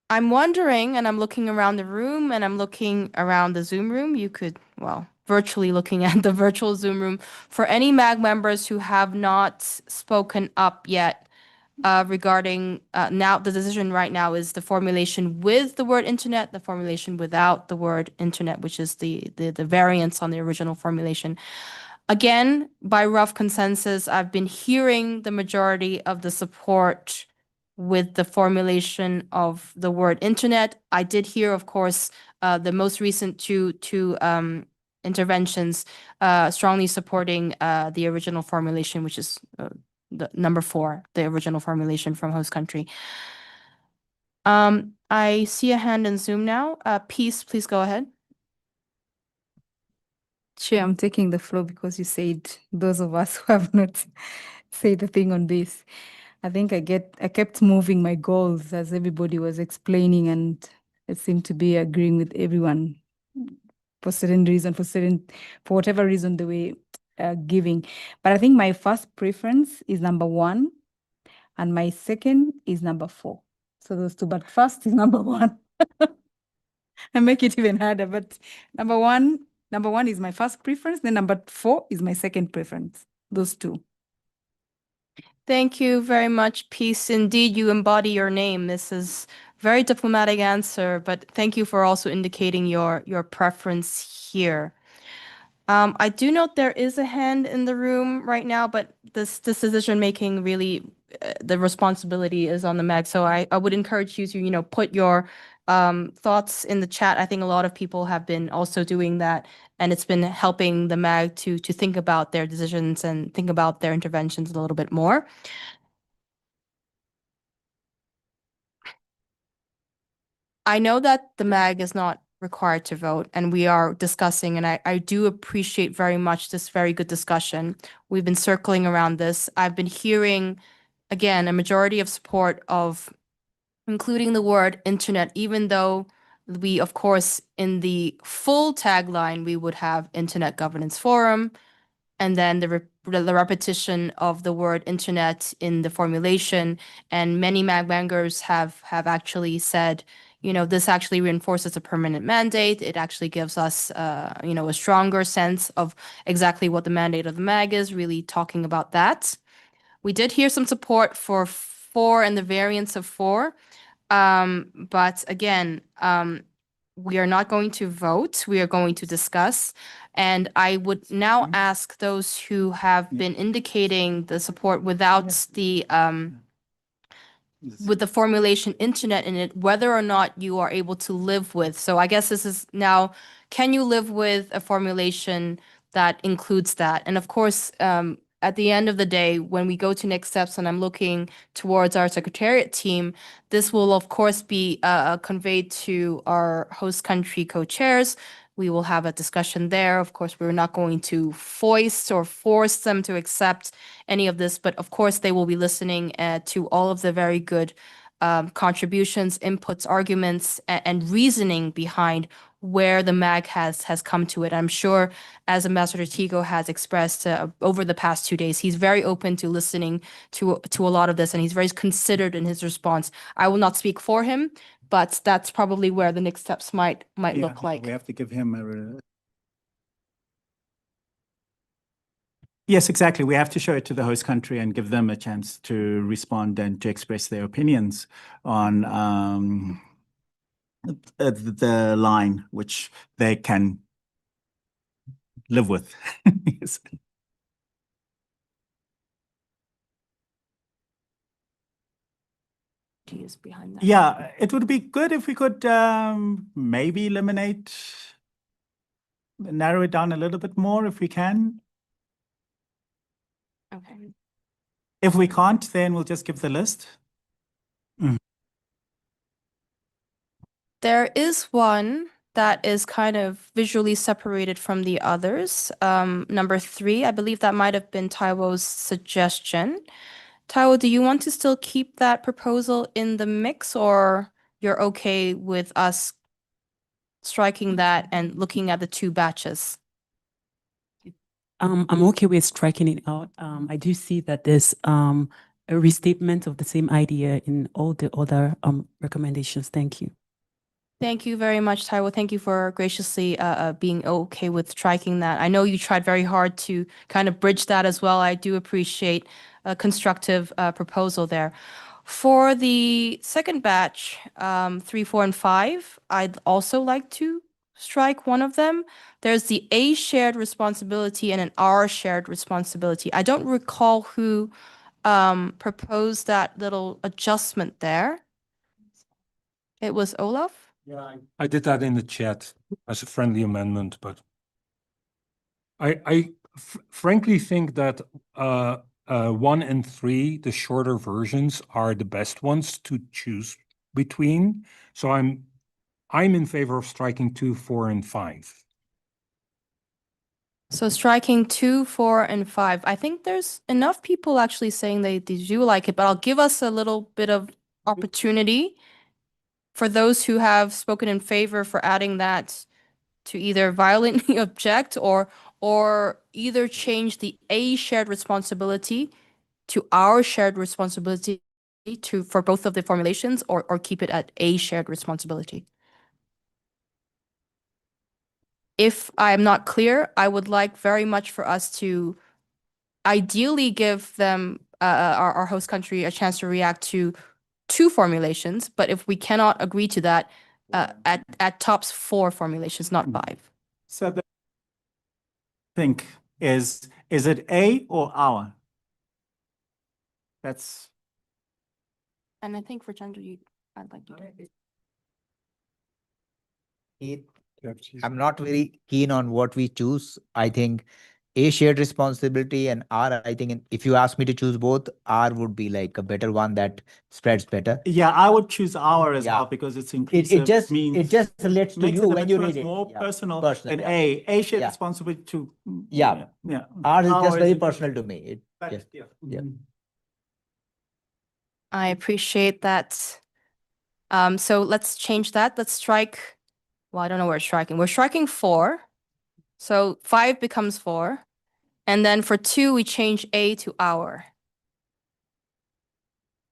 wondering, and I'm looking around the room, and I'm looking around the Zoom room. You could, well, virtually looking at the virtual Zoom room. For any MAG members who have not spoken up yet regarding now, the decision right now is the formulation with the word internet, the formulation without the word internet, which is the variance on the original formulation. Again, by rough consensus, I've been hearing the majority of the support with the formulation of the word internet. I did hear, of course, the most recent two interventions strongly supporting the original formulation, which is the number 4, the original formulation from host country. I see a hand in Zoom now. Peace, please go ahead. Chair, I'm taking the floor because you said those of us who have not said the thing on this. I think I kept moving my goals as everybody was explaining, and it seemed to be agreeing with everyone for certain reason, for whatever reason they were giving. But I think my first preference is number 1, and my second is number 4. So those two, but first is number 1. I make it even harder, but number one is my first preference, then number 4 is my second preference. Those two. Thank you very much, Peace. Indeed, you embody your name. This is a very diplomatic answer, but thank you for also indicating your preference here. I do note there is a hand in the room right now, but this decision making really, the responsibility is on the MAG. So I would encourage you to, put your thoughts in the chat. I think a lot of people have been also doing that, and it's been helping the MAG to think about their decisions and think about their interventions a little bit more. I know that the MAG is not required to vote, and we are discussing, and I do appreciate very much this very good discussion. We've been circling around this. I've been hearing, again, a majority of support of including the word internet, even though we, of course, in the full tagline, we would have Internet Governance Forum, and then the the repetition of the word internet in the formulation, and many MAG members have actually said, you know, this actually reinforces a permanent mandate. It actually gives us, you know, a stronger sense of exactly what the mandate of the MAG is, really talking about that. We did hear some support for 4 and the variants of 4. But again, we are not going to vote. We are going to discuss. And I would now ask those who have been indicating the support without the with the formulation internet in it, whether or not you are able to live with. So I guess this is now, can you live with a formulation that includes that? And of course, at the end of the day, when we go to next steps and I'm looking towards our secretariat team, this will of course be conveyed to our host country co-chairs. We will have a discussion there. Of course, we're not going to foist or force them to accept any of this, but of course they will be listening to all of the very good contributions, inputs, arguments, and reasoning behind where the MAG has come to it. I'm sure, as Ambassador Tigo has expressed over the past 2 days, he's very open to listening to a lot of this, and he's very considered in his response. I will not speak for him, but that's probably where the next steps might look like. We have to give him a. Yes, exactly. We have to show it to the host country and give them a chance to respond and to express their opinions on the line, which they can live with. Yes. Is behind that. Yeah, it would be good if we could maybe narrow it down a little bit more if we can. Okay. If we can't, then we'll just give the list. There is one that is kind of visually separated from the others. Number 3, I believe that might have been Taiwo's suggestion. Taiwo, do you want to still keep that proposal in the mix, or you're okay with us striking that and looking at the 2 batches? I'm okay with striking it out. I do see that there's a restatement of the same idea in all the other recommendations. Thank you. Thank you very much, Taiwo. Thank you for graciously being okay with striking that. I know you tried very hard to kind of bridge that as well. I do appreciate a constructive proposal there. For the second batch, 3, 4, and 5, I'd also like to strike one of them. There's the A shared responsibility and an R shared responsibility. I don't recall who proposed that little adjustment there. It was Olaf? Yeah, I did that in the chat as a friendly amendment, but I frankly think that 1 and 3, the shorter versions, are the best ones to choose between. So I'm in favor of striking 2, 4, and 5. So striking 2, 4, and 5. I think there's enough people actually saying they do like it, but I'll give us a little bit of opportunity for those who have spoken in favor for adding that to either violently object or either change the A shared responsibility to our shared responsibility for both of the formulations, or keep it at A shared responsibility. If I'm not clear, I would like very much for us to ideally give them, our host country, a chance to react to 2 formulations, but if we cannot agree to that, at tops 4 formulations, not 5. So the think is it A or our? That's. And I think for gender, I'd like to. I'm not very keen on what we choose. I think A shared responsibility and R, I think if you ask me to choose both, R would be like a better one that spreads better. Yeah, I would choose our as well because it's inclusive. It just relates to makes you it a when bit you read it. more Yeah, personal personal, than yeah. A shared Yeah. responsibility to. Yeah. R is just very personal to me. Yeah. I appreciate that. So let's change that. Let's strike. Well, I don't know where we're striking. We're striking 4. So 5 becomes 4. And then for 2, we change A to our.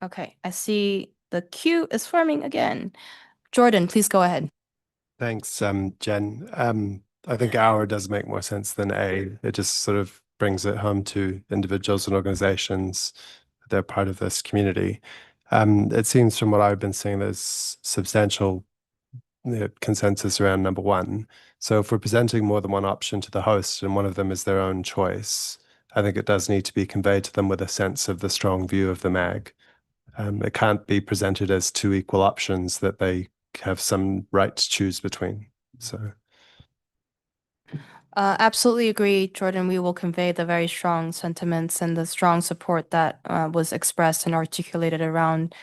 Okay, I see the queue is forming again. Jordan, please go ahead. Thanks, Jen. I think our does make more sense than A. It just sort of brings it home to individuals and organizations. They're part of this community. It seems from what I've been seeing, there's substantial consensus around number 1. So if we're presenting more than one option to the host and one of them is their own choice, I think it does need to be conveyed to them with a sense of the strong view of the MAG. It can't be presented as 2 equal options that they have some right to choose between. So Absolutely agree, Jordan. We will convey the very strong sentiments and the strong support that was expressed and articulated around,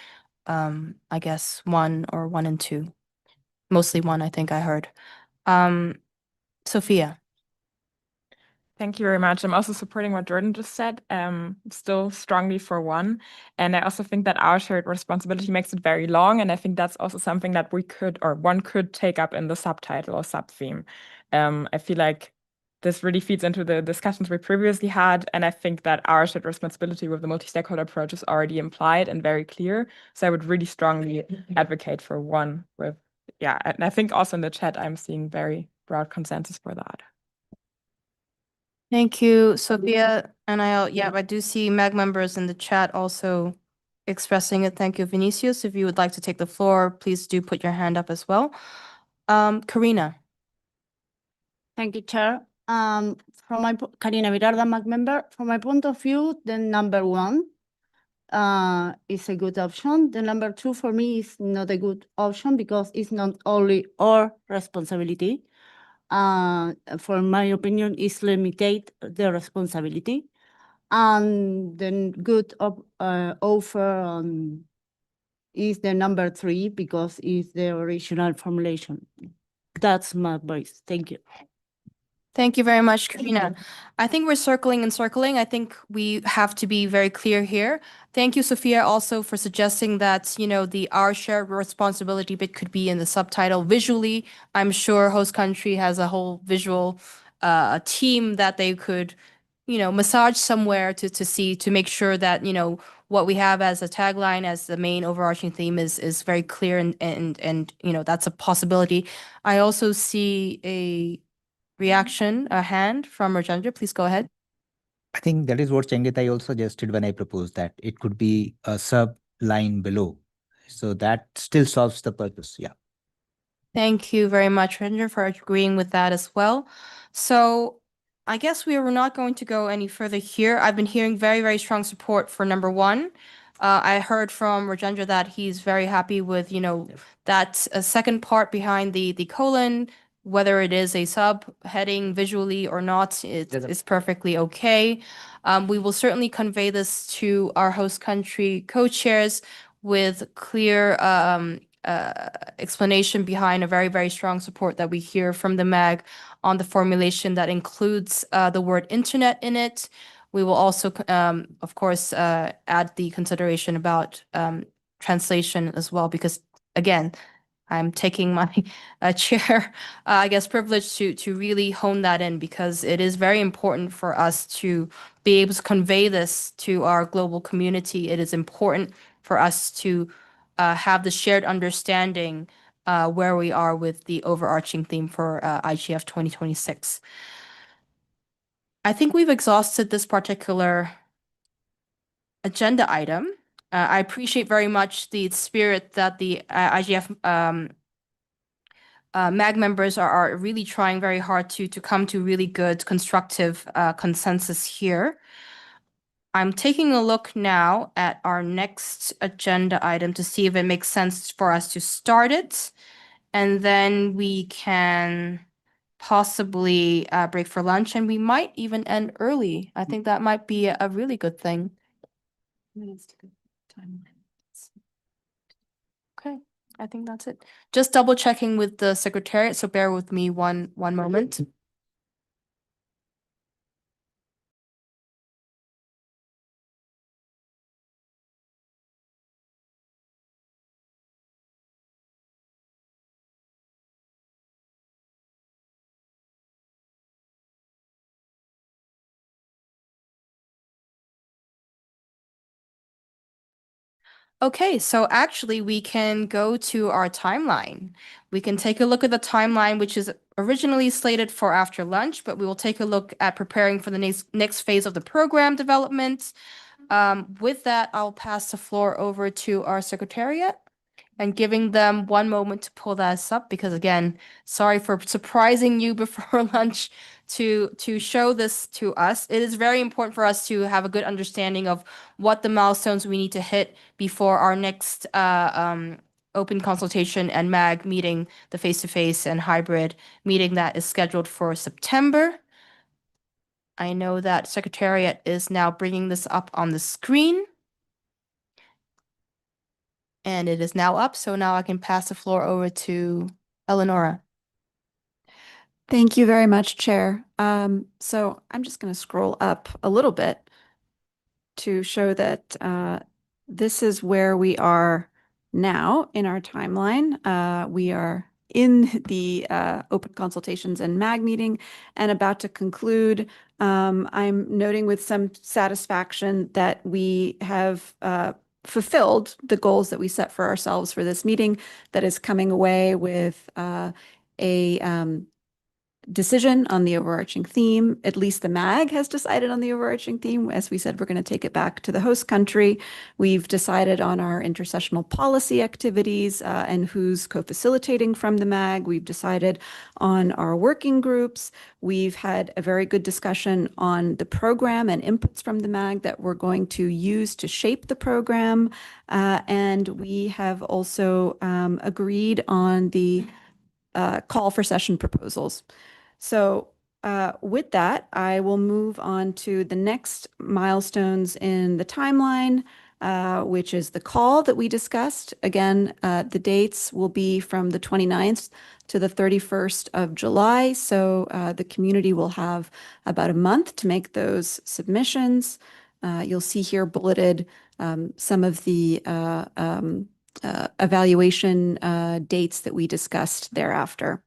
I guess, 1 or 1 and 2. Mostly 1, I think I heard. Sophia. Thank you very much. I'm also supporting what Jordan just said, still strongly for 1. And I also think that our shared responsibility makes it very long. And I think that's also something that we could, or 1 could take up in the subtitle or sub-theme. I feel like this really feeds into the discussions we previously had. And I think that our shared responsibility with the multi-stakeholder approach is already implied and very clear. So I would really strongly advocate for 1 with, yeah. And I think also in the chat, I'm seeing very broad consensus for that. Thank you, Sophia. And I do see MAG members in the chat also expressing it. Thank you, Vinicius. If you would like to take the floor, please do put your hand up as well. Karina. Thank you, Chair. Karina Virarda, MAG member. From my point of view, the number 1 is a good option. The number 2 for me is not a good option because it's not only our responsibility. For my opinion, it's limited the responsibility. And the good offer is the number 3 because it's the original formulation. That's my voice. Thank you. Thank you very much, Karina. I think we're circling and circling. I think we have to be very clear here. Thank you, Sophia, also for suggesting that, the our shared responsibility bit could be in the subtitle visually. I'm sure host country has a whole visual team that they could, massage somewhere to make sure that, what we have as a tagline, as the main overarching theme is very clear and that's a possibility. I also see a hand from Rajendra. Please go ahead. I think that is what Chengetai also suggested when I proposed that it could be a sub line below. So that still solves the purpose. Yeah. Thank you very much, Rajendra, for agreeing with that as well. So I guess we are not going to go any further here. I've been hearing very, very strong support for number 1. I heard from Rajendra that he's very happy with, that second part behind the colon, whether it is a subheading visually or not, it's perfectly okay. We will certainly convey this to our host country co-chairs with clear explanation behind a very, very strong support that we hear from the MAG on the formulation that includes the word internet in it. We will also, of course, add the consideration about translation as well, because again, I'm taking my chair, privilege to really hone that in, because it is very important for us to be able to convey this to our global community. It is important for us to have the shared understanding where we are with the overarching theme for IGF 2026. I think we've exhausted this particular agenda item. I appreciate very much the spirit that the IGF MAG members are really trying very hard to come to really good, constructive consensus here. I'm taking a look now at our next agenda item to see if it makes sense for us to start it, and then we can possibly break for lunch, and we might even end early. I think that might be a really good thing. Okay, I think that's it. Just double checking with the secretariat, so bear with me one moment. Okay, so actually we can go to our timeline. We can take a look at the timeline, which is originally slated for after lunch, but we will take a look at preparing for the next phase of the program development. With that, I'll pass the floor over to our secretariat and giving them one moment to pull this up because again, sorry for surprising you before lunch to show this to us. It is very important for us to have a good understanding of what the milestones we need to hit before our next open consultation and MAG meeting, the face-to-face and hybrid meeting that is scheduled for September. I know that Secretariat is now bringing this up on the screen. And it is now up, so now I can pass the floor over to Eleonora. Thank you very much, Chair. So I'm just going to scroll up a little bit to show that this is where we are now in our timeline. We are in the open consultations and MAG meeting and about to conclude. I'm noting with some satisfaction that we have fulfilled the goals that we set for ourselves for this meeting, that is coming away with a decision on the overarching theme. At least the MAG has decided on the overarching theme. As we said, we're going to take it back to the host country. We've decided on our intersessional policy activities and who's co-facilitating from the MAG. We've decided on our working groups. We've had a very good discussion on the program and inputs from the MAG that we're going to use to shape the program. And we have also agreed on the call for session proposals. So with that, I will move on to the next milestones in the timeline, which is the call that we discussed. Again, the dates will be from the 29th to the 31st of July. So the community will have about a month to make those submissions. You'll see here bulleted some of the evaluation dates that we discussed thereafter.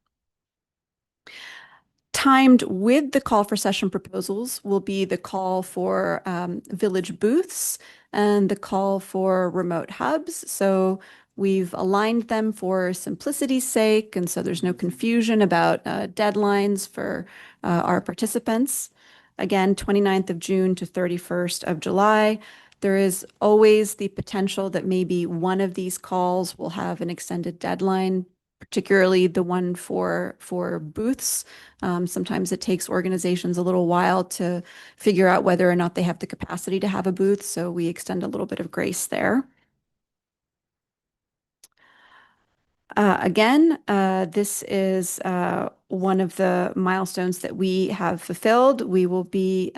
Timed with the call for session proposals will be the call for village booths and the call for remote hubs. So we've aligned them for simplicity's sake, and so there's no confusion about deadlines for our participants. Again, 29th of June to 31st of July. There is always the potential that maybe one of these calls will have an extended deadline, particularly the one for booths. Sometimes it takes organizations a little while to figure out whether or not they have the capacity to have a booth, so we extend a little bit of grace there. Again, this is one of the milestones that we have fulfilled. We will be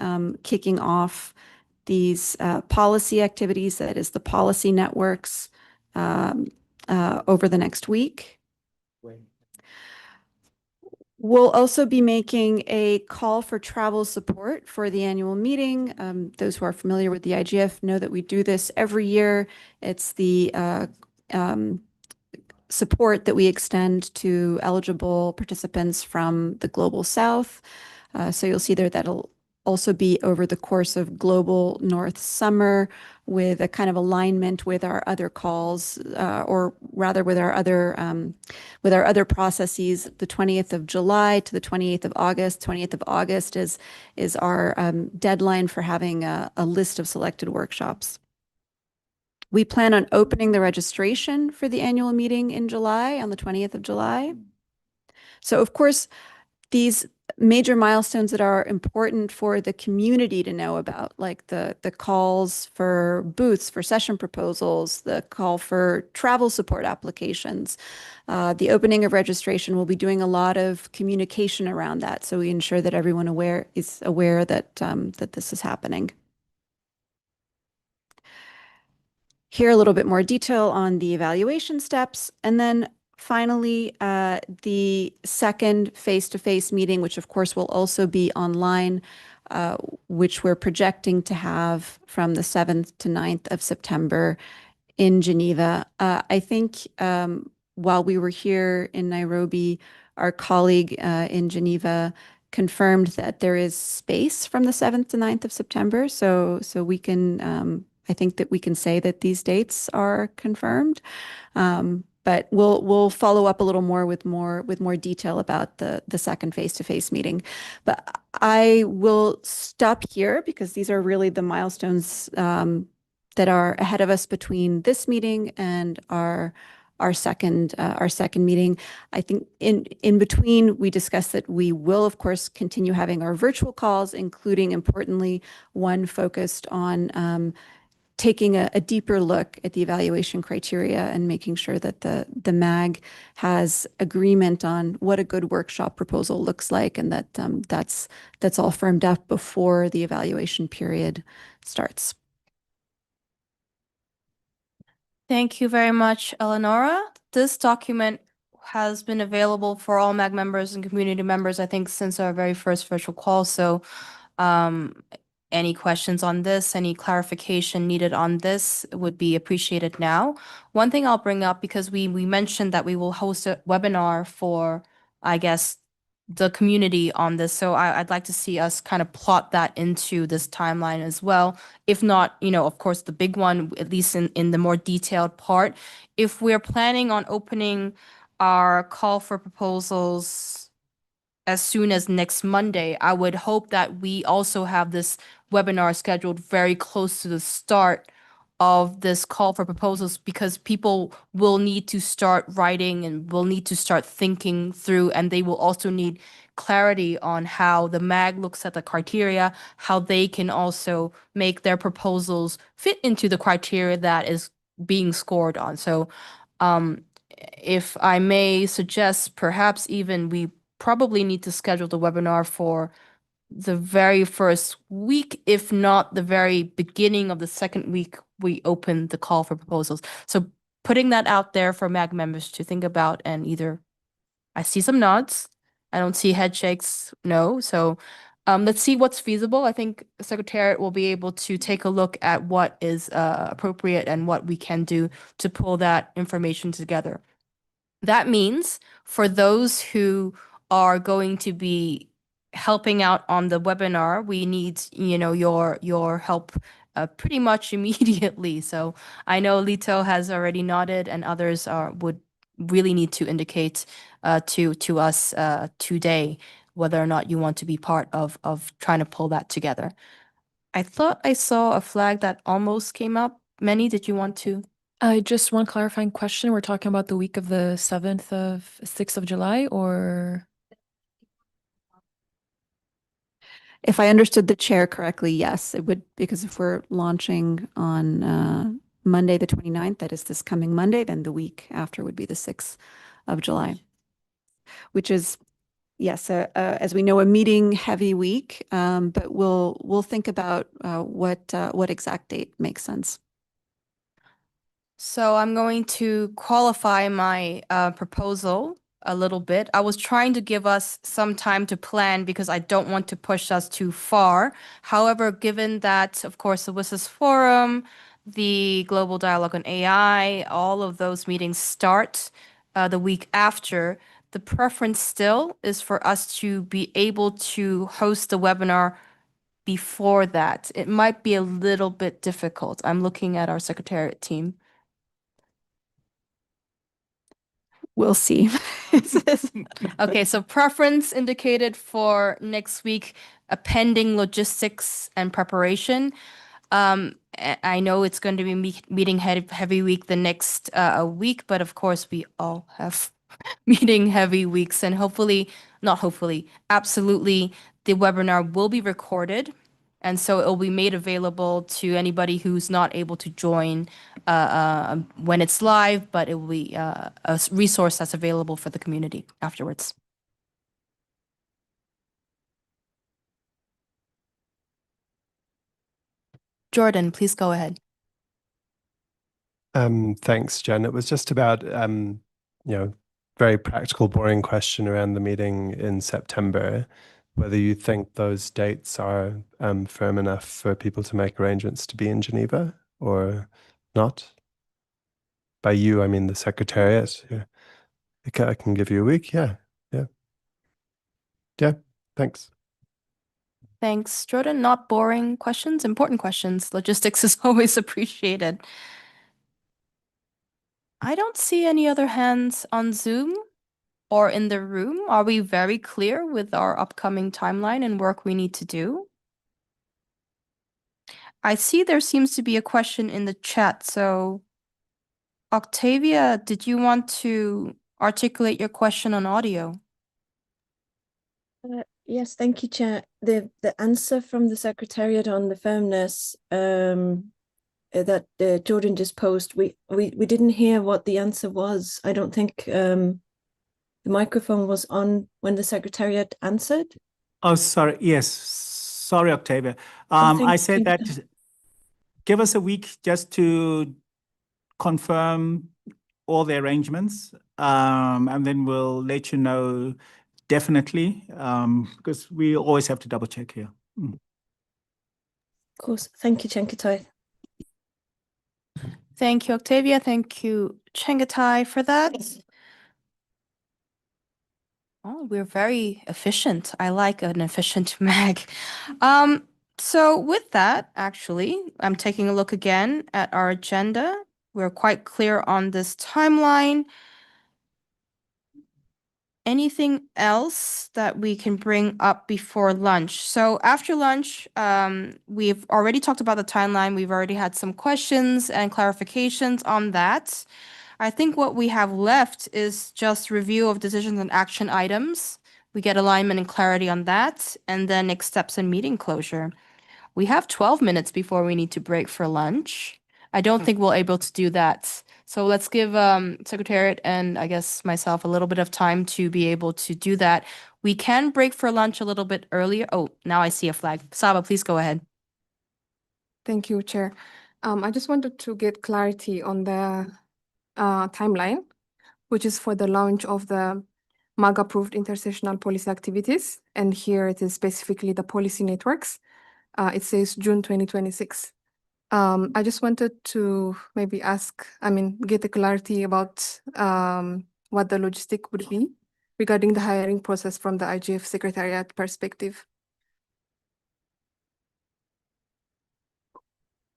kicking off these policy activities, that is the policy networks, over the next week. We'll also be making a call for travel support for the annual meeting. Those who are familiar with the IGF know that we do this every year. It's the support that we extend to eligible participants from the Global South. So you'll see there that'll also be over the course of Global North Summer with a kind of alignment with our other calls, or rather with our other processes. The 20th of July to the 28th of August. 20th of August is our deadline for having a list of selected workshops. We plan on opening the registration for the annual meeting in July, on the 20th of July. So of course, these major milestones that are important for the community to know about, like the calls for booths, for session proposals, the call for travel support applications, the opening of registration. We'll be doing a lot of communication around that, so we ensure that everyone is aware that that this is happening. Here, a little bit more detail on the evaluation steps, and then finally, the second face-to-face meeting, which of course will also be online, which we're projecting to have from the 7th to 9th of September in Geneva. I think while we were here in Nairobi, our colleague in Geneva confirmed that there is space from the 7th to 9th of September, so we can I think that we can say that these dates are confirmed. But we'll follow up a little more with more detail about the second face-to-face meeting. But I will stop here because these are really the milestones that are ahead of us between this meeting and our second meeting. I think in between we discussed that we will of course continue having our virtual calls, including importantly one focused on taking a deeper look at the evaluation criteria and making sure that the MAG has agreement on what a good workshop proposal looks like, and that that's all firmed up before the evaluation period starts. Thank you very much, Eleonora. This document has been available for all MAG members and community members, I think, since our very first virtual call. So any questions on this, any clarification needed on this would be appreciated now. One thing I'll bring up, because we mentioned that we will host a webinar for, I guess, the community on this. So I'd like to see us kind of plot that into this timeline as well. If not, of course, the big one, at least in the more detailed part. If we're planning on opening our call for proposals as soon as next Monday, I would hope that we also have this webinar scheduled very close to the start of this call for proposals, because people will need to start writing and will need to start thinking through, and they will also need clarity on how the MAG looks at the criteria, how they can also make their proposals fit into the criteria that is being scored on. So if I may suggest, perhaps even we probably need to schedule the webinar for the very first week, if not the very beginning of the second week we open the call for proposals. So putting that out there for MAG members to think about, and either I see some nods, I don't see head shakes, no. So let's see what's feasible. I think the Secretariat will be able to take a look at what is appropriate and what we can do to pull that information together. That means for those who are going to be helping out on the webinar, we need, your help pretty much immediately. So I know Lito has already nodded, and others would really need to indicate to us today whether or not you want to be part of trying to pull that together. I thought I saw a flag that almost came up. Manny, did you want to? Just one clarifying question. We're talking about the week of the 6th of July, or? If I understood the chair correctly, yes, it would, because if we're launching on Monday, the 29th, that is this coming Monday, then the week after would be the 6th of July, which is, yes, as we know, a meeting heavy week, but we'll think about what exact date makes sense. So I'm going to qualify my proposal a little bit. I was trying to give us some time to plan because I don't want to push us too far. However, given that, of course, the WSIS Forum, the Global Dialogue on AI, all of those meetings start the week after, the preference still is for us to be able to host the webinar before that. It might be a little bit difficult. I'm looking at our Secretariat team. We'll see. Okay, so preference indicated for next week, pending logistics and preparation. I know it's going to be meeting heavy week the next week, but of course we all have meeting heavy weeks, and absolutely, the webinar will be recorded. And so it will be made available to anybody who's not able to join when it's live, but it will be a resource that's available for the community afterwards. Jordan, please go ahead. Thanks, Jen. It was just about, very practical, boring question around the meeting in September, whether you think those dates are firm enough for people to make arrangements to be in Geneva or not. By you, I mean the Secretariat. Yeah. I can give you a week. Yeah. Thanks. Thanks, Jordan. Not boring questions, important questions. Logistics is always appreciated. I don't see any other hands on Zoom or in the room. Are we very clear with our upcoming timeline and work we need to do? I see there seems to be a question in the chat. So, Octavia, did you want to articulate your question on audio? Yes, thank you, Chair. The answer from the Secretariat on the firmness that Jordan just posed, we didn't hear what the answer was. I don't think the microphone was on when the Secretariat answered. Oh, sorry. Yes. Sorry, Octavia. thank I said you. that give us a week just to confirm all the arrangements, and then we'll let you know definitely, because we always have to double check here. Of course. Thank you, Chenkatai. Thank you, Octavia. Thank you, Chengatai, for that. Oh, we're very efficient. I like an efficient mag. So with that, actually, I'm taking a look again at our agenda. We're quite clear on this timeline. Anything else that we can bring up before lunch? So after lunch, we've already talked about the timeline. We've already had some questions and clarifications on that. I think what we have left is just review of decisions and action items. We get alignment and clarity on that, and then next steps and meeting closure. We have 12 minutes before we need to break for lunch. I don't think we'll able to do that. So let's give Secretariat and I guess myself a little bit of time to be able to do that. We can break for lunch a little bit earlier. Oh, now I see a flag. Saba, please go ahead. Thank you, Chair. I just wanted to get clarity on the timeline, which is for the launch of the MAG-approved intersessional policy activities. And here it is specifically the policy networks. It says June 2026. I just wanted to maybe get a clarity about what the logistic would be regarding the hiring process from the IGF Secretariat perspective.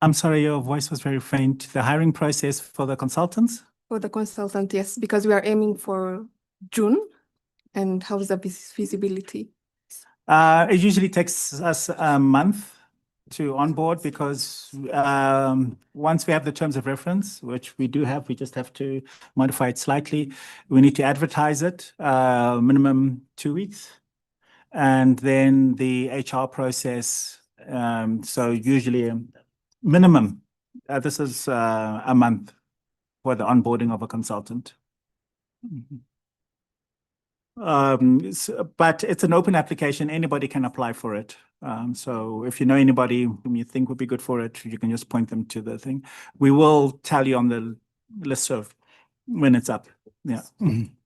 I'm sorry, your voice was very faint. The hiring process for the consultants? For the consultant, yes, because we are aiming for June. And how's the feasibility? It usually takes us a month to onboard because once we have the terms of reference, which we do have, we just have to modify it slightly. We need to advertise it, minimum 2 weeks. And then the HR process, so usually minimum, this is a month for the onboarding of a consultant. But it's an open application. Anybody can apply for it. So if you know anybody whom you think would be good for it, you can just point them to the thing. We will tell you on the listserv when it's up. Yeah.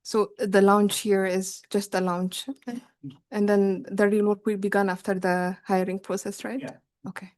So the launch here is just a launch. Okay. And then the real work will begin after the hiring process, right? Yeah. Okay.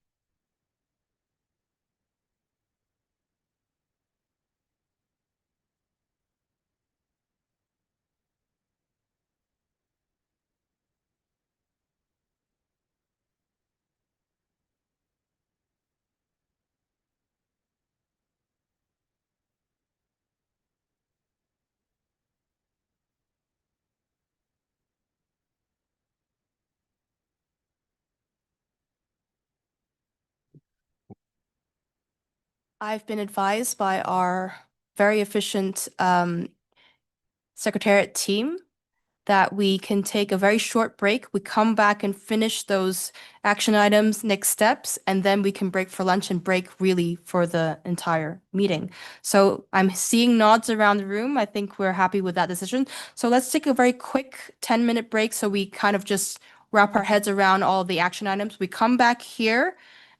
I've been advised by our very efficient Secretariat team that we can take a very short break. We come back and finish those action items, next steps, and then we can break for lunch and break really for the entire meeting. So I'm seeing nods around the room. I think we're happy with that decision. So let's take a very quick 10-minute break so we kind of just wrap our heads around all the action items. We come back here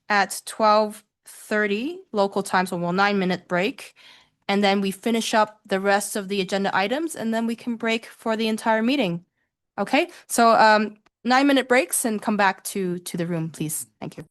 at 12:30 local time, so 9-minute break. And then we finish up the rest of the agenda items, and then we can break for the entire meeting. Okay, so 9-minute breaks and come back to the room, please. Thank you.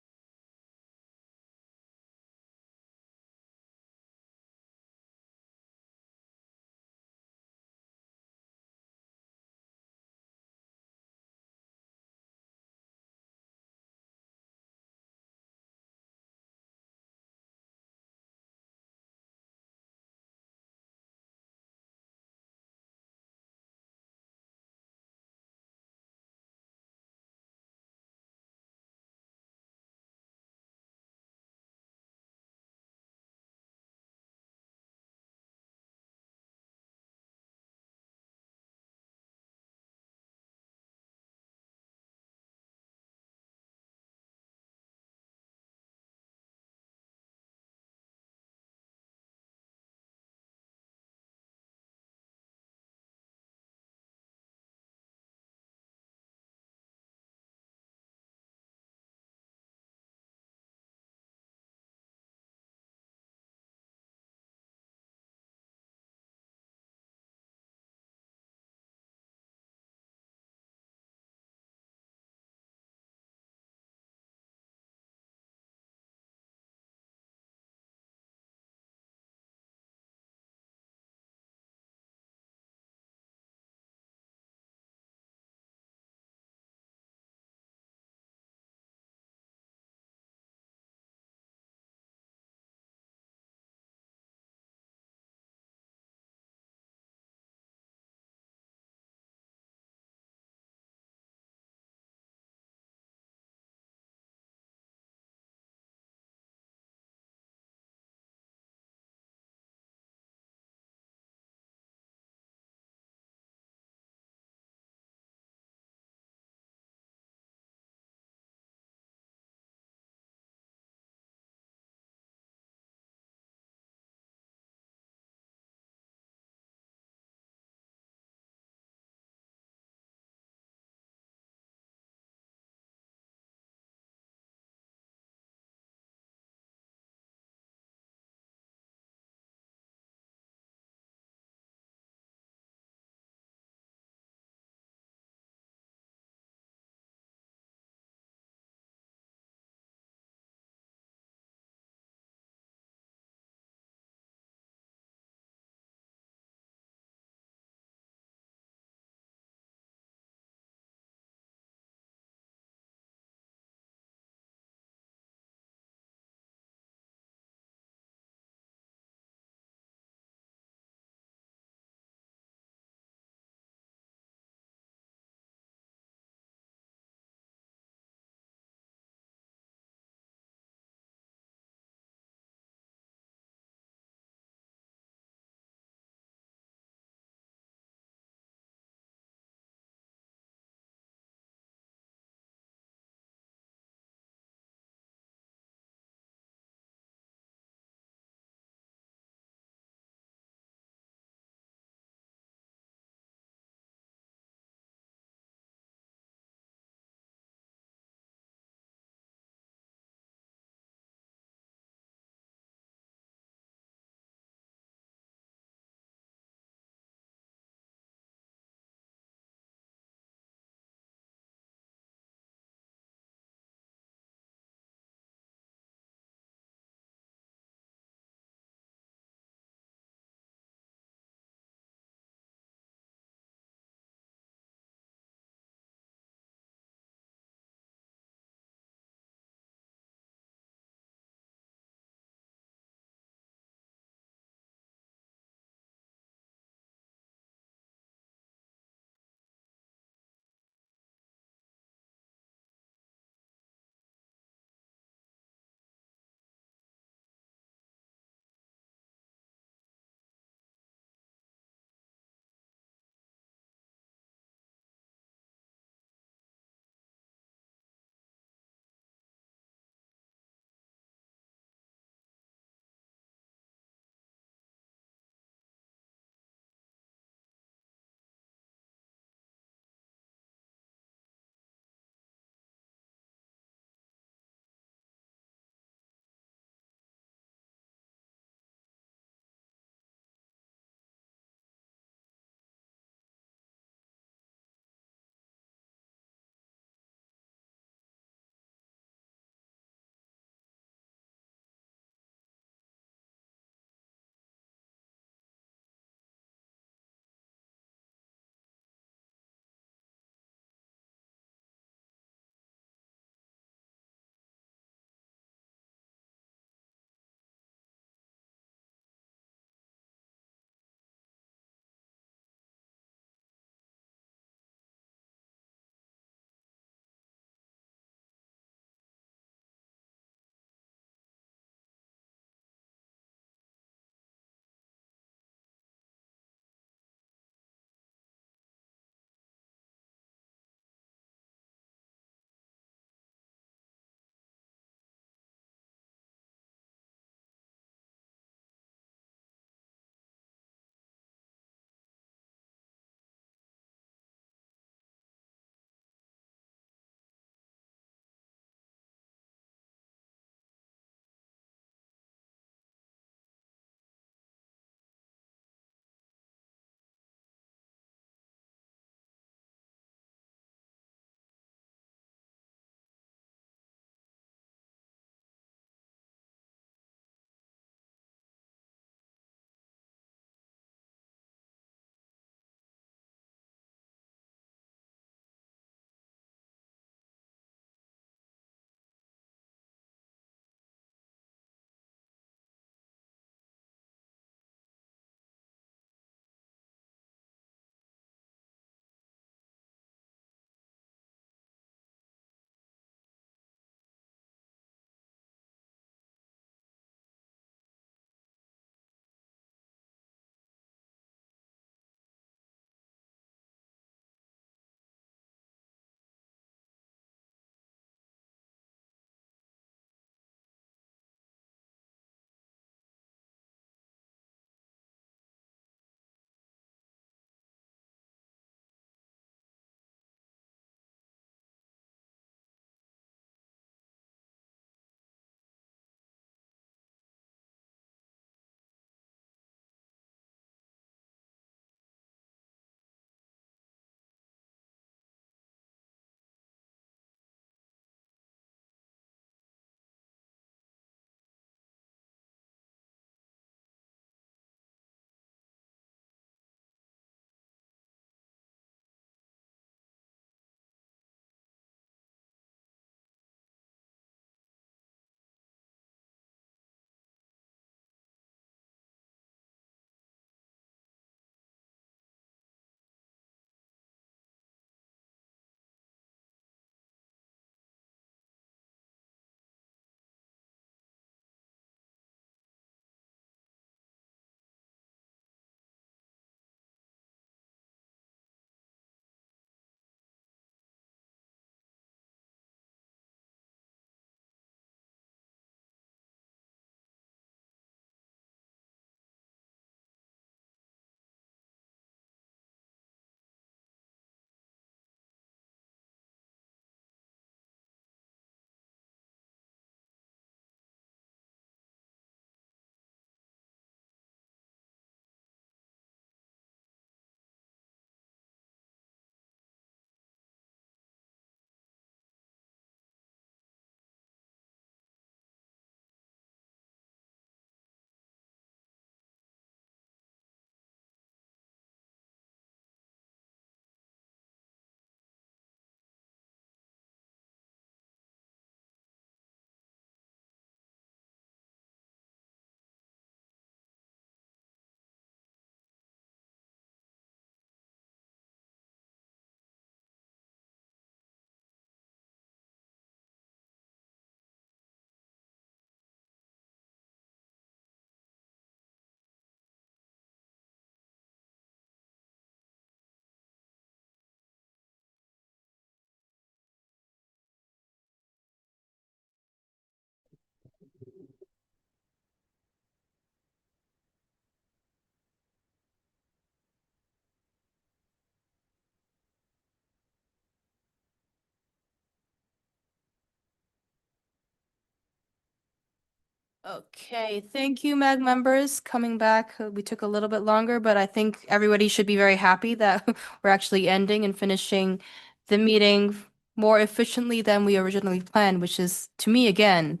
Okay, thank you, MAG members. Coming back, we took a little bit longer, but I think everybody should be very happy that we're actually ending and finishing the meeting more efficiently than we originally planned, which is, to me, again,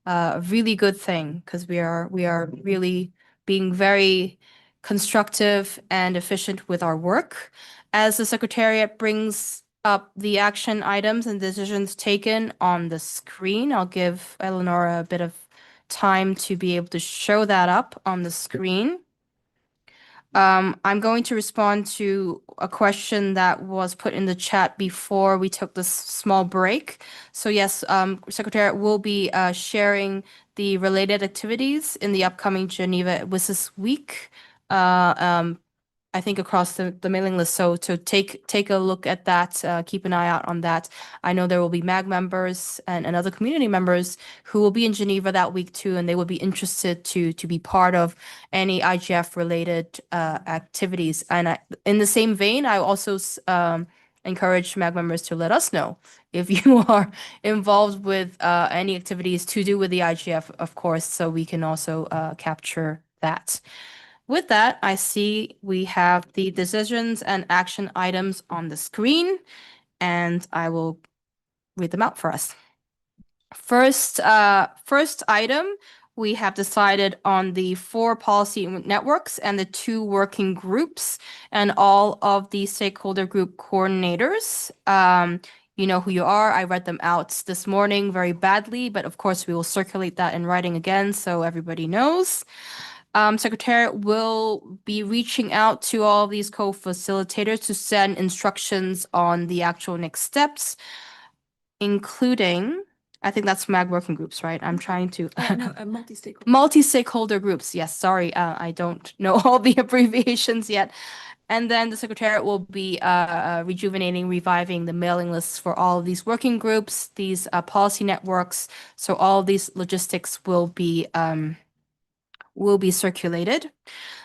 a really good thing because we are really being very constructive and efficient with our work. As the Secretariat brings up the action items and decisions taken on the screen, I'll give Eleonora a bit of time to be able to show that up on the screen. I'm going to respond to a question that was put in the chat before we took this small break. So yes, Secretariat will be sharing the related activities in the upcoming Geneva WSIS week. I think across the mailing list. So take a look at that. Keep an eye out on that. I know there will be MAG members and other community members who will be in Geneva that week too, and they would be interested to be part of any IGF related activities. And in the same vein, I also encourage MAG members to let us know if you are involved with any activities to do with the IGF, of course, so we can also capture that. With that, I see we have the decisions and action items on the screen, and I will read them out for us. First item, we have decided on the 4 policy networks and the 2 working groups and all of the stakeholder group coordinators. You know who you are. I read them out this morning very badly, but of course we will circulate that in writing again so everybody knows. Secretariat will be reaching out to all of these co-facilitators to send instructions on the actual next steps, including, I think that's MAG working groups, right? I'm trying to multi-stakeholder groups. Yes, sorry, I don't know all the abbreviations yet. And then the Secretariat will be reviving the mailing lists for all of these working groups, these policy networks. So all of these logistics will be circulated.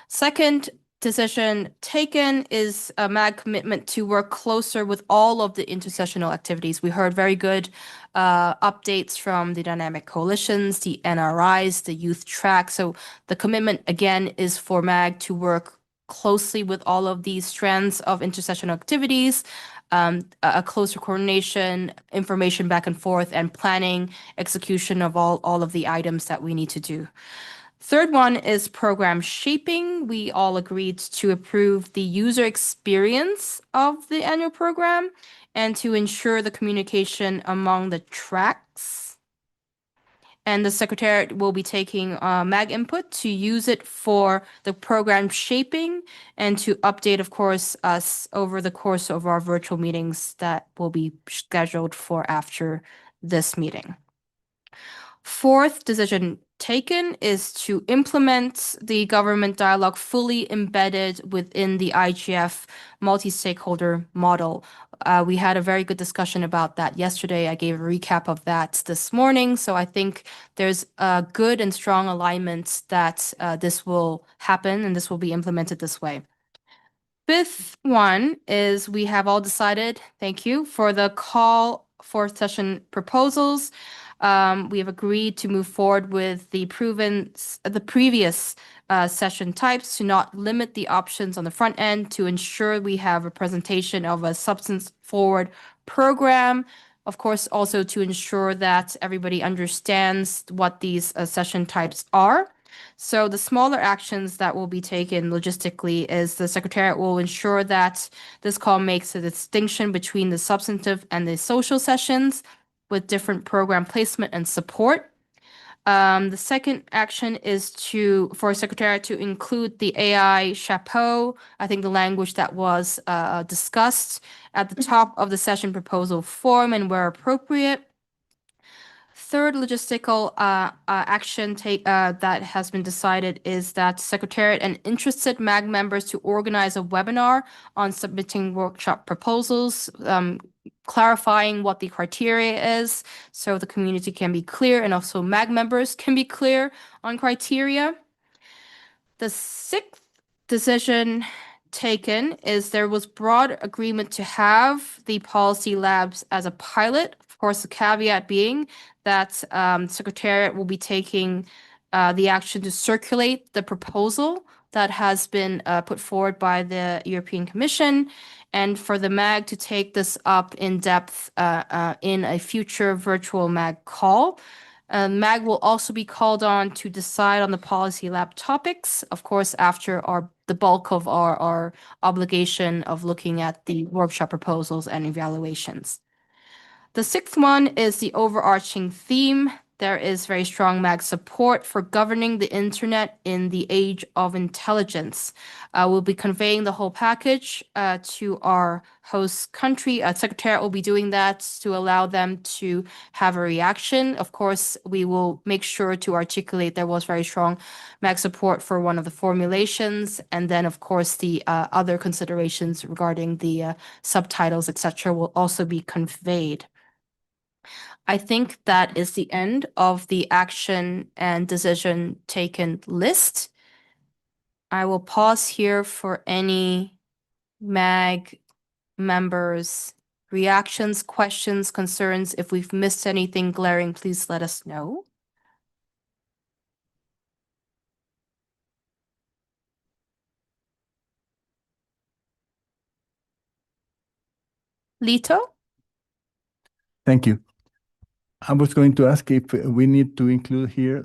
Second decision taken is a MAG commitment to work closer with all of the intersessional activities. We heard very good updates from the dynamic coalitions, the NRIs, the youth track. So the commitment again is for MAG to work closely with all of these strands of intersessional activities, a closer coordination, information back and forth, and planning, execution of all of the items that we need to do. Third one is program shaping. We all agreed to approve the user experience of the annual program and to ensure the communication among the tracks. And the Secretariat will be taking MAG input to use it for the program shaping and to update, of course, us over the course of our virtual meetings that will be scheduled for after this meeting. Fourth decision taken is to implement the government dialogue fully embedded within the IGF multi-stakeholder model. We had a very good discussion about that yesterday. I gave a recap of that this morning. So I think there's a good and strong alignment that this will happen and this will be implemented this way. Fifth one is we have all decided, thank you, for the call for session proposals. We have agreed to move forward with the previous session types to not limit the options on the front end to ensure we have a presentation of a substance forward program. Of course, also to ensure that everybody understands what these session types are. So the smaller actions that will be taken logistically is the Secretariat will ensure that this call makes a distinction between the substantive and the social sessions with different program placement and support. The second action is for Secretariat to include the AI chapeau, I think the language that was discussed at the top of the session proposal form and where appropriate. Third logistical action that has been decided is that Secretariat and interested MAG members to organize a webinar on submitting workshop proposals, clarifying what the criteria is so the community can be clear and also MAG members can be clear on criteria. The sixth decision taken is there was broad agreement to have the policy labs as a pilot. Of course, the caveat being that Secretariat will be taking the action to circulate the proposal that has been put forward by the European Commission, and for the MAG to take this up in depth in a future virtual MAG call. MAG will also be called on to decide on the policy lab topics, of course, after the bulk of our obligation of looking at the workshop proposals and evaluations. The sixth one is the overarching theme. There is very strong MAG support for governing the internet in the age of intelligence. We'll be conveying the whole package to our host country. Secretariat will be doing that to allow them to have a reaction. Of course, we will make sure to articulate there was very strong MAG support for one of the formulations. And then, of course, the other considerations regarding the subtitles, etc., will also be conveyed. I think that is the end of the action and decision taken list. I will pause here for any MAG members' reactions, questions, concerns. If we've missed anything glaring, please let us know. Lito? Thank you. I was going to ask if we need to include here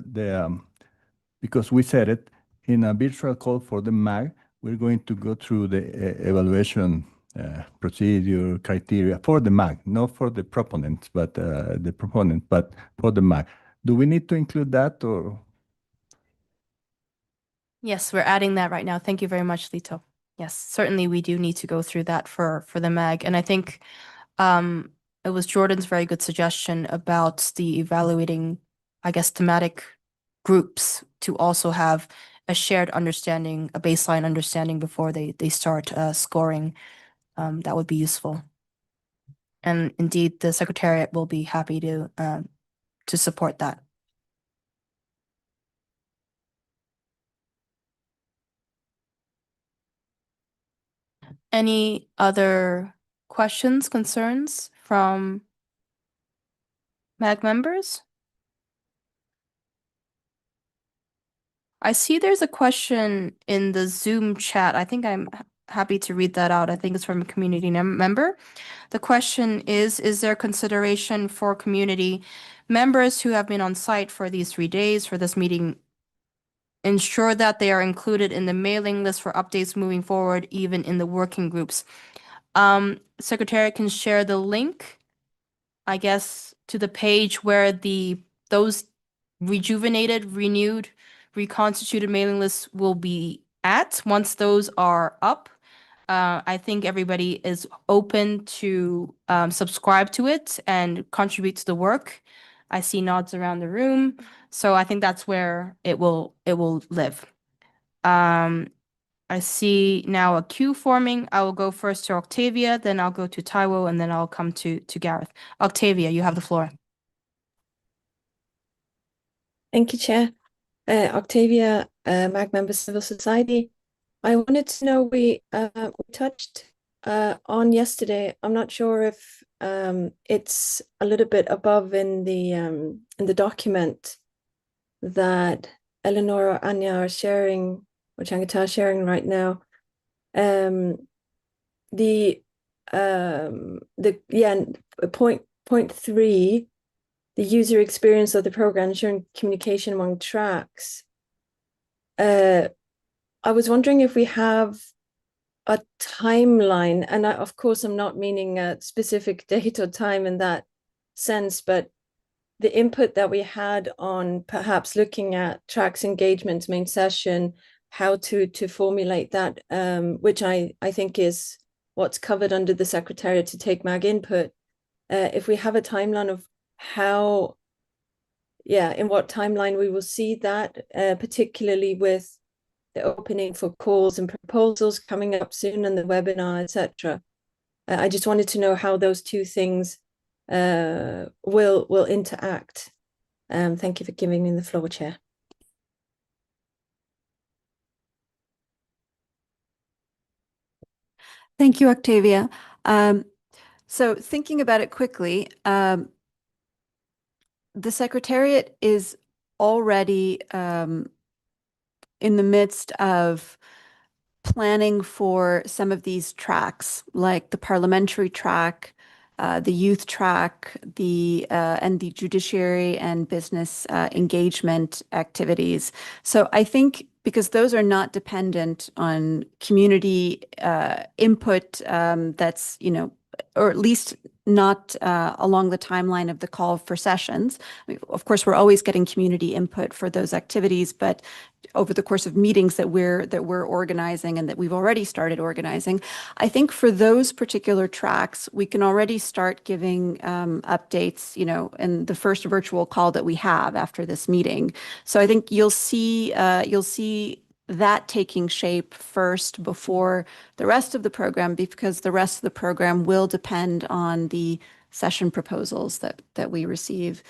because we said it, in a virtual call for the MAG, we're going to go through the evaluation procedure criteria for the MAG, not for the proponent, but for the MAG. Do we need to include that or? Yes, we're adding that right now. Thank you very much, Lito. Yes, certainly we do need to go through that for the MAG. And I think it was Jordan's very good suggestion about the evaluating, I guess, thematic groups to also have a shared understanding, a baseline understanding before they start scoring. That would be useful. And indeed, the Secretariat will be happy to support that. Any other questions, concerns from MAG members? I see there's a question in the Zoom chat. I think I'm happy to read that out. I think it's from a community member. The question is there consideration for community members who have been on site for these 3 days for this meeting, ensure that they are included in the mailing list for updates moving forward, even in the working groups? Secretariat can share the link, I guess, to the page where those rejuvenated, renewed, reconstituted mailing lists will be at. Once those are up, I think everybody is open to subscribe to it and contribute to the work. I see nods around the room, so I think that's where it will live. I see now a queue forming. I will go first to Octavia, then I'll go to Taiwo, and then I'll come to Gareth. Octavia, you have the floor. Thank you, Chair. Octavia, MAG member, Civil Society. I wanted to know, we touched on yesterday. I'm not sure if it's a little bit above in the document that Eleanor or Anya are sharing, or Changata is sharing right now. Point 3, the user experience of the program ensuring communication among tracks. I was wondering if we have a timeline, and of course I'm not meaning a specific date or time in that sense, but the input that we had on perhaps looking at tracks engagement, main session, how to formulate that, which I think is what's covered under the Secretariat to take MAG input. If we have a timeline of how, in what timeline we will see that, particularly with the opening for calls and proposals coming up soon and the webinar, etc. I just wanted to know how those two things will interact. Thank you for giving me the floor, Chair. Thank you, Octavia. So thinking about it quickly, the Secretariat is already in the midst of planning for some of these tracks, like the parliamentary track, the youth track, and the judiciary and business engagement activities. So I think because those are not dependent on community input, that's, or at least not along the timeline of the call for sessions. I mean, of course, we're always getting community input for those activities, but over the course of meetings that we're organizing and that we've already started organizing, I think for those particular tracks, we can already start giving updates, in the first virtual call that we have after this meeting. So I think you'll see that taking shape first before the rest of the program, because the rest of the program will depend on the session proposals that we receive.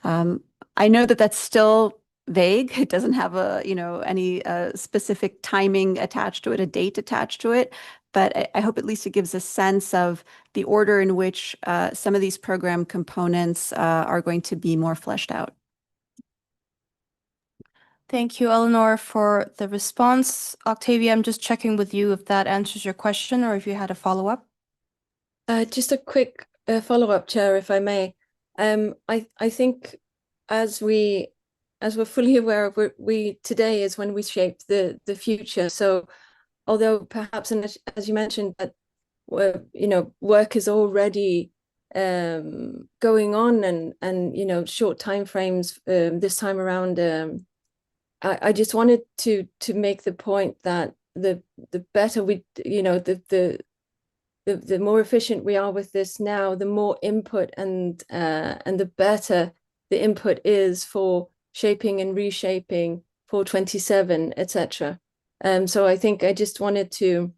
I know that that's still vague. It doesn't have any specific timing attached to it, a date attached to it. But I hope at least it gives a sense of the order in which some of these program components are going to be more fleshed out. Thank you, Eleanor, for the response. Octavia, I'm just checking with you if that answers your question or if you had a follow-up. Just a quick follow-up, Chair, if I may. I think as we're fully aware of, we today is when we shape the future. So although perhaps, and as you mentioned, that work is already going on and short timeframes this time around, I just wanted to make the point that the better we, the more efficient we are with this now, the more input and the better the input is for shaping and reshaping for 27, etc. So I think I just wanted to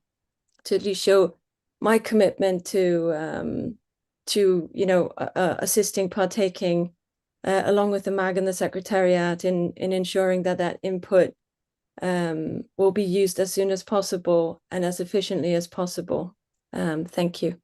at least show my commitment to assisting, partaking along with the MAG and the Secretariat in ensuring that input will be used as soon as possible and as efficiently as possible. Thank you.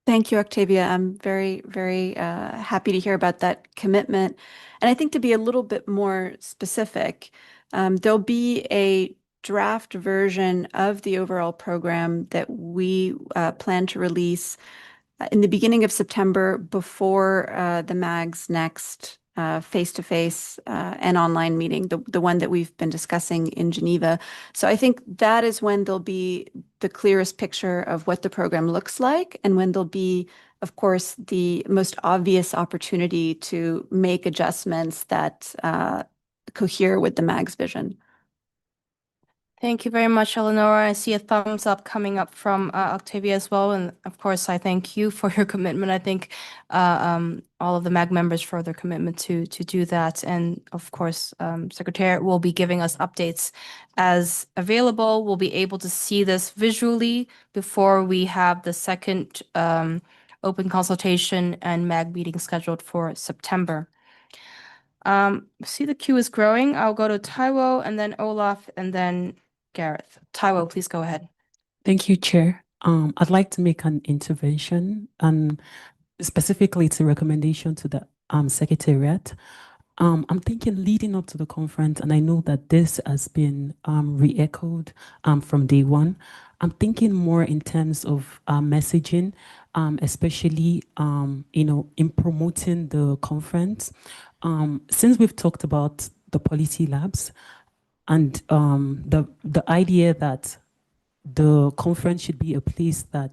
Thank you, Octavia. I'm very, very happy to hear about that commitment. And I think to be a little bit more specific, there'll be a draft version of the overall program that we plan to release in the beginning of September before the MAG's next face-to-face and online meeting, the one that we've been discussing in Geneva. So I think that is when there'll be the clearest picture of what the program looks like, and when there'll be, of course, the most obvious opportunity to make adjustments that cohere with the MAG's vision. Thank you very much, Eleanor. I see a thumbs up coming up from Octavia as well. And of course, I thank you for your commitment. I think all of the MAG members for their commitment to do that. And of course, Secretariat will be giving us updates as available. We'll be able to see this visually before we have the second open consultation and MAG meeting scheduled for September. See the queue is growing. I'll go to Taiwo and then Olaf and then Gareth. Taiwo, please go ahead. Thank you, Chair. I'd like to make an intervention, and specifically it's a recommendation to the Secretariat. I'm thinking leading up to the conference, and I know that this has been re-echoed from day one. I'm thinking more in terms of messaging, especially in promoting the conference. Since we've talked about the policy labs and the idea that the conference should be a place that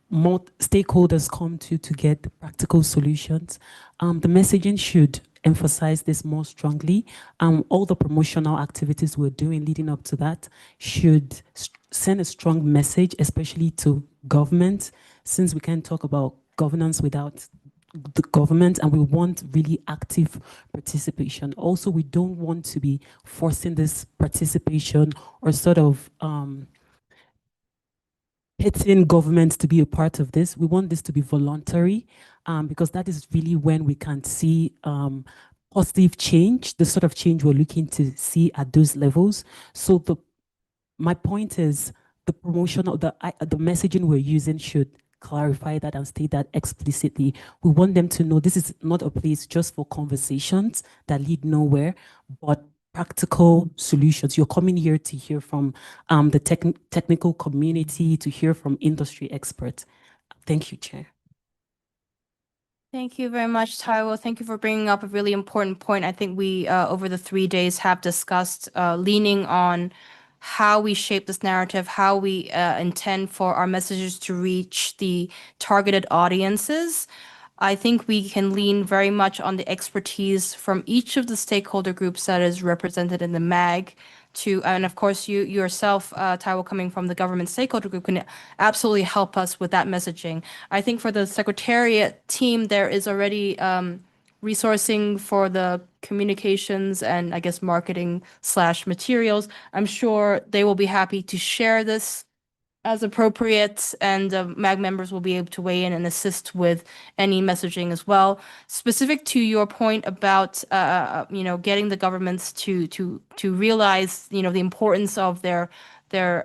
more stakeholders come to get practical solutions, the messaging should emphasize this more strongly. All the promotional activities we're doing leading up to that should send a strong message, especially to government, since we can't talk about governance without the government, and we want really active participation. Also, we don't want to be forcing this participation or sort of hitting government to be a part of this. We want this to be voluntary, because that is really when we can see positive change, the sort of change we're looking to see at those levels. So my point is the promotion of the messaging we're using should clarify that and state that explicitly. We want them to know this is not a place just for conversations that lead nowhere, but practical solutions. You're coming here to hear from the technical community, to hear from industry experts. Thank you, Chair. Thank you very much, Taiwo. Thank you for bringing up a really important point. I think we, over the 3 days, have discussed leaning on how we shape this narrative, how we intend for our messages to reach the targeted audiences. I think we can lean very much on the expertise from each of the stakeholder groups that is represented in the MAG and of course you yourself, Taiwo, coming from the government stakeholder group, can absolutely help us with that messaging. I think for the Secretariat team, there is already resourcing for the communications and I guess marketing/materials. I'm sure they will be happy to share this as appropriate, and MAG members will be able to weigh in and assist with any messaging as well. Specific to your point about getting the governments to realize the importance of their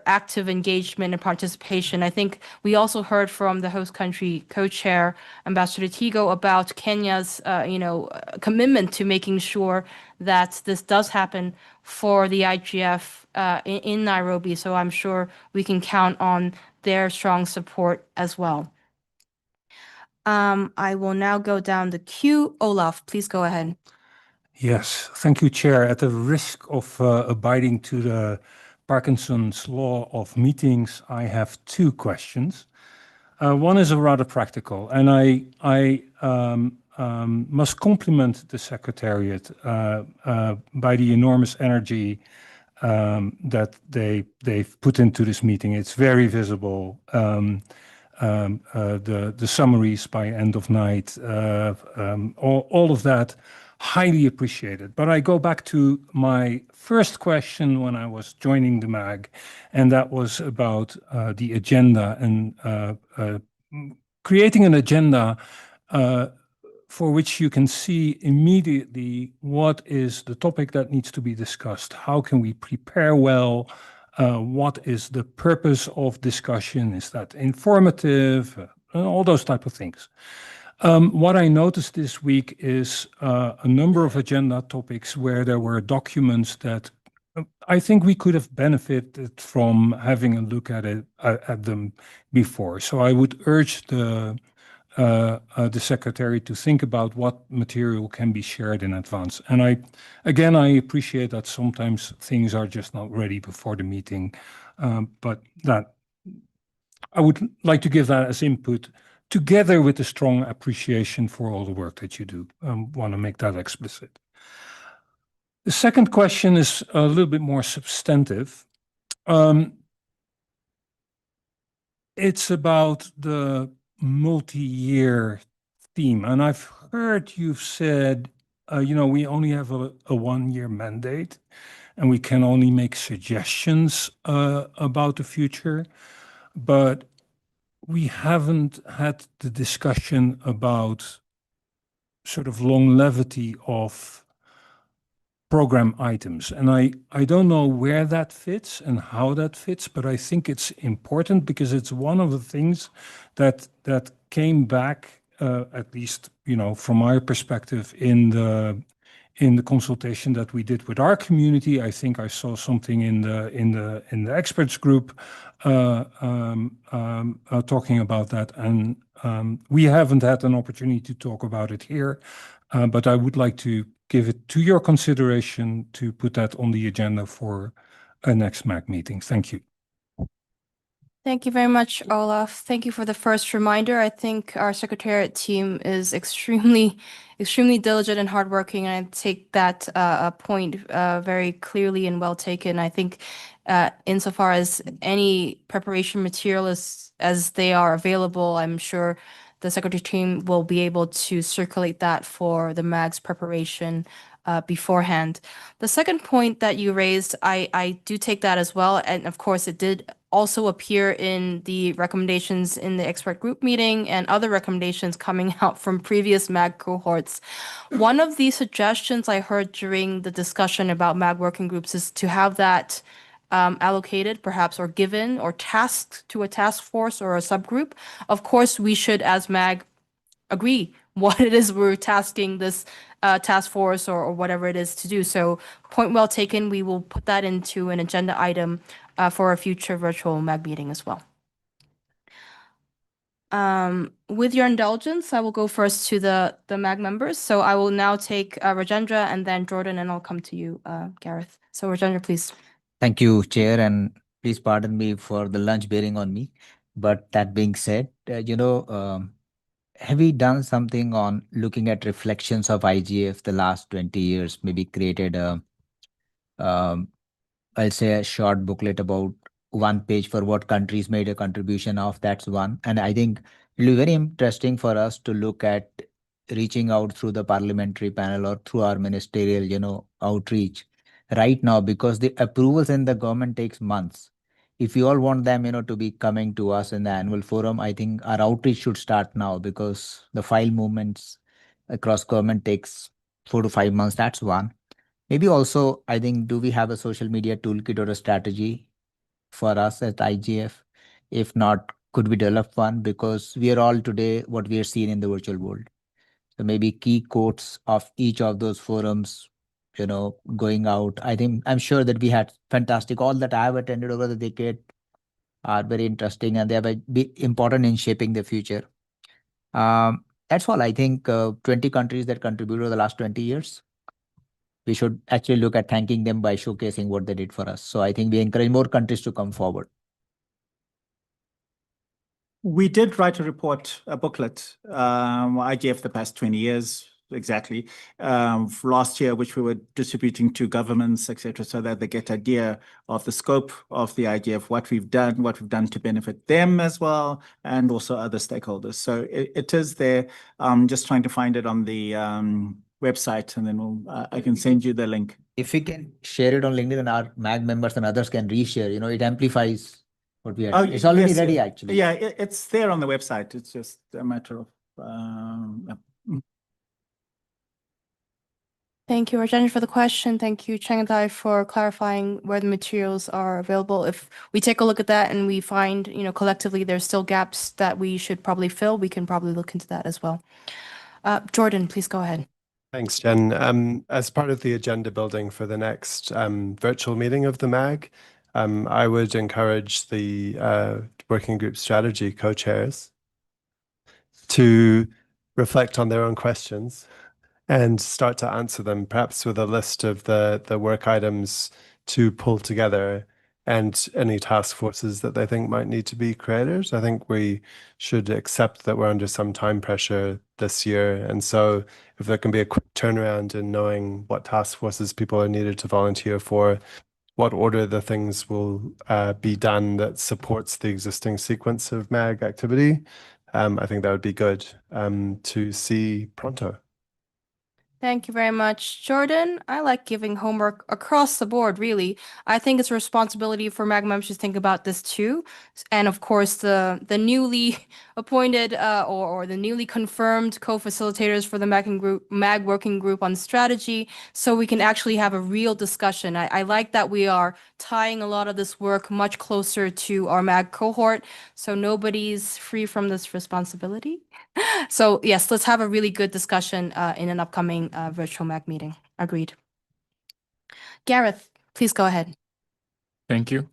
active engagement and participation. I think we also heard from the host country co-chair, Ambassador Tigo, about Kenya's commitment to making sure that this does happen for the IGF in Nairobi. So I'm sure we can count on their strong support as well. I will now go down the queue. Olaf, please go ahead. Yes, thank you, Chair. At the risk of abiding to the Parkinson's law of meetings, I have 2 questions. One is a rather practical, and I must compliment the Secretariat by the enormous energy that they've put into this meeting. It's very visible. The summaries by end of night, all of that, highly appreciated. But I go back to my first question when I was joining the MAG, and that was about the agenda and creating an agenda for which you can see immediately what is the topic that needs to be discussed. How can we prepare well? What is the purpose of discussion? Is that informative? All those type of things. What I noticed this week is a number of agenda topics where there were documents that I think we could have benefited from having a look at them before. So I would urge the Secretary to think about what material can be shared in advance. And I appreciate that sometimes things are just not ready before the meeting, but that I would like to give that as input, together with a strong appreciation for all the work that you do. Want to make that explicit. The second question is a little bit more substantive. It's about the multi-year theme. And I've heard you've said, we only have a 1-year mandate and we can only make suggestions about the future. But we haven't had the discussion about sort of longevity of program items. And I don't know where that fits and how that fits, but I think it's important because it's one of the things that came back, at least, from our perspective in the consultation that we did with our community. I think I saw something in the experts group talking about that, and we haven't had an opportunity to talk about it here, but I would like to give it to your consideration to put that on the agenda for a next MAC meeting. Thank you. Thank you very much, Olaf. Thank you for the first reminder. I think our Secretariat team is extremely diligent and hardworking, and I take that point very clearly and well taken. I think insofar as any preparation material as they are available, I'm sure the Secretary team will be able to circulate that for the MAG's preparation beforehand. The second point that you raised, I do take that as well. And of course, it did also appear in the recommendations in the expert group meeting and other recommendations coming out from previous MAG cohorts. One of the suggestions I heard during the discussion about MAG working groups is to have that allocated, perhaps, or given or tasked to a task force or a subgroup, of course, we should, as MAG, agree what it is we're tasking this task force or whatever it is to do. So point well taken. We will put that into an agenda item for a future virtual MAG meeting as well. With your indulgence, I will go first to the MAG members. So I will now take Rajendra and then Jordan, and I'll come to you, Gareth. So Rajendra, please. Thank you, Chair, and please pardon me for the lunch bearing on me. But that being said, have we done something on looking at reflections of IGF the last 20 years? Maybe created a, I'll say a short booklet about one page for what countries made a contribution of. That's one. And I think it'll be very interesting for us to look at reaching out through the parliamentary panel or through our ministerial, outreach right now, because the approvals in the government takes months. If you all want them, to be coming to us in the annual forum, I think our outreach should start now, because the file movements across government takes 4 to 5 months. That's one. Maybe also, I think, do we have a social media toolkit or a strategy for us at IGF? If not, could we develop one? Because we are all today what we are seeing in the virtual world. So maybe key quotes of each of those forums, going out. I'm sure that we had fantastic, all that I have attended over the decade are very interesting, and they are very important in shaping the future. That's all. I think 20 countries that contributed over the last 20 years. We should actually look at thanking them by showcasing what they did for us. So I think we encourage more countries to come forward. We did write a booklet, IGF the past 20 years, exactly, last year, which we were distributing to governments, etc., so that they get idea of the scope of the IGF, what we've done to benefit them as well, and also other stakeholders. So it is there. Just trying to find it on the website, and then I can send you the link. If we can share it on LinkedIn, and our MAG members and others can reshare, it amplifies what we are. It's already yes, ready, actually. Yeah, it's there on the website. It's just a matter of. Thank you, Rajendra, for the question. Thank you, Changatai, for clarifying where the materials are available. If we take a look at that and we find, collectively there's still gaps that we should probably fill, we can probably look into that as well. Jordan, please go ahead. Thanks, Jen. As part of the agenda building for the next virtual meeting of the MAG, I would encourage the working group strategy co-chairs to reflect on their own questions and start to answer them, perhaps with a list of the work items to pull together and any task forces that they think might need to be created. I think we should accept that we're under some time pressure this year. And so if there can be a quick turnaround in knowing what task forces people are needed to volunteer for, what order the things will be done that supports the existing sequence of MAG activity, I think that would be good to see pronto. Thank you very much, Jordan. I like giving homework across the board, really. I think it's a responsibility for MAG members to think about this too. And of course, the newly appointed or the newly confirmed co-facilitators for the MAG working group on strategy, so we can actually have a real discussion. I like that we are tying a lot of this work much closer to our MAG cohort, so nobody's free from this responsibility. So yes, let's have a really good discussion in an upcoming virtual MAG meeting. Agreed. Gareth, please go ahead. Thank you.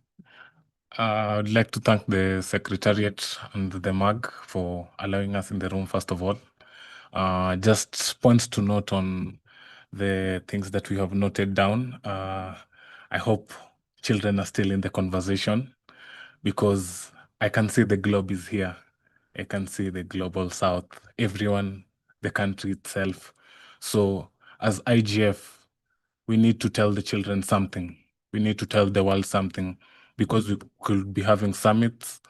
I'd like to thank the Secretariat and the MAG for allowing us in the room, first of all. Just points to note on the things that we have noted down. I hope children are still in the conversation, because I can see the globe is here. I can see the global south, everyone, the country itself. So as IGF, we need to tell the children something. We need to tell the world something, because we could be having summits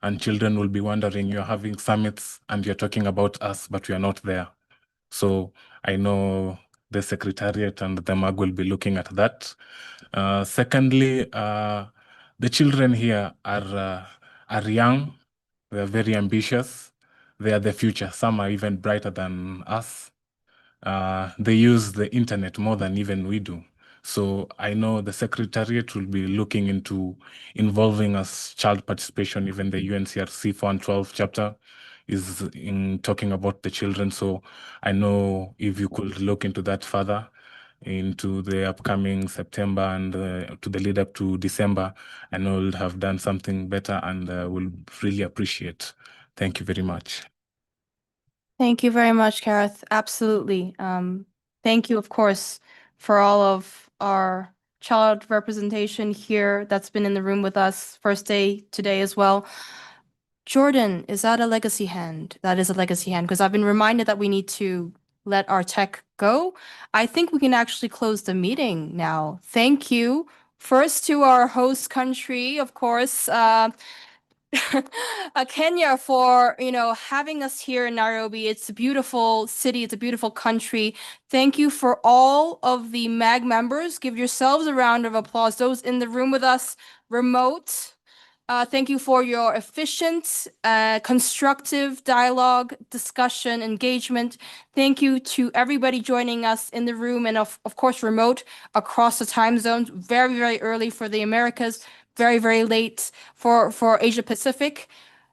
and children will be wondering, you're having summits and you're talking about us, but we are not there. So I know the Secretariat and the MAG will be looking at that. Secondly, the children here are young. They are very ambitious. They are the future. Some are even brighter than us. They use the internet more than even we do. So I know the Secretariat will be looking into involving us child participation. Even the UNCRC 412 chapter is in talking about the children. So I know if you could look into that further into the upcoming September and to the lead up to December, I know we'll have done something better and we'll really appreciate. Thank you very much. Thank you very much, Kareth. Absolutely. Thank you, of course, for all of our child representation here that's been in the room with us first day today as well. Jordan, is that a legacy hand? That is a legacy hand because I've been reminded that we need to let our tech go. I think we can actually close the meeting now. Thank you. First to our host country, of course, Kenya, for having us here in Nairobi. It's a beautiful city. It's a beautiful country. Thank you for all of the MAG members. Give yourselves a round of applause. Those in the room with us, remote. Thank you for your efficient, constructive dialogue, discussion, engagement. Thank you to everybody joining us in the room and of course remote across the time zones. Very, very early for the Americas. Very, very late for Asia Pacific.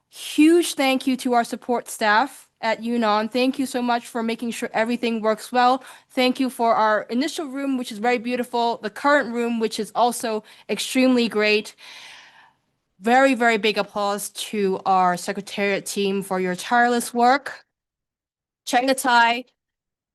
Huge thank you to our support staff at Yunnan. Thank you so much for making sure everything works well. Thank you for our initial room, which is very beautiful. The current room, which is also extremely great. Very, very big applause to our Secretariat team for your tireless work. Chengatai,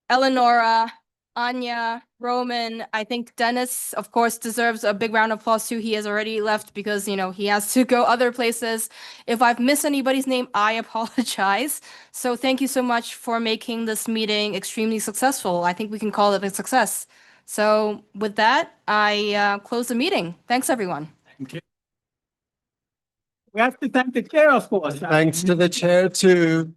Eleonora, Anya, Roman, I think Dennis, of course, deserves a big round of applause too. He has already left because, he has to go other places. If I've missed anybody's name, I apologize. So thank you so much for making this meeting extremely successful. I think we can call it a success. So with that, I close the meeting. Thanks, everyone. Thank you. We have to thank the chair, of course. Thanks to the chair too.